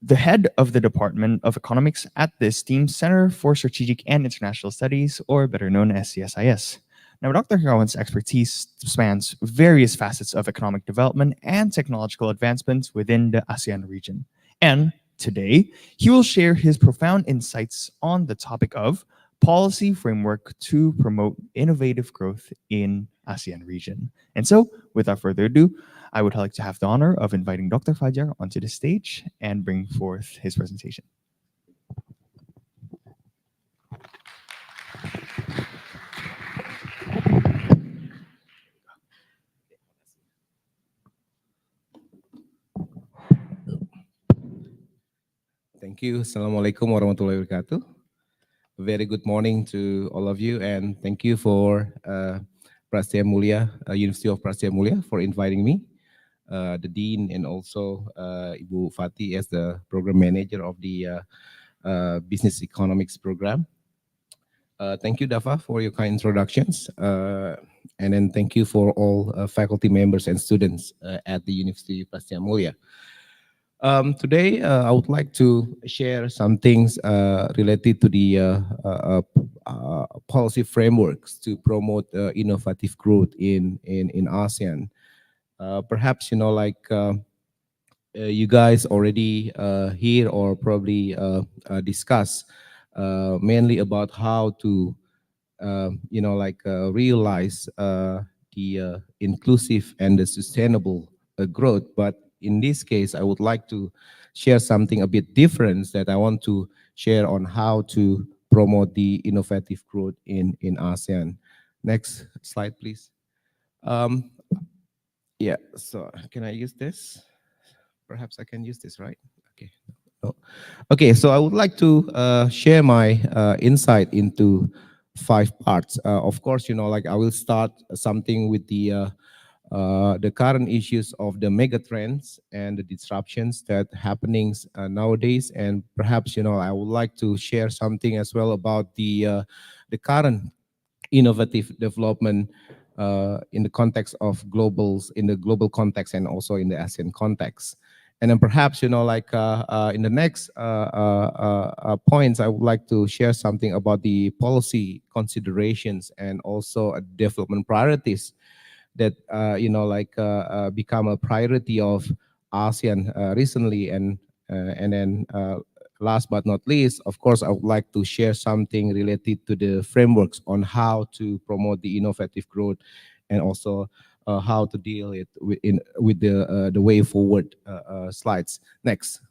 S6: the head of the Department of Economics at the esteemed Center for Strategic and International Studies, or better known as CSIS. Now, Dr. Hirawan's expertise spans various facets of economic development and technological advancements within the ASEAN region. And today, he will share his profound insights on the topic of policy framework to promote innovative growth in ASEAN region. And so, without further ado, I would like to have the honor of inviting Dr. Fajar onto the stage and bring forth his presentation.
S17: Thank you. Assalamualaikum warahmatullahi wabarakatuh. A very good morning to all of you, and thank you for Prasetya Mulia, University of Prasetya Mulia, for inviting me, the Dean, and also Ibu Fati as the Program Manager of the Business Economics Program. Thank you, Dafa, for your kind introductions. And then thank you for all faculty members and students at the University of Prasetya Mulia. Today, I would like to share some things related to the policy frameworks to promote innovative growth in ASEAN. Perhaps, you guys already hear or probably discuss mainly about how to, realize the inclusive and the sustainable growth. But in this case, I would like to share something a bit different that I want to share on how to promote the innovative growth in ASEAN. Next slide, please. Yeah, so can I use this? Perhaps I can use this, right? Okay. No. Okay, so I would like to share my insight into 5 parts. Of course, I will start something with the current issues of the mega trends and the disruptions that happenings nowadays, and perhaps I would like to share something as well about the current innovative development in the context of in the global context and also in the ASEAN context. And then perhaps in the next points, I would like to share something about the policy considerations and also development priorities that become a priority of ASEAN recently, and then last but not least, of course, I would like to share something related to the frameworks on how to promote the innovative growth and also how to deal it with the way forward slides. Next.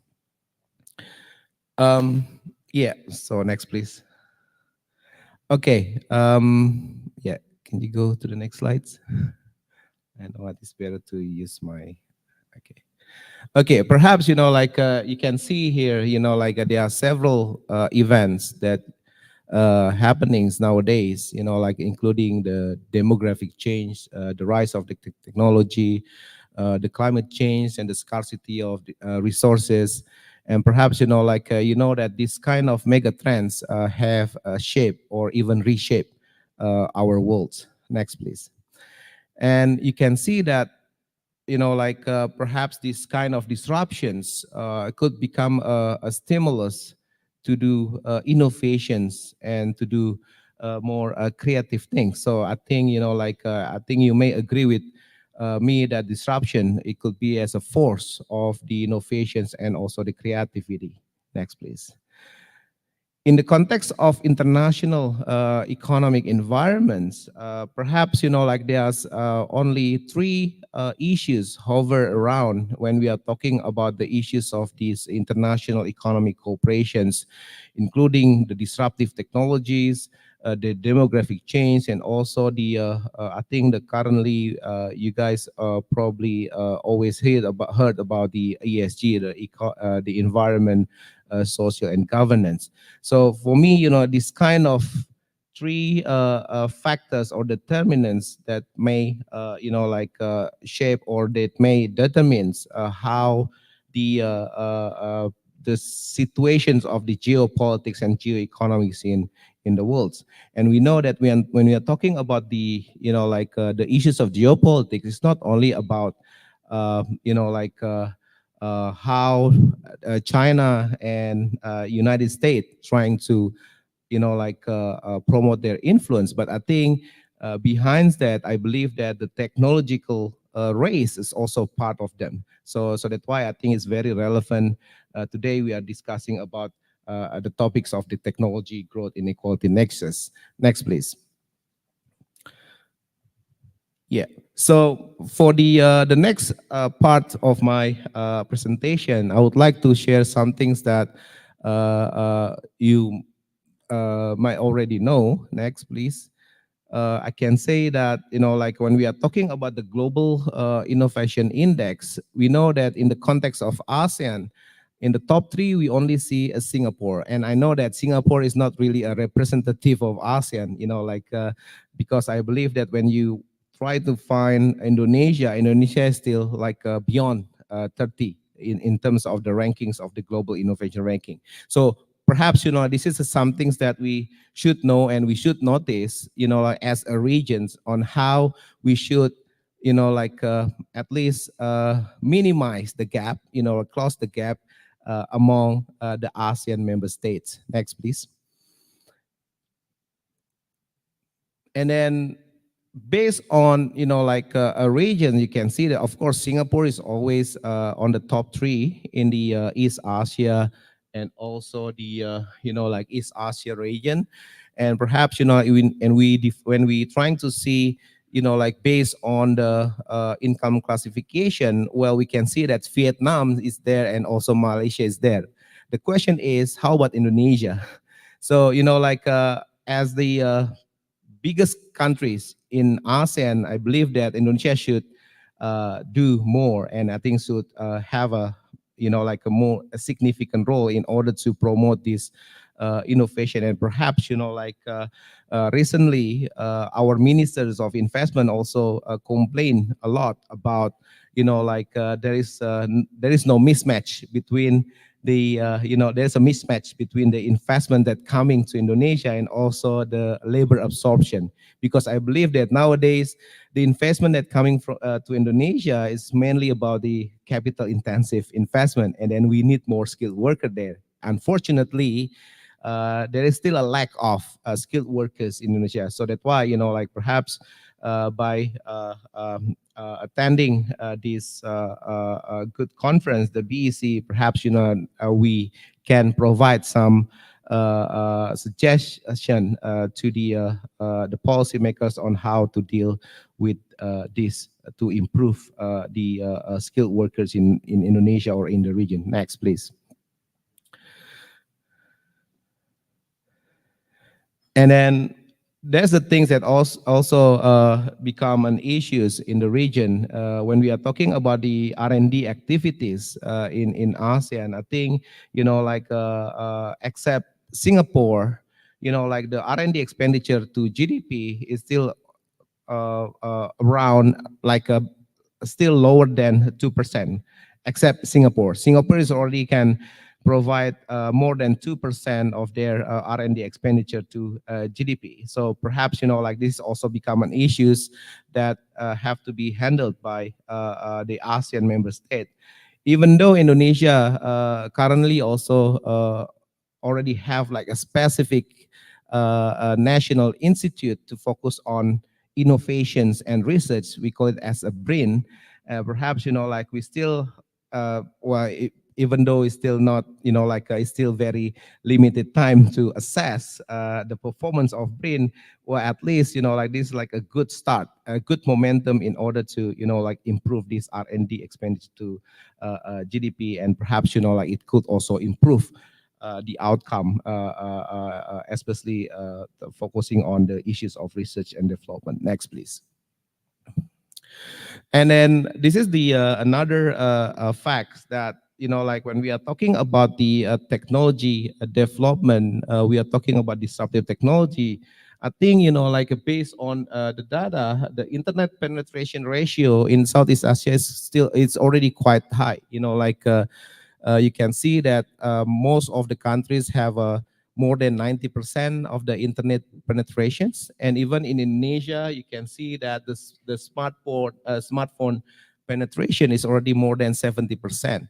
S17: Yeah. So next, please. Okay. Yeah. Can you go to the next slides? I know it's better to use my, okay. Okay, perhaps, you can see here, there are several events that happenings nowadays, like including the demographic change, the rise of the technology, the climate change and the scarcity of the, resources. And perhaps, that this kind of mega trends have shaped or even reshaped our world. Next, please. And you can see that, perhaps these kind of disruptions could become a stimulus to do innovations and to do more creative things. So I think, I think you may agree with me that disruption, it could be as a force of the innovations and also the creativity. Next, please. In the context of international economic environments, perhaps, there's only three issues hover around when we are talking about the issues of these international economic cooperations, including the disruptive technologies, the demographic change, and also the, I think that currently you guys probably always heard about the ESG, the environment, social and governance. So for me, this kind of three factors or determinants that may, shape or that may determines how the situations of the geopolitics and geoeconomics in the world. And we know that when we are talking about the, the issues of geopolitics, it's not only about, how China and United States trying to, promote their influence. But I think behind that, I believe that the technological race is also part of them. So that's why I think it's very relevant. Today we are discussing about the topics of the technology growth inequality nexus. Next, please. Yeah. So for the next part of my presentation, I would like to share some things that you might already know. Next, please. I can say that, when we are talking about the global innovation index, we know that in the context of ASEAN, in the top three, we only see a Singapore. And I know that Singapore is not really a representative of ASEAN, because I believe that when you try to find Indonesia is still beyond 30 in terms of the rankings of the global innovation ranking. So perhaps, this is some things that we should know and we should notice, as a regions on how we should, at least minimize the gap, close the gap among the ASEAN member states. Next, please. And then based on, a region, you can see that, of course, Singapore is always on the top three in the East Asia and also the, East Asia region. And perhaps, when we trying to see, based on the income classification, well, we can see that Vietnam is there and also Malaysia is there. The question is, how about Indonesia? So, as the biggest countries in ASEAN, I believe that Indonesia should do more, and I think should have a, a more significant role in order to promote this innovation. And perhaps, recently, our ministers of investment also complain a lot about, there is no mismatch between the, there's a mismatch between the investment that coming to Indonesia and also the labor absorption. Because I believe that nowadays, the investment that coming from, to Indonesia is mainly about the capital intensive investment, and then we need more skilled worker there. Unfortunately, there is still a lack of skilled workers in Indonesia. So that's why, perhaps by attending this good conference, the BEC, perhaps, we can provide some suggestion to the policymakers on how to deal with this to improve the skilled workers in Indonesia or in the region. Next, please. And then there's the things that also become an issues in the region when we are talking about the R&D activities in ASEAN. I think, except Singapore, like the R&D expenditure to GDP is still around like still lower than 2%, except Singapore. Singapore is already can provide more than 2% of their R&D expenditure to GDP. So perhaps, like this also become an issues that have to be handled by the ASEAN member state. Even though Indonesia currently also already have like a specific national institute to focus on innovations and research, we call it as a BRIN. Perhaps, like we still, even though it's still not, like it's still very limited time to assess the performance of BRIN, or at least, like this is like a good start, a good momentum in order to, like improve this R&D expenditure to GDP, and perhaps, like it could also improve the outcome, especially focusing on the issues of research and development. Next, please. And then this is the another fact that, like when we are talking about the technology development, we are talking about disruptive technology. I think, like based on the data, the internet penetration ratio in Southeast Asia is still, it's already quite high. Like you can see that most of the countries have more than 90% of the internet penetrations. And even in Indonesia, you can see that the smartphone penetration is already more than 70%.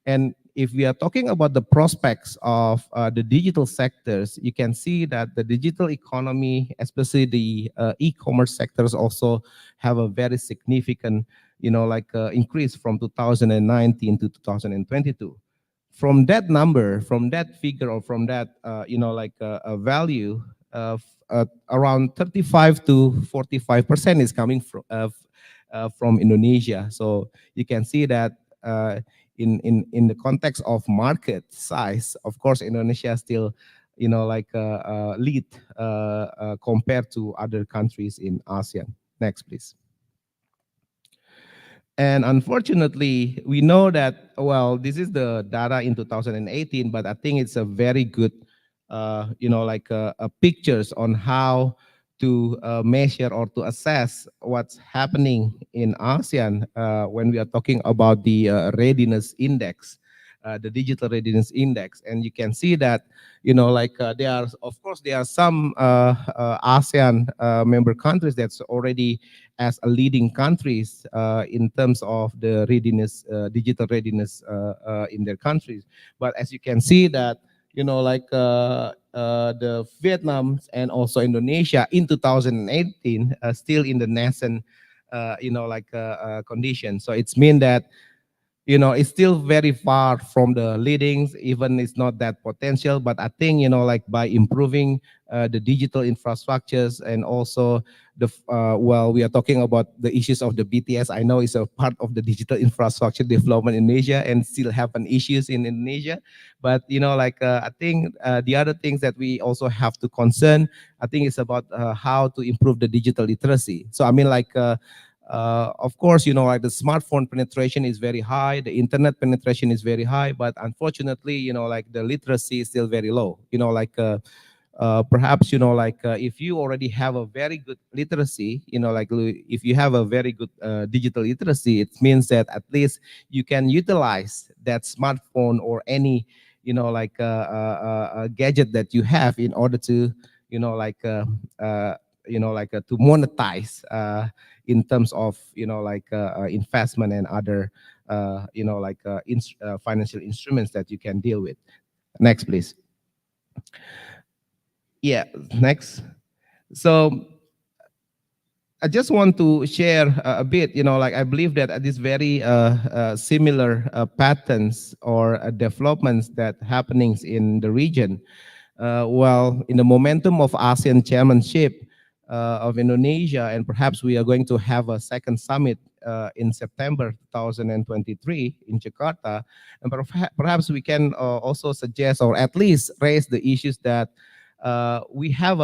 S17: And if we are talking about the prospects of the digital sectors, you can see that the digital economy, especially the e-commerce sectors, also have a very significant, increase from 2019 to 2022. From that number, from that figure, or from that, a value of around 35 to 45% is coming from Indonesia. So you can see that in the context of market size, of course, Indonesia still, lead compared to other countries in ASEAN. Next, please. And unfortunately, we know that, well, this is the data in 2018, but I think it's a very good, pictures on how to measure or to assess what's happening in ASEAN when we are talking about the readiness index, the digital readiness index. And you can see that, there are, of course, there are some ASEAN member countries that's already as a leading countries in terms of the readiness, digital readiness in their countries. But as you can see that, the Vietnam and also Indonesia in 2018 still in the nascent, condition. So it's mean that, it's still very far from the leadings, even it's not that potential. But I think, by improving the digital infrastructures, and also the, we are talking about the issues of the BTS. I know it's a part of the digital infrastructure development in Indonesia and still have an issues in Indonesia. But, I think the other things that we also have to concern, I think it's about how to improve the digital literacy. So, I mean, of course, the smartphone penetration is very high, the internet penetration is very high, but unfortunately, the literacy is still very low. Perhaps, if you already have a very good literacy, if you have a very good digital literacy, it means that at least you can utilize that smartphone or any, a gadget that you have in order to, to monetize in terms of, investment and other, financial instruments that you can deal with. Next, please. Yeah, next. So I just want to share a bit, I believe that these very similar patterns or developments that happenings in the region, well, in the momentum of ASEAN chairmanship of Indonesia, and perhaps we are going to have a second summit in September 2023 in Jakarta, and perhaps we can also suggest, or at least raise the issues that we have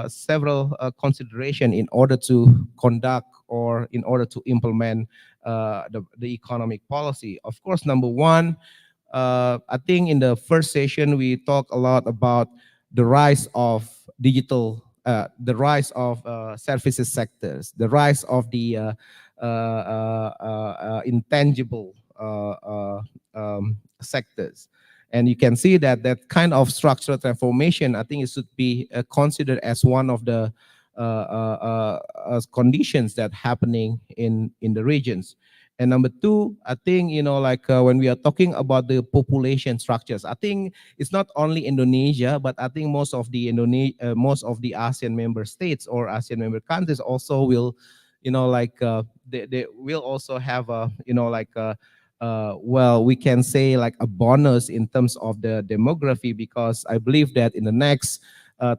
S17: several consideration in order to conduct or in order to implement the economic policy. Of course, number one, I think in the first session we talked a lot about the rise of digital, the rise of services sectors, the rise of the intangible sectors. And you can see that that kind of structural transformation, I think it should be considered as one of the conditions that happening in the regions. And number two, I think, when we are talking about the population structures, I think it's not only Indonesia, but I think most of the ASEAN member states or ASEAN member countries also will, they will also have a, well, we can say like a bonus in terms of the demography, because I believe that in the next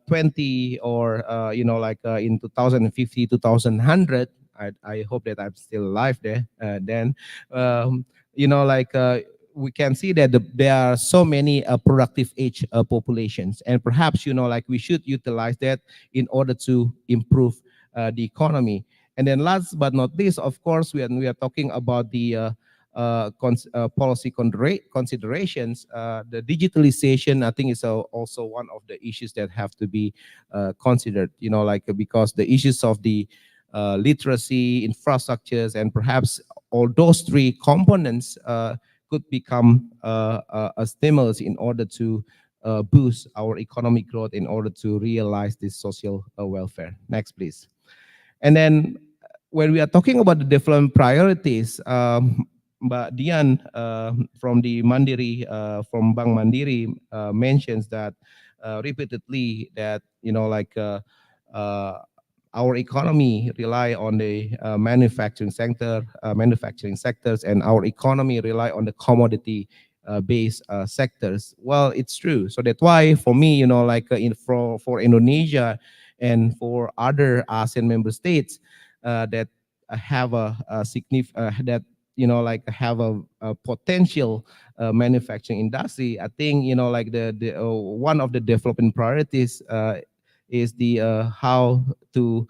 S17: 20 or, in 2050, 2100, I hope that I'm still alive there. Then, we can see that there are so many productive age populations, and perhaps we should utilize that in order to improve the economy. And then, last but not least, of course, when we are talking about the policy considerations, the digitalization, I think, is also one of the issues that have to be considered. Because the issues of the literacy, infrastructures, and perhaps all those three components could become a stimulus in order to boost our economic growth, in order to realize this social welfare. Next, please. And then when we are talking about the development priorities, Mbak Dian from the Mandiri, from Bank Mandiri, mentions that repeatedly that our economy rely on the manufacturing sectors, and our economy rely on the commodity based sectors. Well, it's true. So that's why for me, for Indonesia and for other ASEAN member states that have a significant have a potential manufacturing industry, I think the one of the development priorities is the how to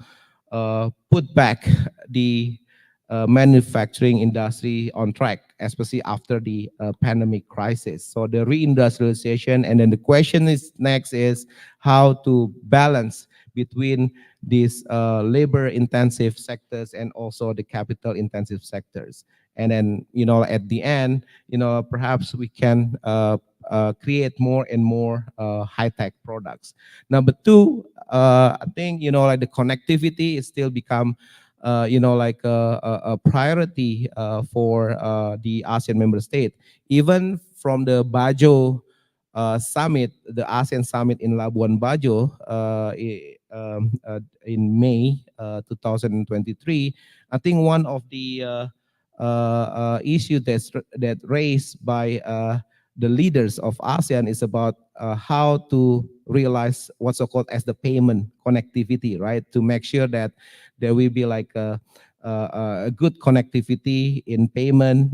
S17: put back the manufacturing industry on track, especially after the pandemic crisis. So the reindustrialization, and then the question is next is how to balance between these labor-intensive sectors and also the capital-intensive sectors. And then, at the end, perhaps we can create more and more high-tech products. Number two, I think, the connectivity is still become, a priority for the ASEAN member state. Even from the Bajo summit, the ASEAN summit in Labuan Bajo in May 2023, I think one of the issue that raised by the leaders of ASEAN is about how to realize what's so-called as the payment connectivity, right? To make sure that there will be like a good connectivity in payment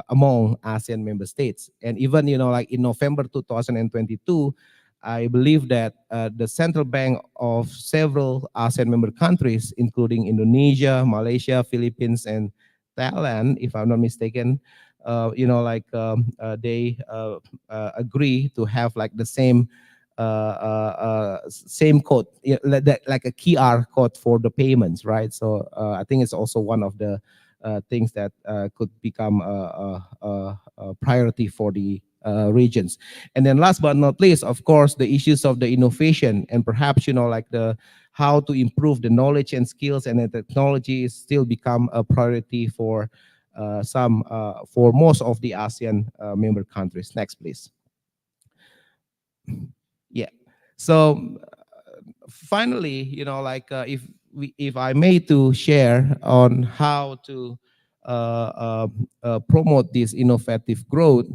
S17: among ASEAN member states. And even, like in November 2022, I believe that the central bank of several ASEAN member countries, including Indonesia, Malaysia, Philippines, and Thailand, if I'm not mistaken, they agree to have like the same code, like a QR code for the payments, right? So I think it's also one of the things that could become a priority for the regions. And then last but not least, of course, the issues of the innovation, and perhaps, the how to improve the knowledge and skills and the technology is still become a priority for for most of the ASEAN member countries. Next, please. Yeah. So finally, if I may to share on how to promote this innovative growth,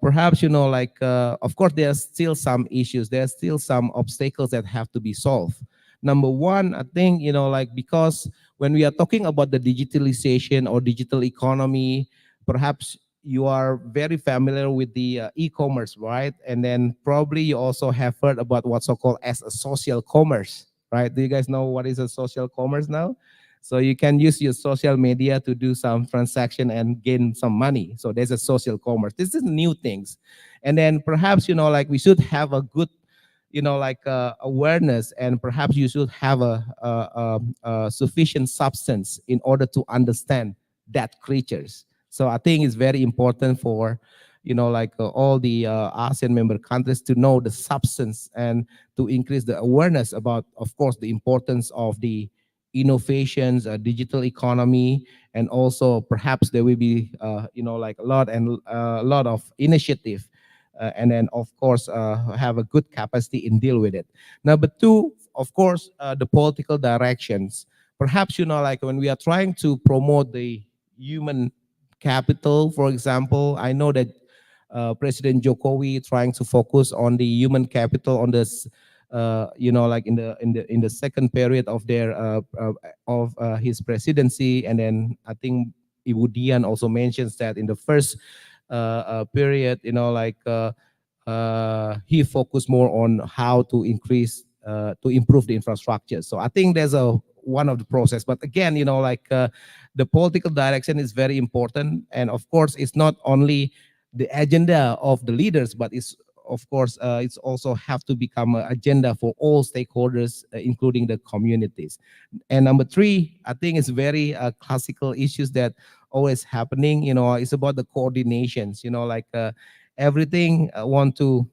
S17: perhaps, of course, there's still some issues. There's still some obstacles that have to be solved. Number one, I think, because when we are talking about the digitalization or digital economy, perhaps you are very familiar with the e-commerce, right? And then probably you also have heard about what's so-called as a social commerce, right? Do you guys know what is a social commerce now? So you can use your social media to do some transaction and gain some money. So there's a social commerce. This is new things. And then perhaps, we should have a good awareness, and perhaps you should have a sufficient substance in order to understand that creatures. So I think it's very important for all the ASEAN member countries to know the substance and to increase the awareness about, of course, the importance of the innovations, digital economy, and also perhaps there will be a lot of initiative, and then of course have a good capacity in deal with it. Number two, of course, the political directions. Perhaps when we are trying to promote the human capital, for example, I know that President Jokowi trying to focus on the human capital on this, in the second period of his presidency, and then I think Ibu Dian also mentions that in the first period, he focused more on how to improve the infrastructure. So I think there's one of the process, but again, the political direction is very important, and of course, it's not only the agenda of the leaders, but it's of course it's also have to become an agenda for all stakeholders, including the communities. And number three, I think it's very classical issues that always happening. It's about the coordinations. Everything want to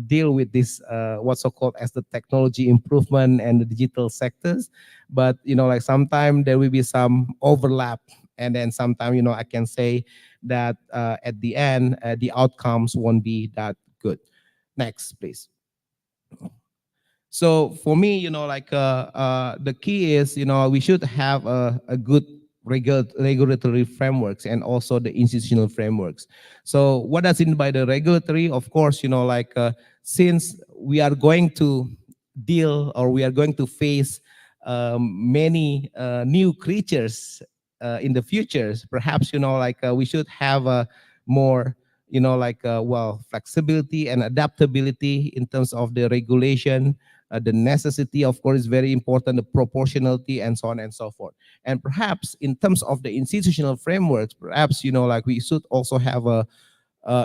S17: deal with this what's so called as the technology improvement and the digital sectors, but sometimes there will be some overlap, and then sometimes I can say that at the end the outcomes won't be that good. Next, please. So for me, the key is we should have a good regulatory frameworks and also the institutional frameworks. So what does it mean by the regulatory? Of course, since we are going to deal, or we are going to face many new creatures in the future, perhaps we should have a more flexibility and adaptability in terms of the regulation. The necessity, of course, is very important, the proportionality, and so on and so forth. And perhaps in terms of the institutional frameworks, perhaps we should also have a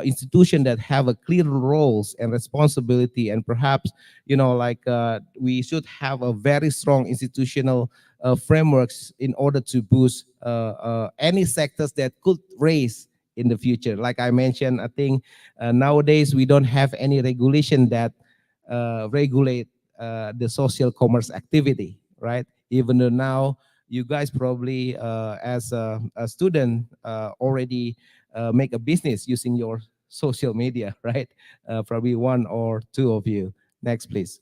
S17: institution that have a clear roles and responsibility, and perhaps we should have a very strong institutional frameworks in order to boost any sectors that could raise in the future. Like I mentioned, I think nowadays we don't have any regulation that regulate the social commerce activity, right? Even though now you guys probably as a student already make a business using your social media, right? Probably one or two of you. Next, please.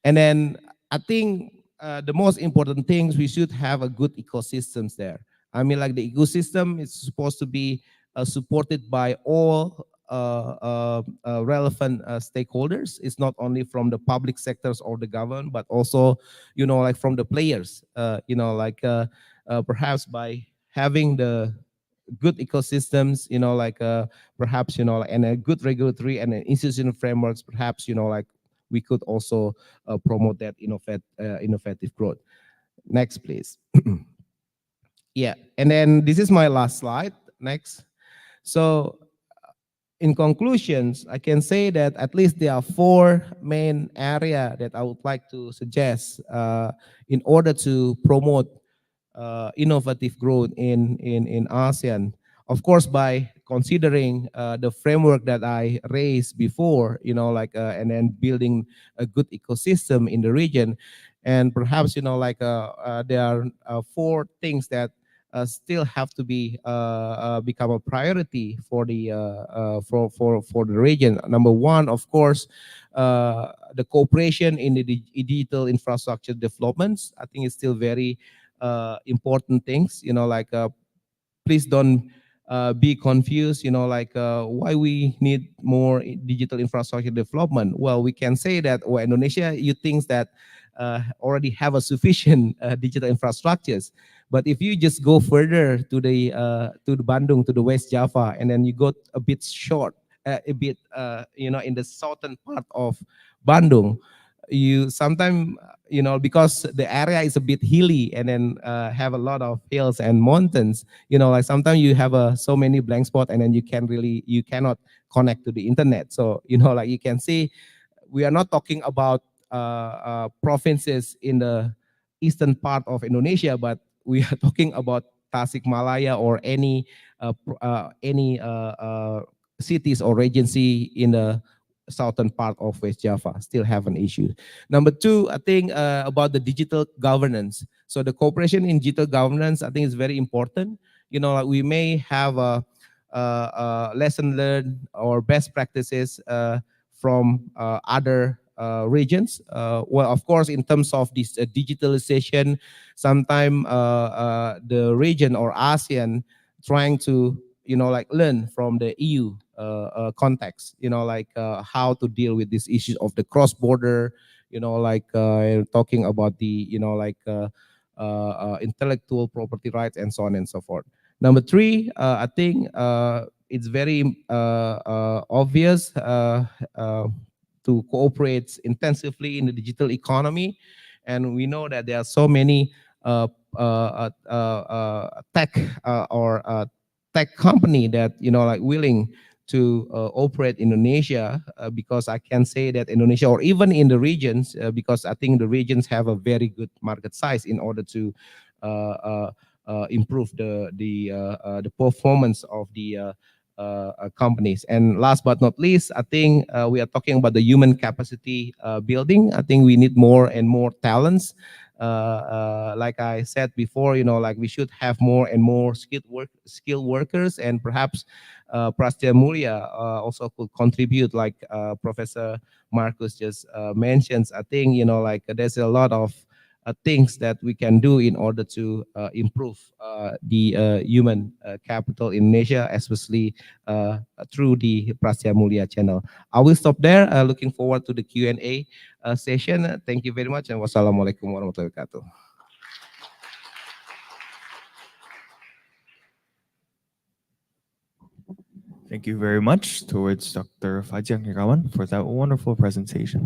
S17: And then I think the most important things, we should have a good ecosystems there. I mean, like the ecosystem is supposed to be supported by all relevant stakeholders. It's not only from the public sectors or the government, but also, from the players, perhaps by having the good ecosystems, perhaps, and a good regulatory and institutional frameworks, perhaps, we could also promote that innovative growth. Next, please. Yeah, and then this is my last slide. Next. So in conclusions, I can say that at least there are four main areas that I would like to suggest in order to promote innovative growth in ASEAN. Of course, by considering the framework that I raised before, and then building a good ecosystem in the region, and perhaps there are four things that still have to be become a priority for the for the region. Number one, of course, the cooperation in the digital infrastructure developments. I think it's still very important things. Please don't be confused. Why we need more digital infrastructure development. Well, we can say that Indonesia, you think that already have a sufficient digital infrastructures. But if you just go further to the Bandung, to the West Java, and then you go a bit short, in the southern part of Bandung, you sometimes because the area is a bit hilly and then have a lot of hills and mountains, like sometimes you have so many blank spots and then you cannot connect to the internet. So, like you can see, we are not talking about provinces in the eastern part of Indonesia, but we are talking about Tasikmalaya or any cities or regency in the southern part of West Java still have an issue. Number two, I think about the digital governance. So the cooperation in digital governance, I think is very important. Like we may have a lesson learned or best practices from other regions. Well, of course, in terms of this digitalization, sometimes the region or ASEAN trying to like learn from the EU context, like how to deal with these issues of the cross-border, like talking about the intellectual property rights and so on and so forth. Number three, I think it's very obvious to cooperate intensively in the digital economy, and we know that there are so many tech or tech company that like willing to operate in Indonesia, because I can say that Indonesia or even in the regions, because I think the regions have a very good market size in order to improve the performance of the companies. And last but not least, I think we are talking about the human capacity building. I think we need more and more talents. Like I said before, like we should have more and more skilled workers, and perhaps Prasetya Mulia also could contribute, like Professor Marcus just mentions. I think like there's a lot of things that we can do in order to improve the human capital in Indonesia, especially through the Prasetya Mulia channel. I will stop there. Looking forward to the Q&A session. Thank you very much, and wassalamualaikum warahmatullahi wabarakatuh.
S6: Thank you very much towards Dr. Fajang Irawan for that wonderful presentation.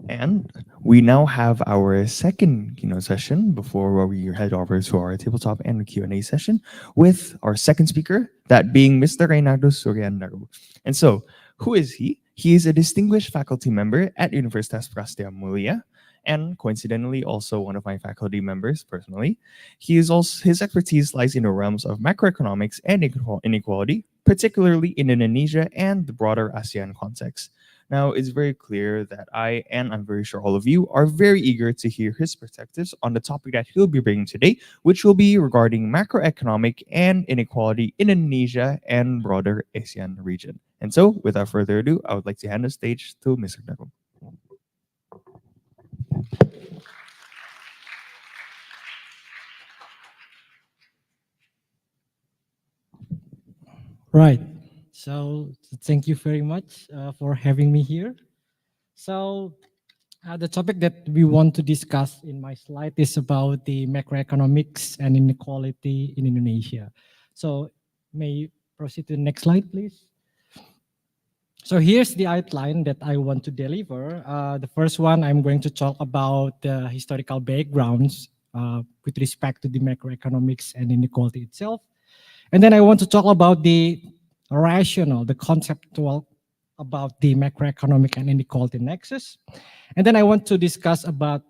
S6: And we now have our second keynote session before we head over to our tabletop and Q&A session with our second speaker, that being Mr. Reynaldo Suryandarbu. And so, who is he? He is a distinguished faculty member at Universitas Prasetya Mulia, and coincidentally also one of my faculty members personally. His expertise lies in the realms of macroeconomics and inequality, particularly in Indonesia and the broader ASEAN context. Now, it's very clear that I, and I'm very sure all of you, are very eager to hear his perspectives on the topic that he'll be bringing today, which will be regarding macroeconomic and inequality in Indonesia and broader ASEAN region. And so, without further ado, I would like to hand the stage to Mr. Darbu.
S18: Right. So thank you very much for having me here. So the topic that we want to discuss in my slide is about the macroeconomics and inequality in Indonesia. So may you proceed to the next slide, please. So here's the outline that I want to deliver. The first one, I'm going to talk about the historical backgrounds with respect to the macroeconomics and inequality itself. And then I want to talk about the rational, the conceptual about the macroeconomic and inequality nexus. And then I want to discuss about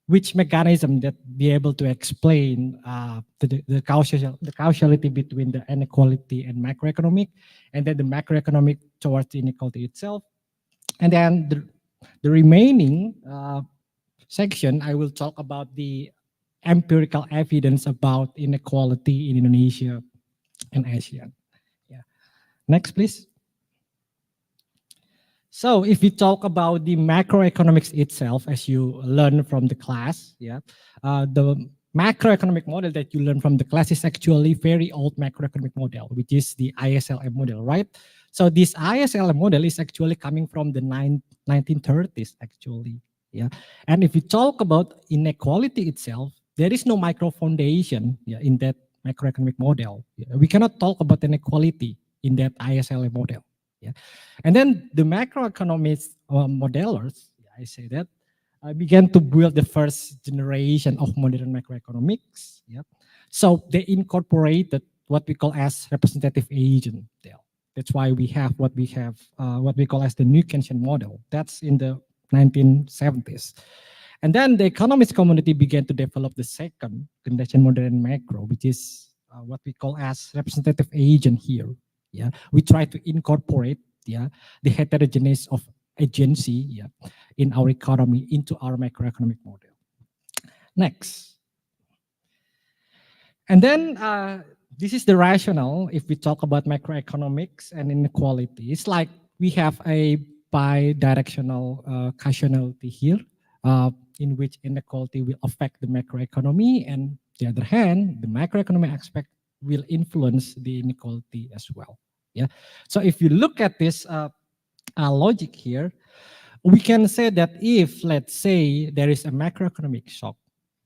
S18: which mechanism that be able to explain the causality between the inequality and macroeconomic, and then the macroeconomic towards the inequality itself. And then the remaining section, I will talk about the empirical evidence about inequality in Indonesia and ASEAN. Next, please. So if we talk about the macroeconomics itself, as you learn from the class, the macroeconomic model that you learn from the class is actually very old macroeconomic model, which is the ISLM model, right? So this ISLM model is actually coming from the 1930s, actually. And if we talk about inequality itself, there is no micro foundation, yeah, in that macroeconomic model. Yeah. We cannot talk about inequality in that ISLA model. Yeah. And then the macroeconomics modelers, I say that, began to build the first generation of modern macroeconomics. Yeah. So they incorporated what we call as representative agent. That's why we have what we call as the New Keynesian model. That's in the 1970s. And then the economics community began to develop the second generation modern macro, which is what we call as representative agent here. Yeah, we try to incorporate the heterogeneity of agency in our economy into our macroeconomic model. Next. And then this is the rationale if we talk about macroeconomics and inequality. It's like we have a bi-directional causality here, in which inequality will affect the macroeconomy, and on the other hand, the macroeconomic aspect will influence the inequality as well. Yeah. So if you look at this logic here, we can say that if, let's say, there is a macroeconomic shock,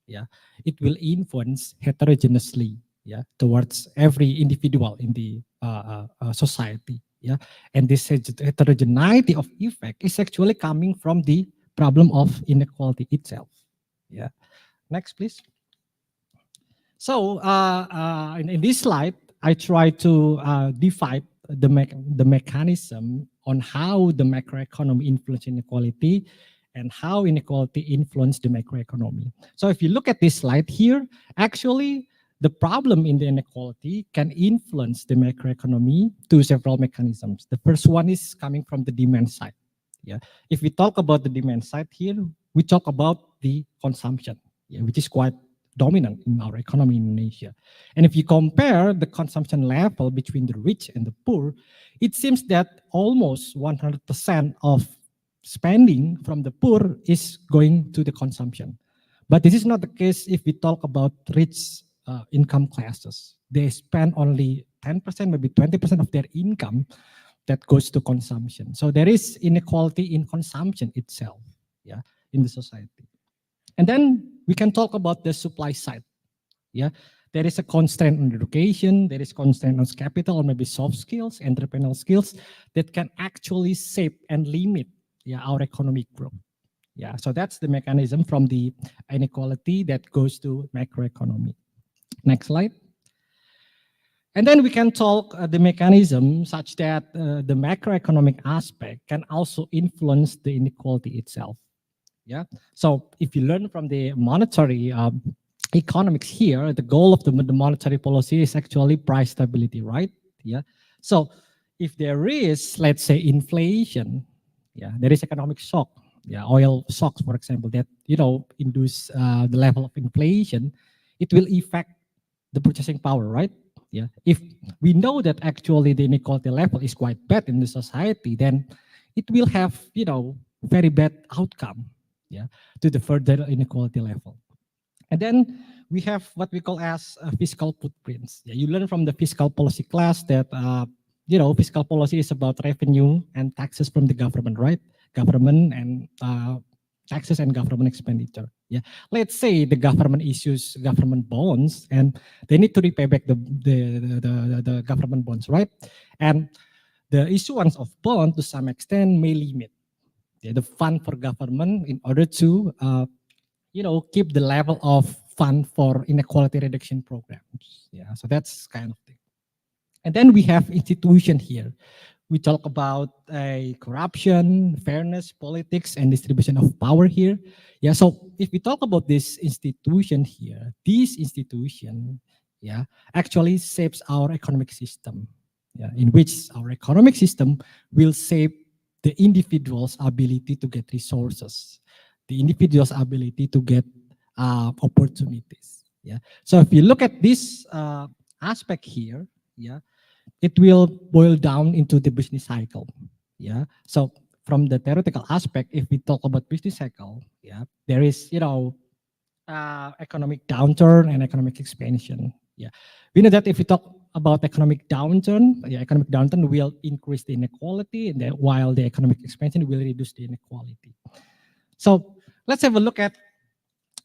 S18: yeah, it will influence heterogeneously, yeah, towards every individual in the society, yeah. And this heterogeneity of effect is actually coming from the problem of inequality itself, yeah. Next, please. So in this slide, I try to divide the mechanism on how the macroeconomy influence inequality and how inequality influence the macroeconomy. So if you look at this slide here, actually the problem in the inequality can influence the macroeconomy to several mechanisms. The first one is coming from the demand side. Yeah. If we talk about the demand side here, we talk about the consumption, yeah, which is quite dominant in our economy in Indonesia. And if you compare the consumption level between the rich and the poor, it seems that almost 100% of spending from the poor is going to the consumption. But this is not the case if we talk about rich income classes. They spend only 10%, maybe 20% of their income that goes to consumption. So there is inequality in consumption itself, yeah, in the society. And then we can talk about the supply side. Yeah, there is a constraint on education, there is constraint on capital or maybe soft skills, entrepreneurial skills that can actually shape and limit, yeah, our economic growth. Yeah, so that's the mechanism from the inequality that goes to macroeconomy. Next slide. And then we can talk the mechanism such that the macroeconomic aspect can also influence the inequality itself. Yeah. So if you learn from the monetary economics here, the goal of the monetary policy is actually price stability, right? Yeah. So if there is, let's say, inflation, yeah, there is economic shock, yeah, oil shocks, for example, that, you know, induce the level of inflation, it will affect the purchasing power, right? Yeah. If we know that actually the inequality level is quite bad in the society, then it will have, you know, very bad outcome, yeah, to the further inequality level. And then we have what we call as fiscal footprints. Yeah, you learn from the fiscal policy class that, you know, fiscal policy is about revenue and taxes from the government, right? Government and taxes and government expenditure. Yeah, let's say the government issues government bonds and they need to repay back the government bonds, right? And the issuance of bond to some extent may limit the fund for government in order to, you know, keep the level of fund for inequality reduction programs. Yeah, so that's kind of thing. And then we have institution here. We talk about corruption, fairness, politics, and distribution of power here. Yeah, so if we talk about this institution here, this institution, yeah, actually shapes our economic system. Yeah, in which our economic system will shape the individual's ability to get resources, the individual's ability to get opportunities. Yeah. So if you look at this aspect here, yeah, it will boil down into the business cycle. Yeah. So from the theoretical aspect, if we talk about business cycle, yeah, there is, you know, economic downturn and economic expansion. Yeah. We know that if we talk about economic downturn, yeah, economic downturn will increase the inequality, and while the economic expansion will reduce the inequality. So let's have a look at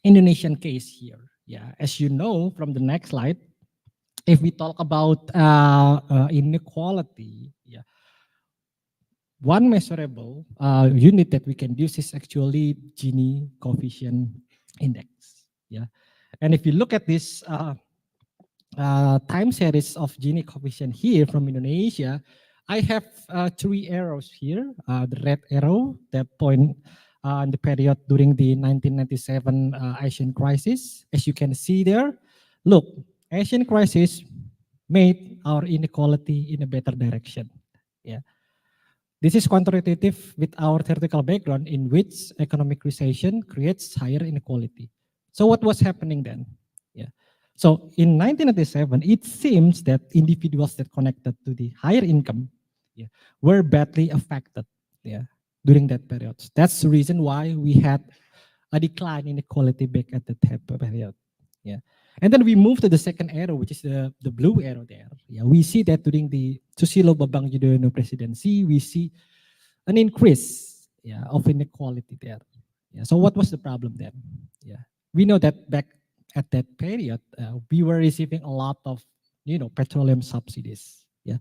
S18: Indonesian case here. Yeah, as you know from the next slide, if we talk about inequality, yeah, one measurable unit that we can use is actually Gini coefficient index. Yeah, and if you look at this time series of Gini coefficient here from Indonesia, I have 3 arrows here. The red arrow that point in the period during the 1997 Asian crisis. As you can see there, look, Asian crisis made our inequality in a better direction. Yeah. This is counterintuitive with our theoretical background in which economic recession creates higher inequality. So what was happening then? Yeah. So in 1997, it seems that individuals that connected to the higher income, yeah, were badly affected, yeah, during that period. That's the reason why we had a decline in inequality back at the period. Yeah. And then we move to the second arrow, which is the blue arrow there. Yeah, we see that during the Susilo Bambang Yudhoyono presidency, we see an increase, yeah, of inequality there. Yeah. So what was the problem then? Yeah, we know that back at that period, we were receiving a lot of, petroleum subsidies. Yeah,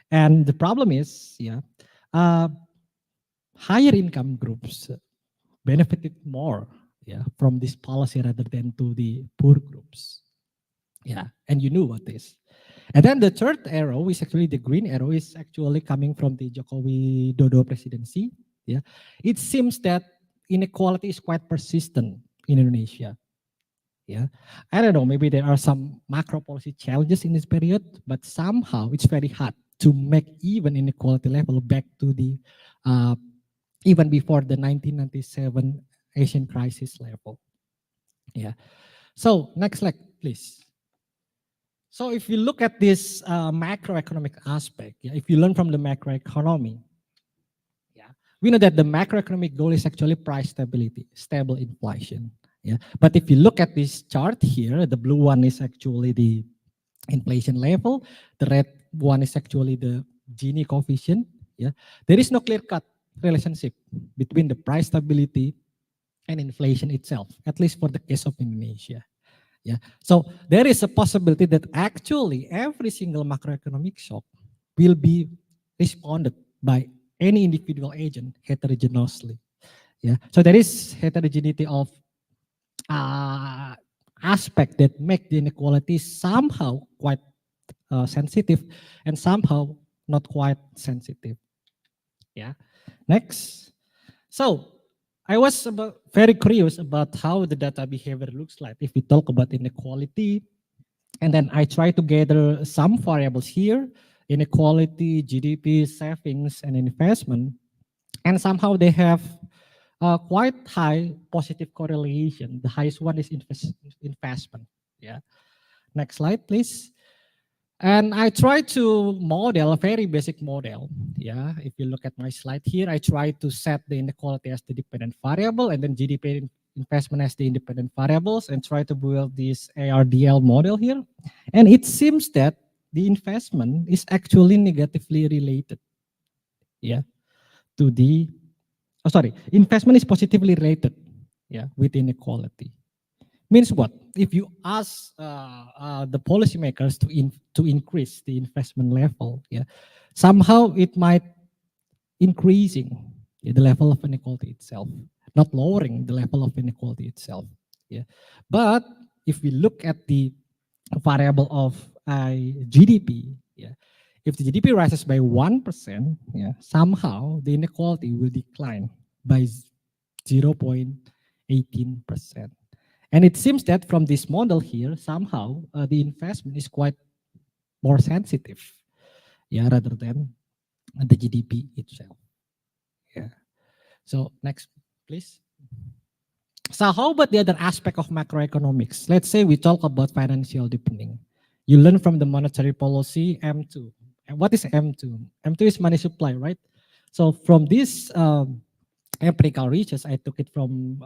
S18: and the problem is, yeah, higher income groups benefited more, yeah, from this policy rather than to the poor groups. Yeah, and you knew what this. And then the third arrow is actually the green arrow is actually coming from the Jokowi Dodo presidency. Yeah, it seems that inequality is quite persistent in Indonesia. Yeah, I don't know, maybe there are some macro policy challenges in this period, but somehow it's very hard to make even inequality level back to the even before the 1997 Asian crisis level. Yeah. So next slide, please. So if you look at this macroeconomic aspect, yeah, if you learn from the macroeconomy, yeah, we know that the macroeconomic goal is actually price stability, stable inflation. Yeah, but if you look at this chart here, the blue one is actually the inflation level, the red one is actually the Gini coefficient. Yeah, there is no clear-cut relationship between the price stability and inflation itself, at least for the case of Indonesia. Yeah, so there is a possibility that actually every single macroeconomic shock will be responded by any individual agent heterogeneously. Yeah, so there is heterogeneity of aspect that make the inequality somehow quite sensitive and somehow not quite sensitive. Yeah, next. So I was very curious about how the data behavior looks like if we talk about inequality. And then I try to gather some variables here, inequality, GDP, savings, and investment. And somehow they have quite high positive correlation. The highest one is investment. Yeah. Next slide, please. And I try to model a very basic model. Yeah, if you look at my slide here, I try to set the inequality as the dependent variable and then GDP investment as the independent variables and try to build this ARDL model here. And it seems that the investment is actually negatively related. Yeah, to the, investment is positively related, yeah, with inequality. Means what? If you ask the policymakers to increase the investment level, yeah, somehow it might increasing the level of inequality itself, not lowering the level of inequality itself. Yeah, but if we look at the variable of GDP, yeah, if the GDP rises by 1%, yeah, somehow the inequality will decline by 0.18%. And it seems that from this model here, somehow the investment is quite more sensitive, yeah, rather than the GDP itself. Yeah. So next, please. So how about the other aspect of macroeconomics? Let's say we talk about financial deepening. You learn from the monetary policy M2. And what is M2? M2 is money supply, right? So from this empirical research, I took it from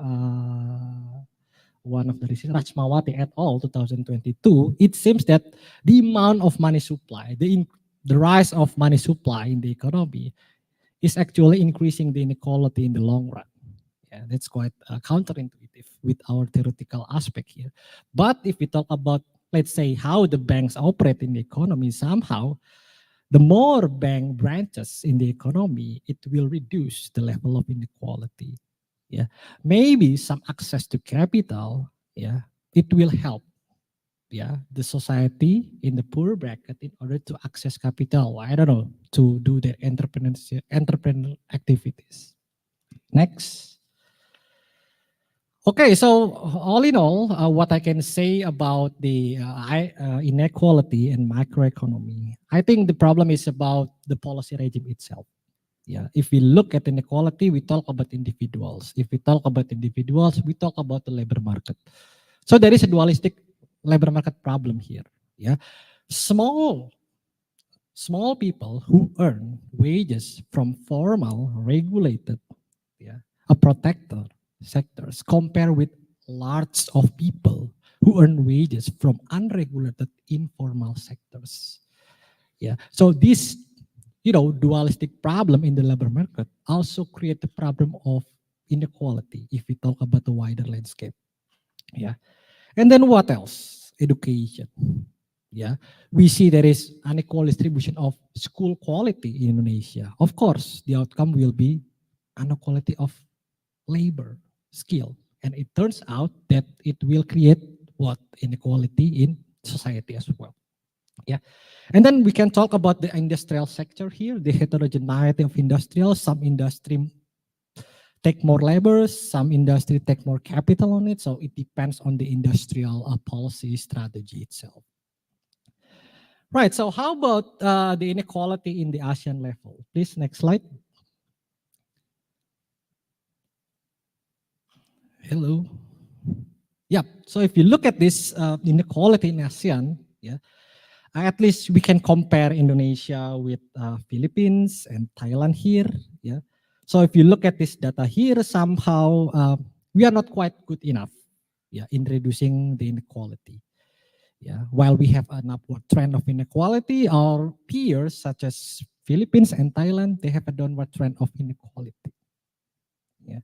S18: one of the research, Rachmawati et al. 2022, it seems that the amount of money supply, the rise of money supply in the economy is actually increasing the inequality in the long run. Yeah. Yeah, that's quite counterintuitive with our theoretical aspect here. But if we talk about, let's say, how the banks operate in the economy, somehow, the more bank branches in the economy, it will reduce the level of inequality. Yeah, maybe some access to capital. Yeah, it will help. Yeah, the society in the poor bracket in order to access capital. I don't know, to do their entrepreneurial activities. Next. Okay, so all in all, what I can say about the inequality and microeconomy, I think the problem is about the policy regime itself. Yeah, if we look at inequality, we talk about individuals. If we talk about individuals, we talk about the labor market. So there is a dualistic labor market problem here. Yeah, small people who earn wages from formal, regulated, a protector sectors compare with large of people who earn wages from unregulated informal sectors. Yeah, so this dualistic problem in the labor market also create the problem of inequality if we talk about the wider landscape. Yeah, and then what else? Education. Yeah, we see there is unequal distribution of school quality in Indonesia. Of course, the outcome will be inequality of labor skill, and it turns out that it will create what inequality in society as well. Yeah, and then we can talk about the industrial sector here, the heterogeneity of industrial. Some industry take more labor, some industry take more capital on it, so it depends on the industrial policy strategy itself. Right, so how about the inequality in the ASEAN level? Please, next slide. Hello. Yeah, so if you look at this inequality in ASEAN, yeah, at least we can compare Indonesia with Philippines and Thailand here. Yeah, so if you look at this data here, somehow we are not quite good enough, yeah, in reducing the inequality. Yeah, while we have an upward trend of inequality, our peers such as Philippines and Thailand, they have a downward trend of inequality. Yeah.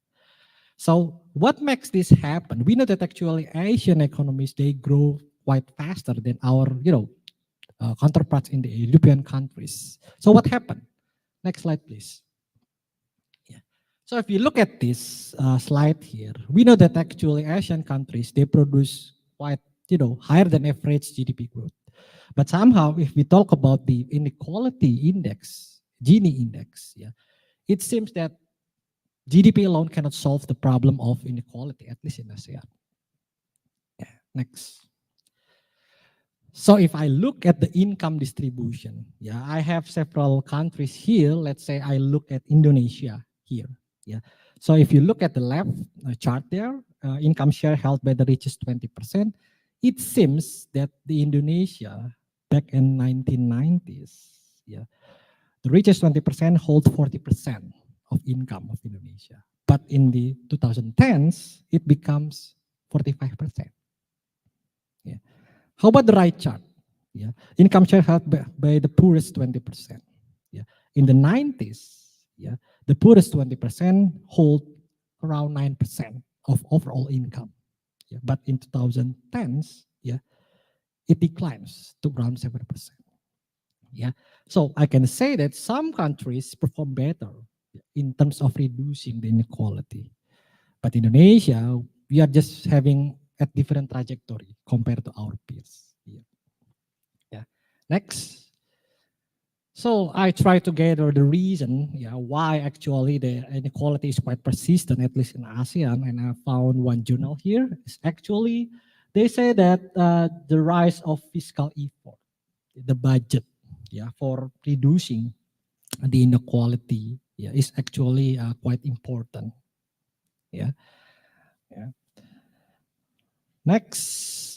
S18: So what makes this happen? We know that actually Asian economies, they grow quite faster than our, counterparts in the European countries. So what happened? Next slide, please. Yeah. So if you look at this slide here, we know that actually Asian countries, they produce quite, higher than average GDP growth. But somehow, if we talk about the inequality index, Gini index, yeah, it seems that GDP alone cannot solve the problem of inequality, at least in ASEAN. Yeah, next. So if I look at the income distribution, yeah, I have several countries here. Let's say I look at Indonesia here. Yeah. So if you look at the left chart there, income share held by the richest 20%, it seems that the Indonesia back in 1990s, yeah, the richest 20% hold 40% of income of Indonesia. But in the 2010s, it becomes 45%. Yeah. How about the right chart? Yeah. Income share held by the poorest 20%. Yeah. In the 90s, yeah, the poorest 20% hold around 9% of overall income. Yeah. But in 2010s, yeah, it declines to around 7%. Yeah. So I can say that some countries perform better in terms of reducing the inequality. But Indonesia, we are just having a different trajectory compared to our peers. Yeah. Yeah. Next. So I try to gather the reason, yeah, why actually the inequality is quite persistent, at least in ASEAN, and I found one journal here. It's actually, they say that the rise of fiscal effort, the budget, yeah, for reducing the inequality, yeah, is actually quite important. Yeah. Yeah. Next.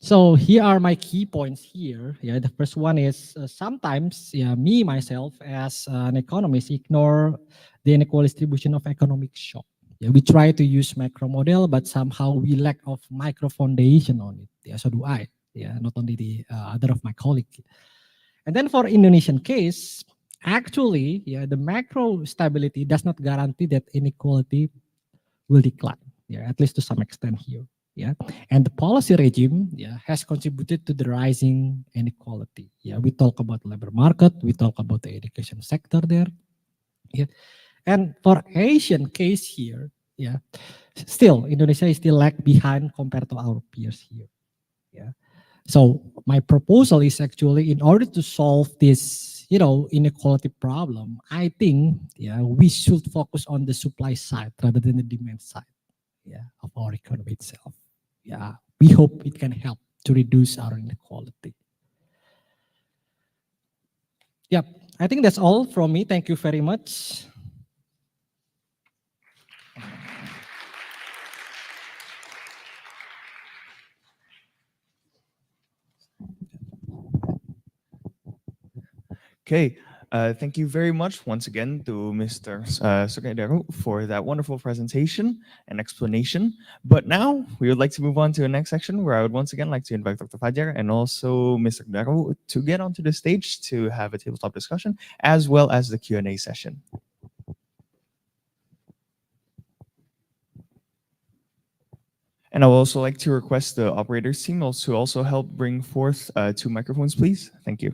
S18: So here are my key points here. Yeah, the first one is sometimes, yeah, me myself as an economist ignore the unequal distribution of economic shock. Yeah, we try to use macro model, but somehow we lack of micro foundation on it. Yeah, so do I. Yeah, not only the other of my colleagues. And then for Indonesian case, actually, yeah, the macro stability does not guarantee that inequality will decline, yeah, at least to some extent here, yeah. And the policy regime, yeah, has contributed to the rising inequality. Yeah, we talk about labor market, we talk about the education sector there, yeah. And for Asian case here, yeah, still Indonesia is still lag behind compared to our peers here, yeah. So my proposal is actually in order to solve this, inequality problem, I think, yeah, we should focus on the supply side rather than the demand side, yeah, of our economy itself. Yeah, we hope it can help to reduce our inequality. Yep, I think that's all from me. Thank you very much.
S6: Okay, thank you very much once again to Mr. Sukadero for that wonderful presentation and explanation. But now we would like to move on to the next section where I would once again like to invite Dr. Fajar and also Mr. Dero to get onto the stage to have a tabletop discussion as well as the Q&A session. And I would also like to request the operators team to also help bring forth 2 microphones, please. Thank you.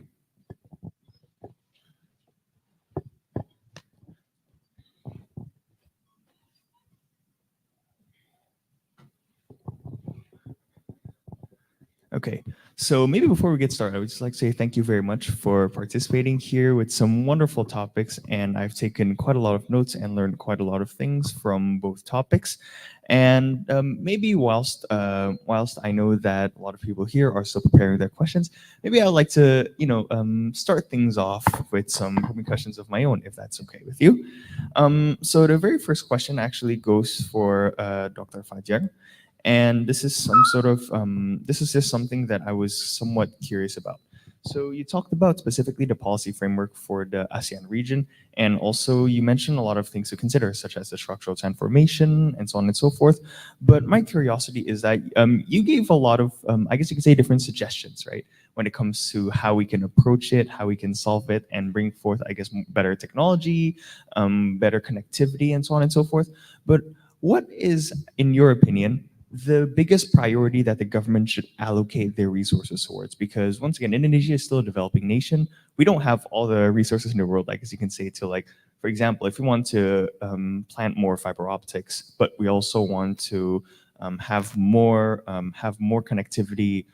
S6: Okay, so maybe before we get started, I would just like to say thank you very much for participating here with some wonderful topics. And I've taken quite a lot of notes and learned quite a lot of things from both topics. And maybe whilst I know that a lot of people here are still preparing their questions, maybe I'd like to, start things off with some questions of my own, if that's okay with you. So the very first question actually goes for Dr. Fajar. And this is just something that I was somewhat curious about. So you talked about specifically the policy framework for the ASEAN region, and also you mentioned a lot of things to consider, such as the structural transformation and so on and so forth. But my curiosity is that you gave a lot of, I guess you could say, different suggestions, right? When it comes to how we can approach it, how we can solve it, and bring forth, I guess, better technology, better connectivity, and so on and so forth. But what is, in your opinion, the biggest priority that the government should allocate their resources towards? Because once again, Indonesia is still a developing nation. We don't have all the resources in the world, like as you can say, to like, for example, if we want to plant more fiber optics, but we also want to have more connectivity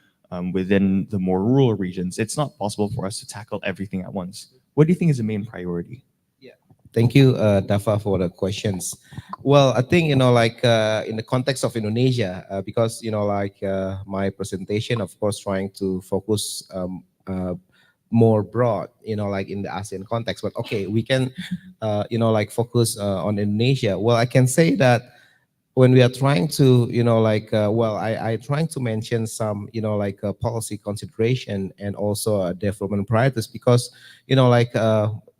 S6: within the more rural regions, it's not possible for us to tackle everything at once. What do you think is the main priority?
S17: Thank you, Dafa, for the questions. Well, I think, in the context of Indonesia, because, my presentation, of course, trying to focus more broad, in the ASEAN context. But okay, we can, focus on Indonesia. Well, I can say that when we are trying to, I trying to mention some, policy consideration and also development priorities, because,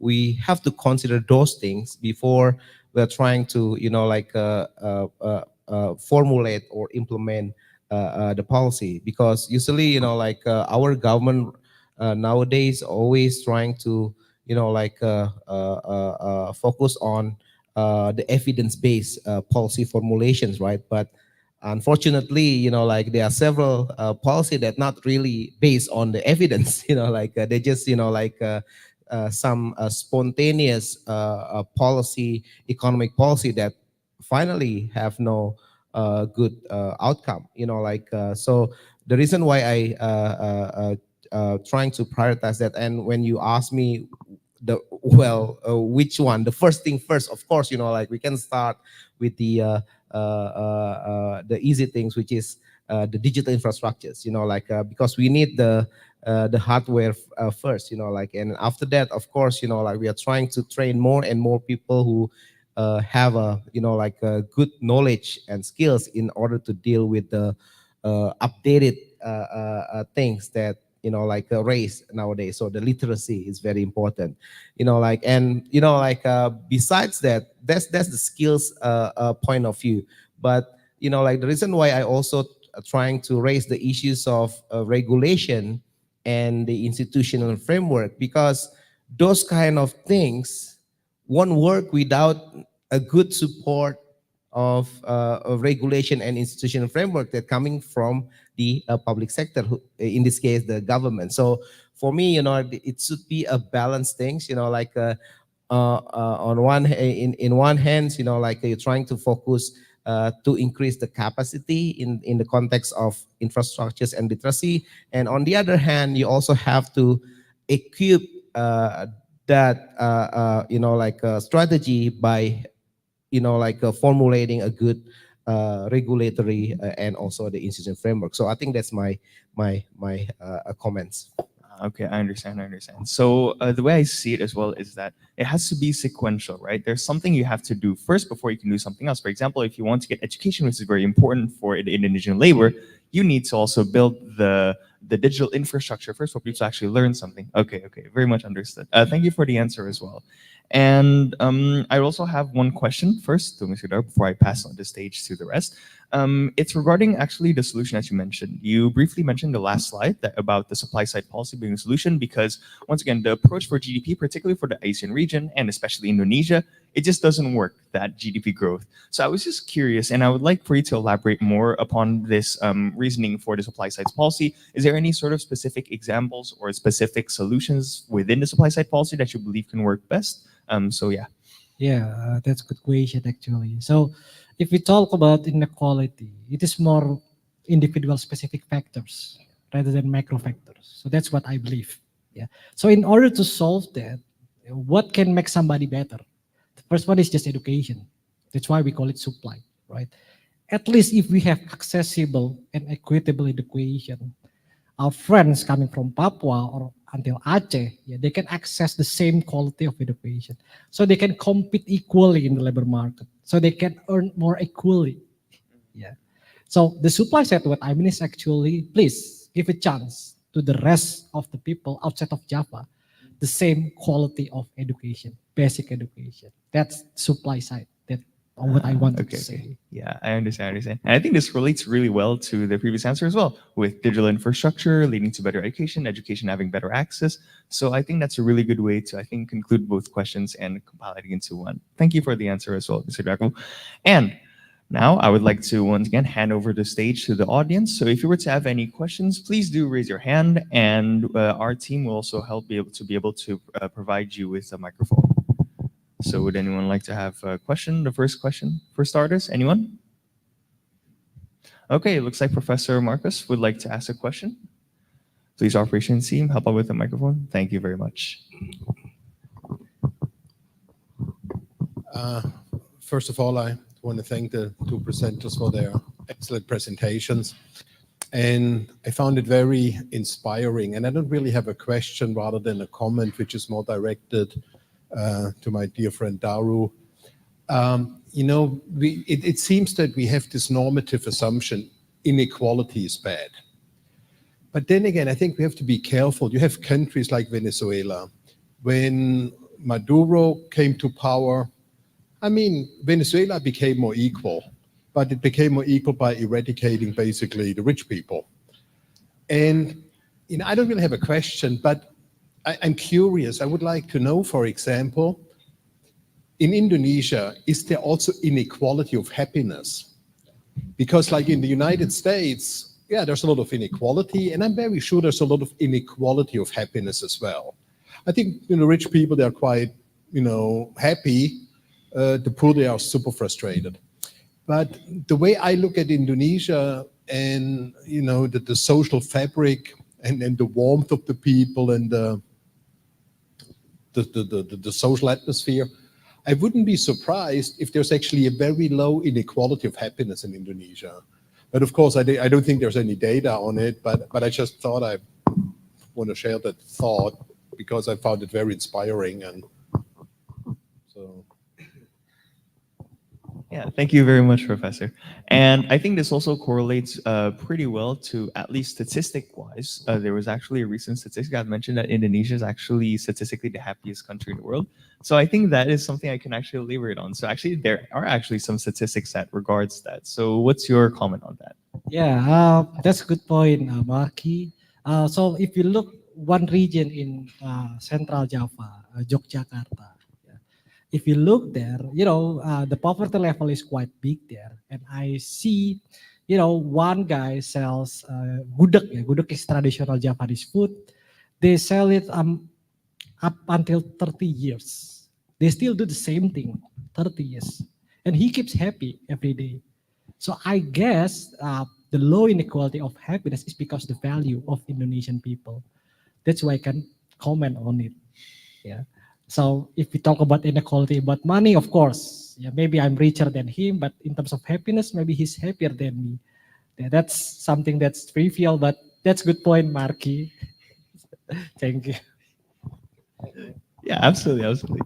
S17: we have to consider those things before we're trying to, formulate or implement the policy. Because usually, our government nowadays always trying to, focus on the evidence-based policy formulations, right? But unfortunately, there are several policy that not really based on the evidence, they just, some spontaneous policy, economic policy that finally have no good outcome. So the reason why I trying to prioritize that, and when you ask me which one, the first thing first, of course, we can start with the easy things, which is the digital infrastructures, because we need the hardware first, and after that, of course, we are trying to train more and more people who have a good knowledge and skills in order to deal with the updated things that race nowadays. So the literacy is very important, besides that, that's the skills point of view. But the reason why I also trying to raise the issues of regulation and the institutional framework, because those kind of things won't work without a good support of regulation and institutional framework that coming from the public sector, in this case, the government. So for me, it should be a balanced things, like on in one hand, like you're trying to focus to increase the capacity in the context of infrastructures and literacy. And on the other hand, you also have to equip that, like a strategy by, like formulating a good regulatory and also the institutional framework. So I think that's my comments.
S6: Okay, I understand. So the way I see it as well is that it has to be sequential, right? There's something you have to do first before you can do something else. For example, if you want to get education, which is very important for the Indonesian labor, you need to also build the digital infrastructure first for people to actually learn something. Okay, very much understood. Thank you for the answer as well. And I also have one question first to Mr. Dar before I pass on the stage to the rest. It's regarding actually the solution as you mentioned. You briefly mentioned the last slide about the supply side policy being a solution because once again, the approach for GDP, particularly for the Asian region and especially Indonesia, it just doesn't work, that GDP growth. So I was just curious, and I would like for you to elaborate more upon this reasoning for the supply side policy. Is there any sort of specific examples or specific solutions within the supply side policy that you believe can work best? So yeah.
S18: Yeah, that's a good question actually. So if we talk about inequality, it is more individual specific factors rather than macro factors. So that's what I believe. Yeah. So in order to solve that, what can make somebody better? The first one is just education. That's why we call it supply, right? At least if we have accessible and equitable education, our friends coming from Papua or until Aceh, they can access the same quality of education. So they can compete equally in the labor market. So they can earn more equally. Yeah. So the supply side, what I mean is actually, please give a chance to the rest of the people outside of Java, the same quality of education, basic education. That's supply side. That's what I wanted to say.
S6: Yeah, I understand. And I think this relates really well to the previous answer as well, with digital infrastructure leading to better education having better access. So I think that's a really good way to, I think, conclude both questions and compile it into one. Thank you for the answer as well, Mr. Draco. And now I would like to once again hand over the stage to the audience. So if you were to have any questions, please do raise your hand, and our team will also help be able to provide you with a microphone. So would anyone like to have a question? The first question for starters, anyone? Okay, it looks like Professor Marcus would like to ask a question. Please, operations team, help out with the microphone. Thank you very much.
S13: First of all, I want to thank the two presenters for their excellent presentations. And I found it very inspiring. And I don't really have a question rather than a comment, which is more directed to my dear friend Daru. It seems that we have this normative assumption, inequality is bad. But then again, I think we have to be careful. You have countries like Venezuela. When Maduro came to power, I mean, Venezuela became more equal, but it became more equal by eradicating basically the rich people. And I don't really have a question, but I'm curious. I would like to know, for example, in Indonesia, is there also inequality of happiness? Because like in the United States, yeah, there's a lot of inequality, and I'm very sure there's a lot of inequality of happiness as well. I think, rich people, they're quite, happy. The poor, they are super frustrated. But the way I look at Indonesia and, the social fabric and the warmth of the people and the social atmosphere, I wouldn't be surprised if there's actually a very low inequality of happiness in Indonesia. But of course, I don't think there's any data on it, but I just thought I want to share that thought because I found it very inspiring. And so.
S6: Yeah, thank you very much, Professor. And I think this also correlates pretty well to, at least statistic-wise, there was actually a recent statistic that mentioned that Indonesia is actually statistically the happiest country in the world. So I think that is something I can actually elaborate on. So actually, there are actually some statistics that regards that. So what's your comment on that?
S18: Yeah, that's a good point, Marky. So if you look one region in Central Java, Yogyakarta. Yeah. If you look there, the poverty level is quite big there, and I see, one guy sells gudeg. Yeah, gudeg is traditional Javanese food. They sell it up until 30 years. They still do the same thing, 30 years, and he keeps happy every day. So I guess the low inequality of happiness is because the value of Indonesian people. That's why I can comment on it. Yeah. So if we talk about inequality, about money, of course, yeah, maybe I'm richer than him, but in terms of happiness, maybe he's happier than me. Yeah, that's something that's trivial, but that's good point, Marky. Thank you.
S6: Yeah, absolutely, absolutely.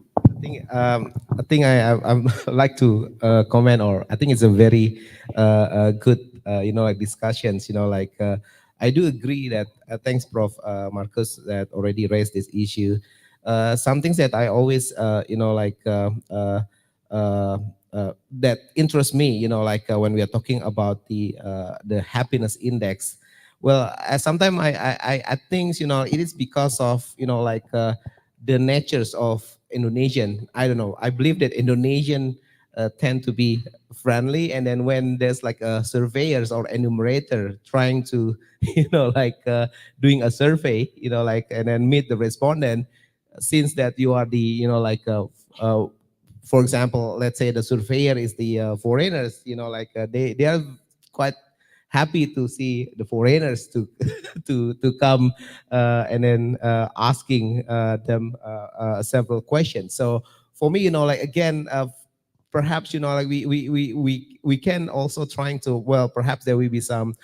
S17: I think I like to comment, or I think it's a very good like discussions. I do agree that thanks, Prof. Marcus, that already raised this issue. Some things that I always that interest me. When we are talking about the happiness index. Well, sometimes I think it is because of the natures of Indonesian. I don't know. I believe that Indonesian tend to be friendly, and then when there's like a surveyors or enumerator trying to, doing a survey, and then meet the respondent, since that you are the, for example, let's say the surveyor is the foreigners, they are quite happy to see the foreigners to to come and then asking them several questions. So for me, again, perhaps we can also trying to, well, perhaps there will be some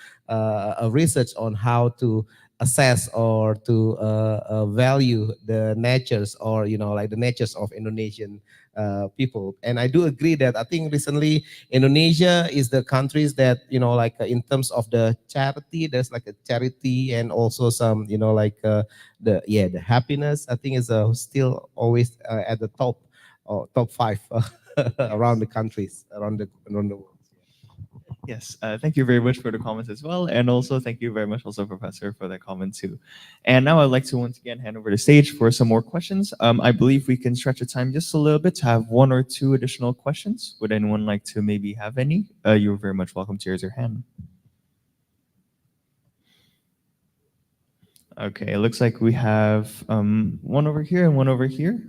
S17: research on how to assess or to value the natures, or the natures of Indonesian people. And I do agree that I think recently Indonesia is the countries that in terms of the charity, there's like a charity, and also some the happiness, I think is still always at the top, or top 5 around the countries around the world.
S6: Yes, thank you very much for the comments as well. And also thank you very much also, Professor, for that comment too. And now I'd like to once again hand over the stage for some more questions. I believe we can stretch the time just a little bit to have 1 or 2 additional questions. Would anyone like to maybe have any? You're very much welcome to raise your hand. Okay, it looks like we have one over here and one over here.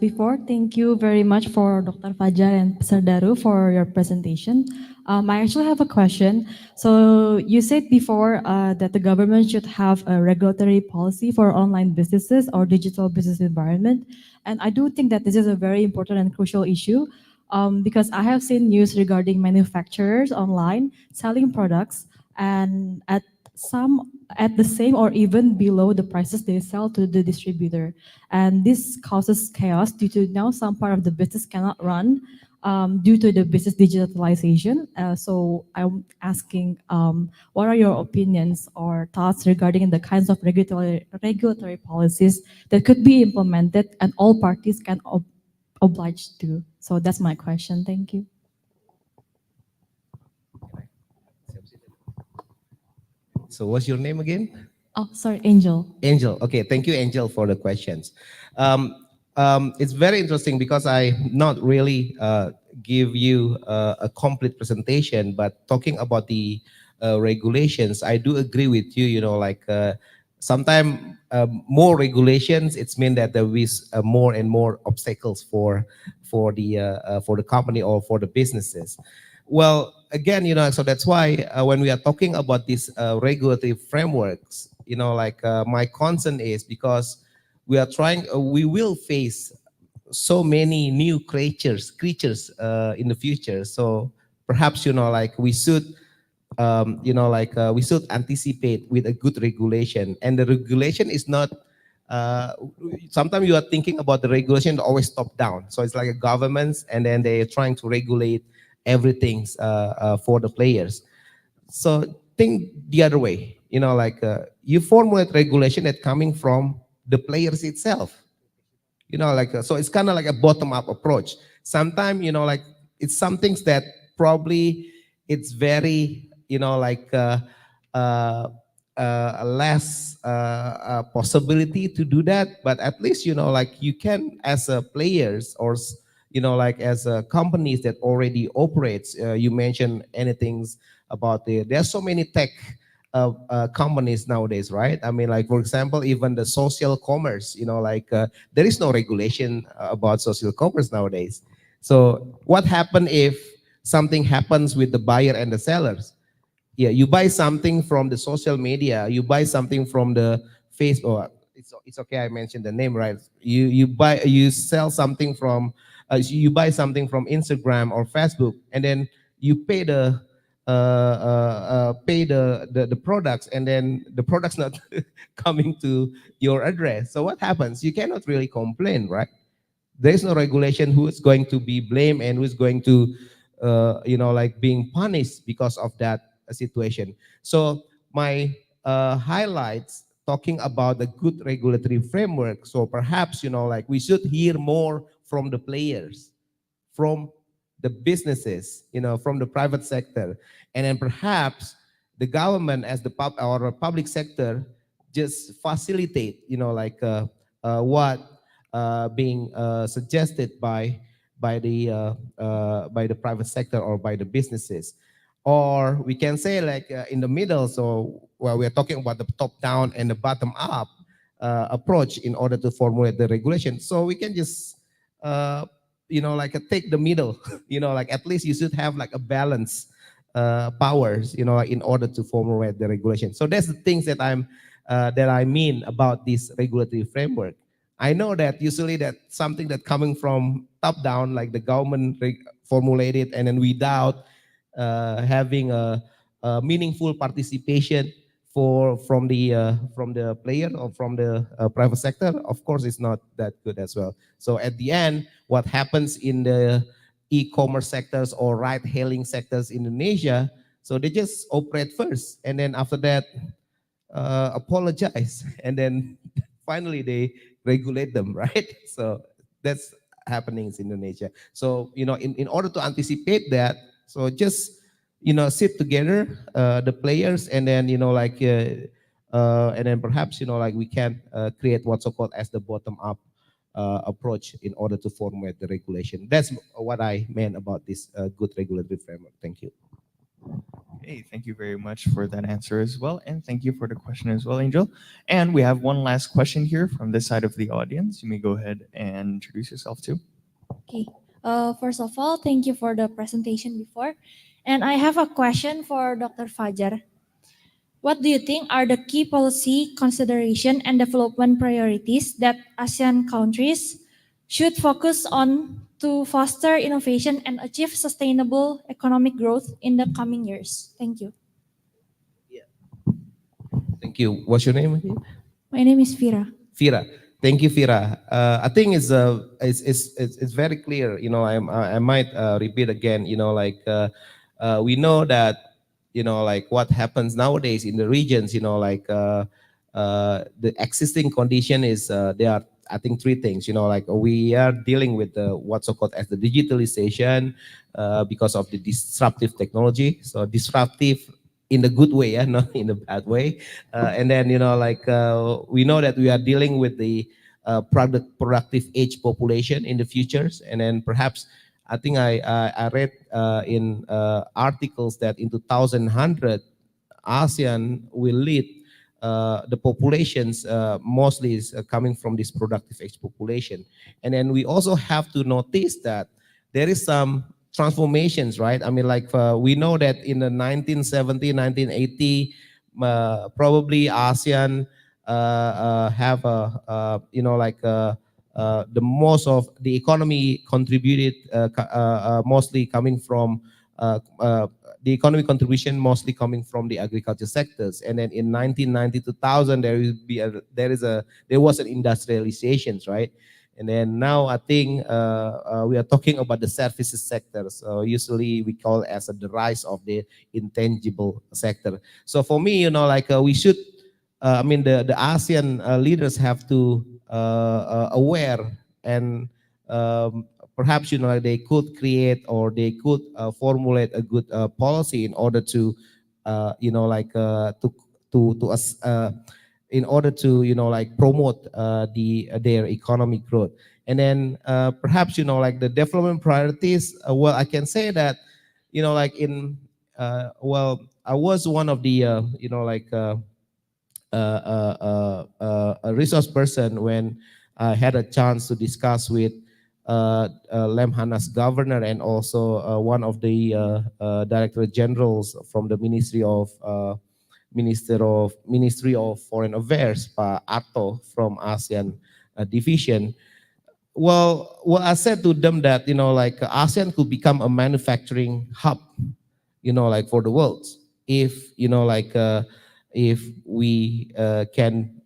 S19: Before, thank you very much for Dr. Fajar and Sir Daru for your presentation. I actually have a question. So you said before that the government should have a regulatory policy for online businesses or digital business environment. And I do think that this is a very important and crucial issue because I have seen news regarding manufacturers online selling products and at the same or even below the prices they sell to the distributor. And this causes chaos due to now some part of the business cannot run due to the business digitalization. So I'm asking, what are your opinions or thoughts regarding the kinds of regulatory policies that could be implemented and all parties can oblige to? So that's my question. Thank you.
S17: So what's your name again?
S19: Oh, sorry, Angel.
S17: Angel. Okay, thank you, Angel, for the questions. It's very interesting because I not really give you a complete presentation, but talking about the regulations, I do agree with you. Sometimes more regulations, it's mean that there is more and more obstacles for the company or for the businesses. Well, again, so that's why when we are talking about these regulatory frameworks, my concern is because we are we will face so many new creatures in the future. So perhaps, we should, we should anticipate with a good regulation. And the regulation is not, sometimes you are thinking about the regulation always top down. So it's like a government, and then they're trying to regulate everything for the players. So think the other way, you formulate regulation that coming from the players itself. So it's kind of like a bottom-up approach. Sometimes, like it's some things that probably it's very, less possibility to do that, but at least, like you can as a players or, like as a companies that already operates, you mentioned anything about there's so many tech companies nowadays, right? I mean, like, for example, even the social commerce, there is no regulation about social commerce nowadays. So what happens if something happens with the buyer and the sellers? Yeah, you buy something from the social media, you buy something from the Facebook. It's okay, I mentioned the name, right? You sell something from, you buy something from Instagram or Facebook, and then you pay the products, and then the products not coming to your address. So what happens? You cannot really complain, right? There is no regulation who is going to be blamed and who is going to, like being punished because of that situation. So my highlights talking about the good regulatory framework. So perhaps, like we should hear more from the players, from the businesses, from the private sector, and then perhaps the government as the public sector just facilitate, what being suggested by the private sector or by the businesses. Or we can say like in the middle, so where we're talking about the top down and the bottom up approach in order to formulate the regulation. So we can just take the middle, like at least you should have like a balance powers, in order to formulate the regulation. So that's the things that I mean about this regulatory framework. I know that usually that something that coming from top down, like the government formulated, and then without having a meaningful participation from the player or from the private sector, of course, it's not that good as well. So at the end, what happens in the e-commerce sectors or ride-hailing sectors in Indonesia, so they just operate first, and then after that, apologize, and then finally they regulate them, right? So that's happening in Indonesia. So, in order to anticipate that, so just, sit together, the players, and then, and then perhaps, we can create what's so-called as the bottom-up approach in order to formulate the regulation. That's what I meant about this good regulatory framework. Thank you.
S6: Hey, thank you very much for that answer as well. And thank you for the question as well, Angel. And we have one last question here from this side of the audience. You may go ahead and introduce yourself too.
S20: Okay. First of all, thank you for the presentation before. And I have a question for Dr. Fajar. What do you think are the key policy consideration and development priorities that ASEAN countries should focus on to foster innovation and achieve sustainable economic growth in the coming years? Thank you.
S17: Thank you. What's your name again?
S20: My name is Vira.
S17: Vira. Thank you, Vira. I think it's very clear. I might repeat again. We know that, what happens nowadays in the regions. The existing condition is there are, I think, three things. We are dealing with what's so-called as the digitalization because of the disruptive technology. So disruptive in the good way, not in the bad way. And then, we know that we are dealing with the productive age population in the futures. And then perhaps, I think I read in articles that in 2100, ASEAN will lead the populations mostly is coming from this productive age population. And then we also have to notice that there is some transformations, right? I mean, we know that in the 1970, 1980, probably ASEAN have the most of the economy contributed mostly coming from the economic contribution mostly coming from the agriculture sectors. And then in 1990 2000 there was an industrialization, right? And then now I think we are talking about the services sector. So usually we call it as the rise of the intangible sector. So for me, we should, the ASEAN leaders have to aware and perhaps like they could create or they could formulate a good policy in order to like in order to like promote their economic growth. And then perhaps like the development priorities. Well, I can say that like in well, I was one of the like a resource person when I had a chance to discuss with Lemhanas governor and also one of the director generals from the Ministry of Foreign Affairs, Pak Arto from ASEAN division. Well, I said to them that like ASEAN could become a manufacturing hub, like for the world, if like if we can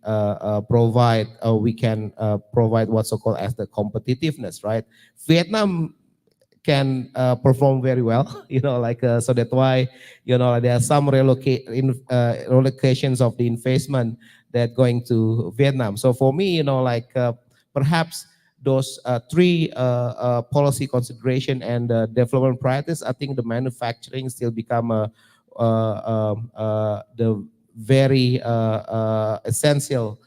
S17: provide we can provide what's so called as the competitiveness, right? Vietnam can perform very well, like so that's why like there are some relocations of the investment that going to Vietnam. So for me, like perhaps those three policy consideration and development priorities, I think the manufacturing still become the very essential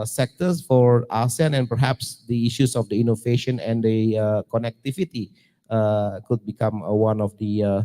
S17: sectors for ASEAN, and perhaps the issues of the innovation and the connectivity could become one of the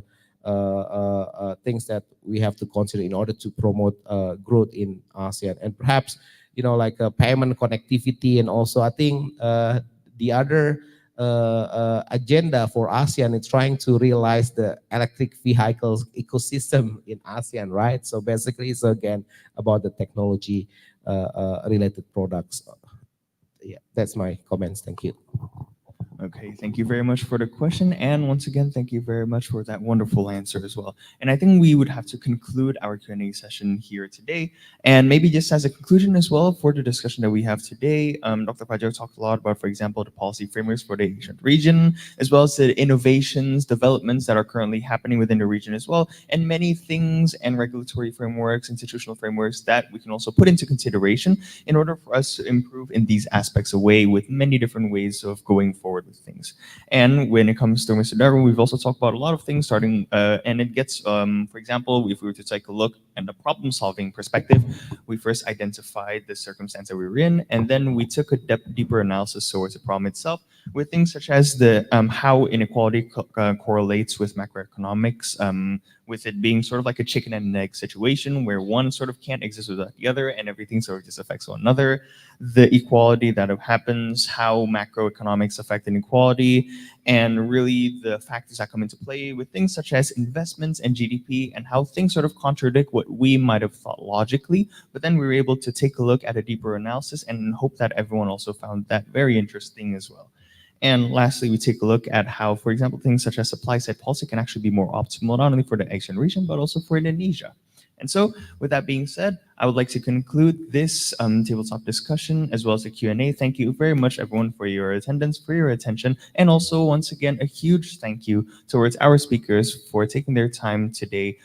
S17: things that we have to consider in order to promote growth in ASEAN. And perhaps like payment connectivity, and also I think the other agenda for ASEAN is trying to realize the electric vehicles ecosystem in ASEAN, right? So basically it's again about the technology related products. Yeah, that's my comments. Thank you.
S6: Okay, thank you very much for the question. And once again, thank you very much for that wonderful answer as well. And I think we would have to conclude our Q&A session here today. And maybe just as a conclusion as well for the discussion that we have today, Dr. Fajar talked a lot about, for example, the policy frameworks for the Asian region, as well as the innovations, developments that are currently happening within the region as well, and many things and regulatory frameworks, institutional frameworks that we can also put into consideration in order for us to improve in these aspects away with many different ways of going forward with things. And when it comes to Mr. Darwin, we've also talked about a lot of things starting, and it gets, for example, if we were to take a look at the problem-solving perspective, we first identified the circumstance that we were in, and then we took a deeper analysis towards the problem itself, with things such as the how inequality correlates with macroeconomics, with it being sort of like a chicken and egg situation where one sort of can't exist without the other and everything sort of just affects one another. The equality that happens, how macroeconomics affect inequality, and really the factors that come into play with things such as investments and GDP, and how things sort of contradict what we might have thought logically. But then we were able to take a look at a deeper analysis and hope that everyone also found that very interesting as well. And lastly, we take a look at how, for example, things such as supply-side policy can actually be more optimal, not only for the Asian region, but also for Indonesia. And so, with that being said, I would like to conclude this tabletop discussion as well as the Q&A. Thank you very much, everyone, for your attendance, for your attention, and also, once again, a huge thank you towards our speakers for taking their time today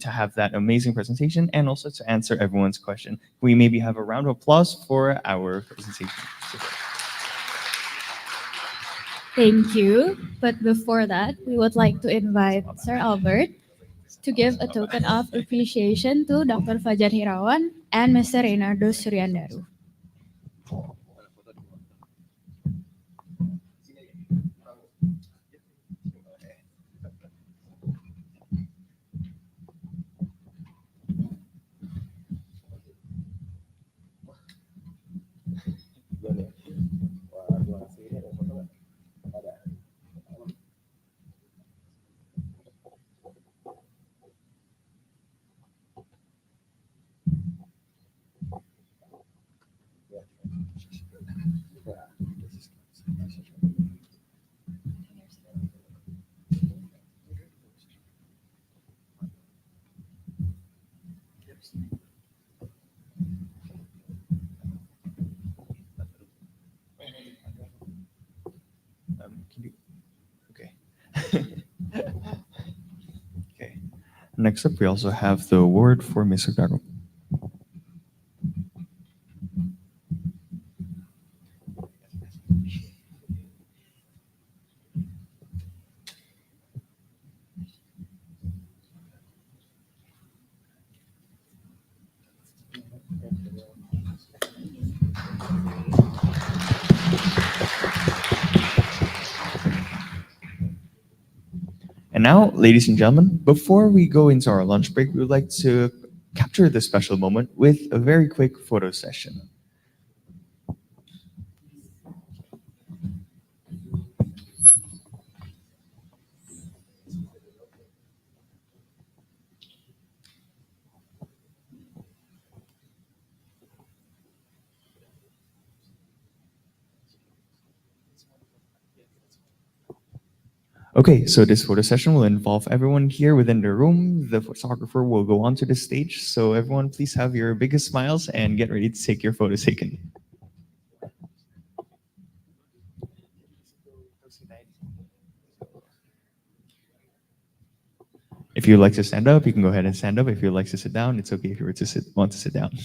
S6: to have that amazing presentation and also to answer everyone's question. We maybe have a round of applause for our presentation.
S8: Thank you. But before that, we would like to invite Sir Albert to give a token of appreciation to Dr. Fajar Hirawan and Mr. Reynardo Suryandaru.
S6: Okay. Next up, we also have the award for Mr. Darwin. And now, ladies and gentlemen, before we go into our lunch break, we would like to capture this special moment with a very quick photo session. Okay, so this photo session will involve everyone here within the room. The photographer will go onto the stage. So everyone, please have your biggest smiles and get ready to take your photo taken. If you'd like to stand up, you can go ahead and stand up. If you'd like to sit down, it's okay if you were to want to sit down.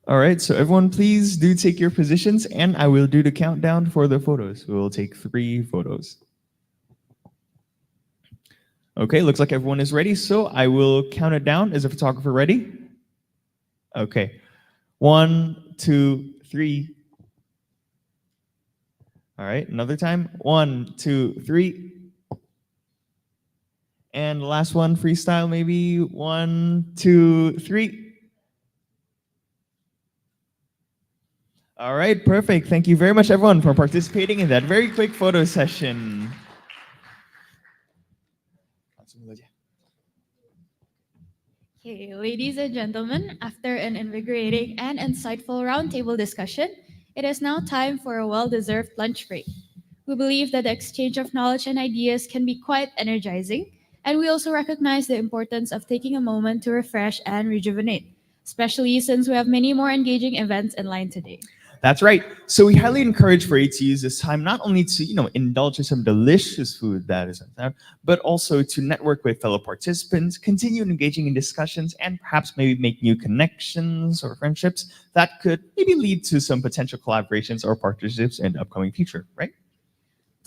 S6: All right, so everyone, please do take your positions, and I will do the countdown for the photos. We will take 3 photos. Okay, looks like everyone is ready, so I will count it down. Is the photographer ready? Okay, 1, 2, 3. All right, another time. 1, 2, 3. And the last one, freestyle maybe. 1, 2, 3. All right, perfect. Thank you very much, everyone, for participating in that very quick photo session.
S8: Okay, ladies and gentlemen, after an invigorating and insightful roundtable discussion, it is now time for a well-deserved lunch break. We believe that the exchange of knowledge and ideas can be quite energizing, and we also recognize the importance of taking a moment to refresh and rejuvenate, especially since we have many more engaging events in line today.
S6: That's right. So we highly encourage for you to use this time not only to, indulge in some delicious food that is out, but also to network with fellow participants, continue engaging in discussions, and perhaps maybe make new connections or friendships that could maybe lead to some potential collaborations or partnerships in the upcoming future, right?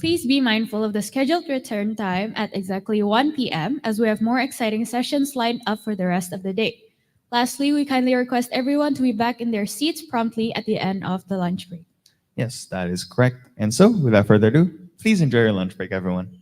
S8: Please be mindful of the scheduled return time at exactly 1 p.m. as we have more exciting sessions lined up for the rest of the day. Lastly, we kindly request everyone to be back in their seats promptly at the end of the lunch break.
S6: Yes, that is correct. And so, without further ado, please enjoy your lunch break, everyone.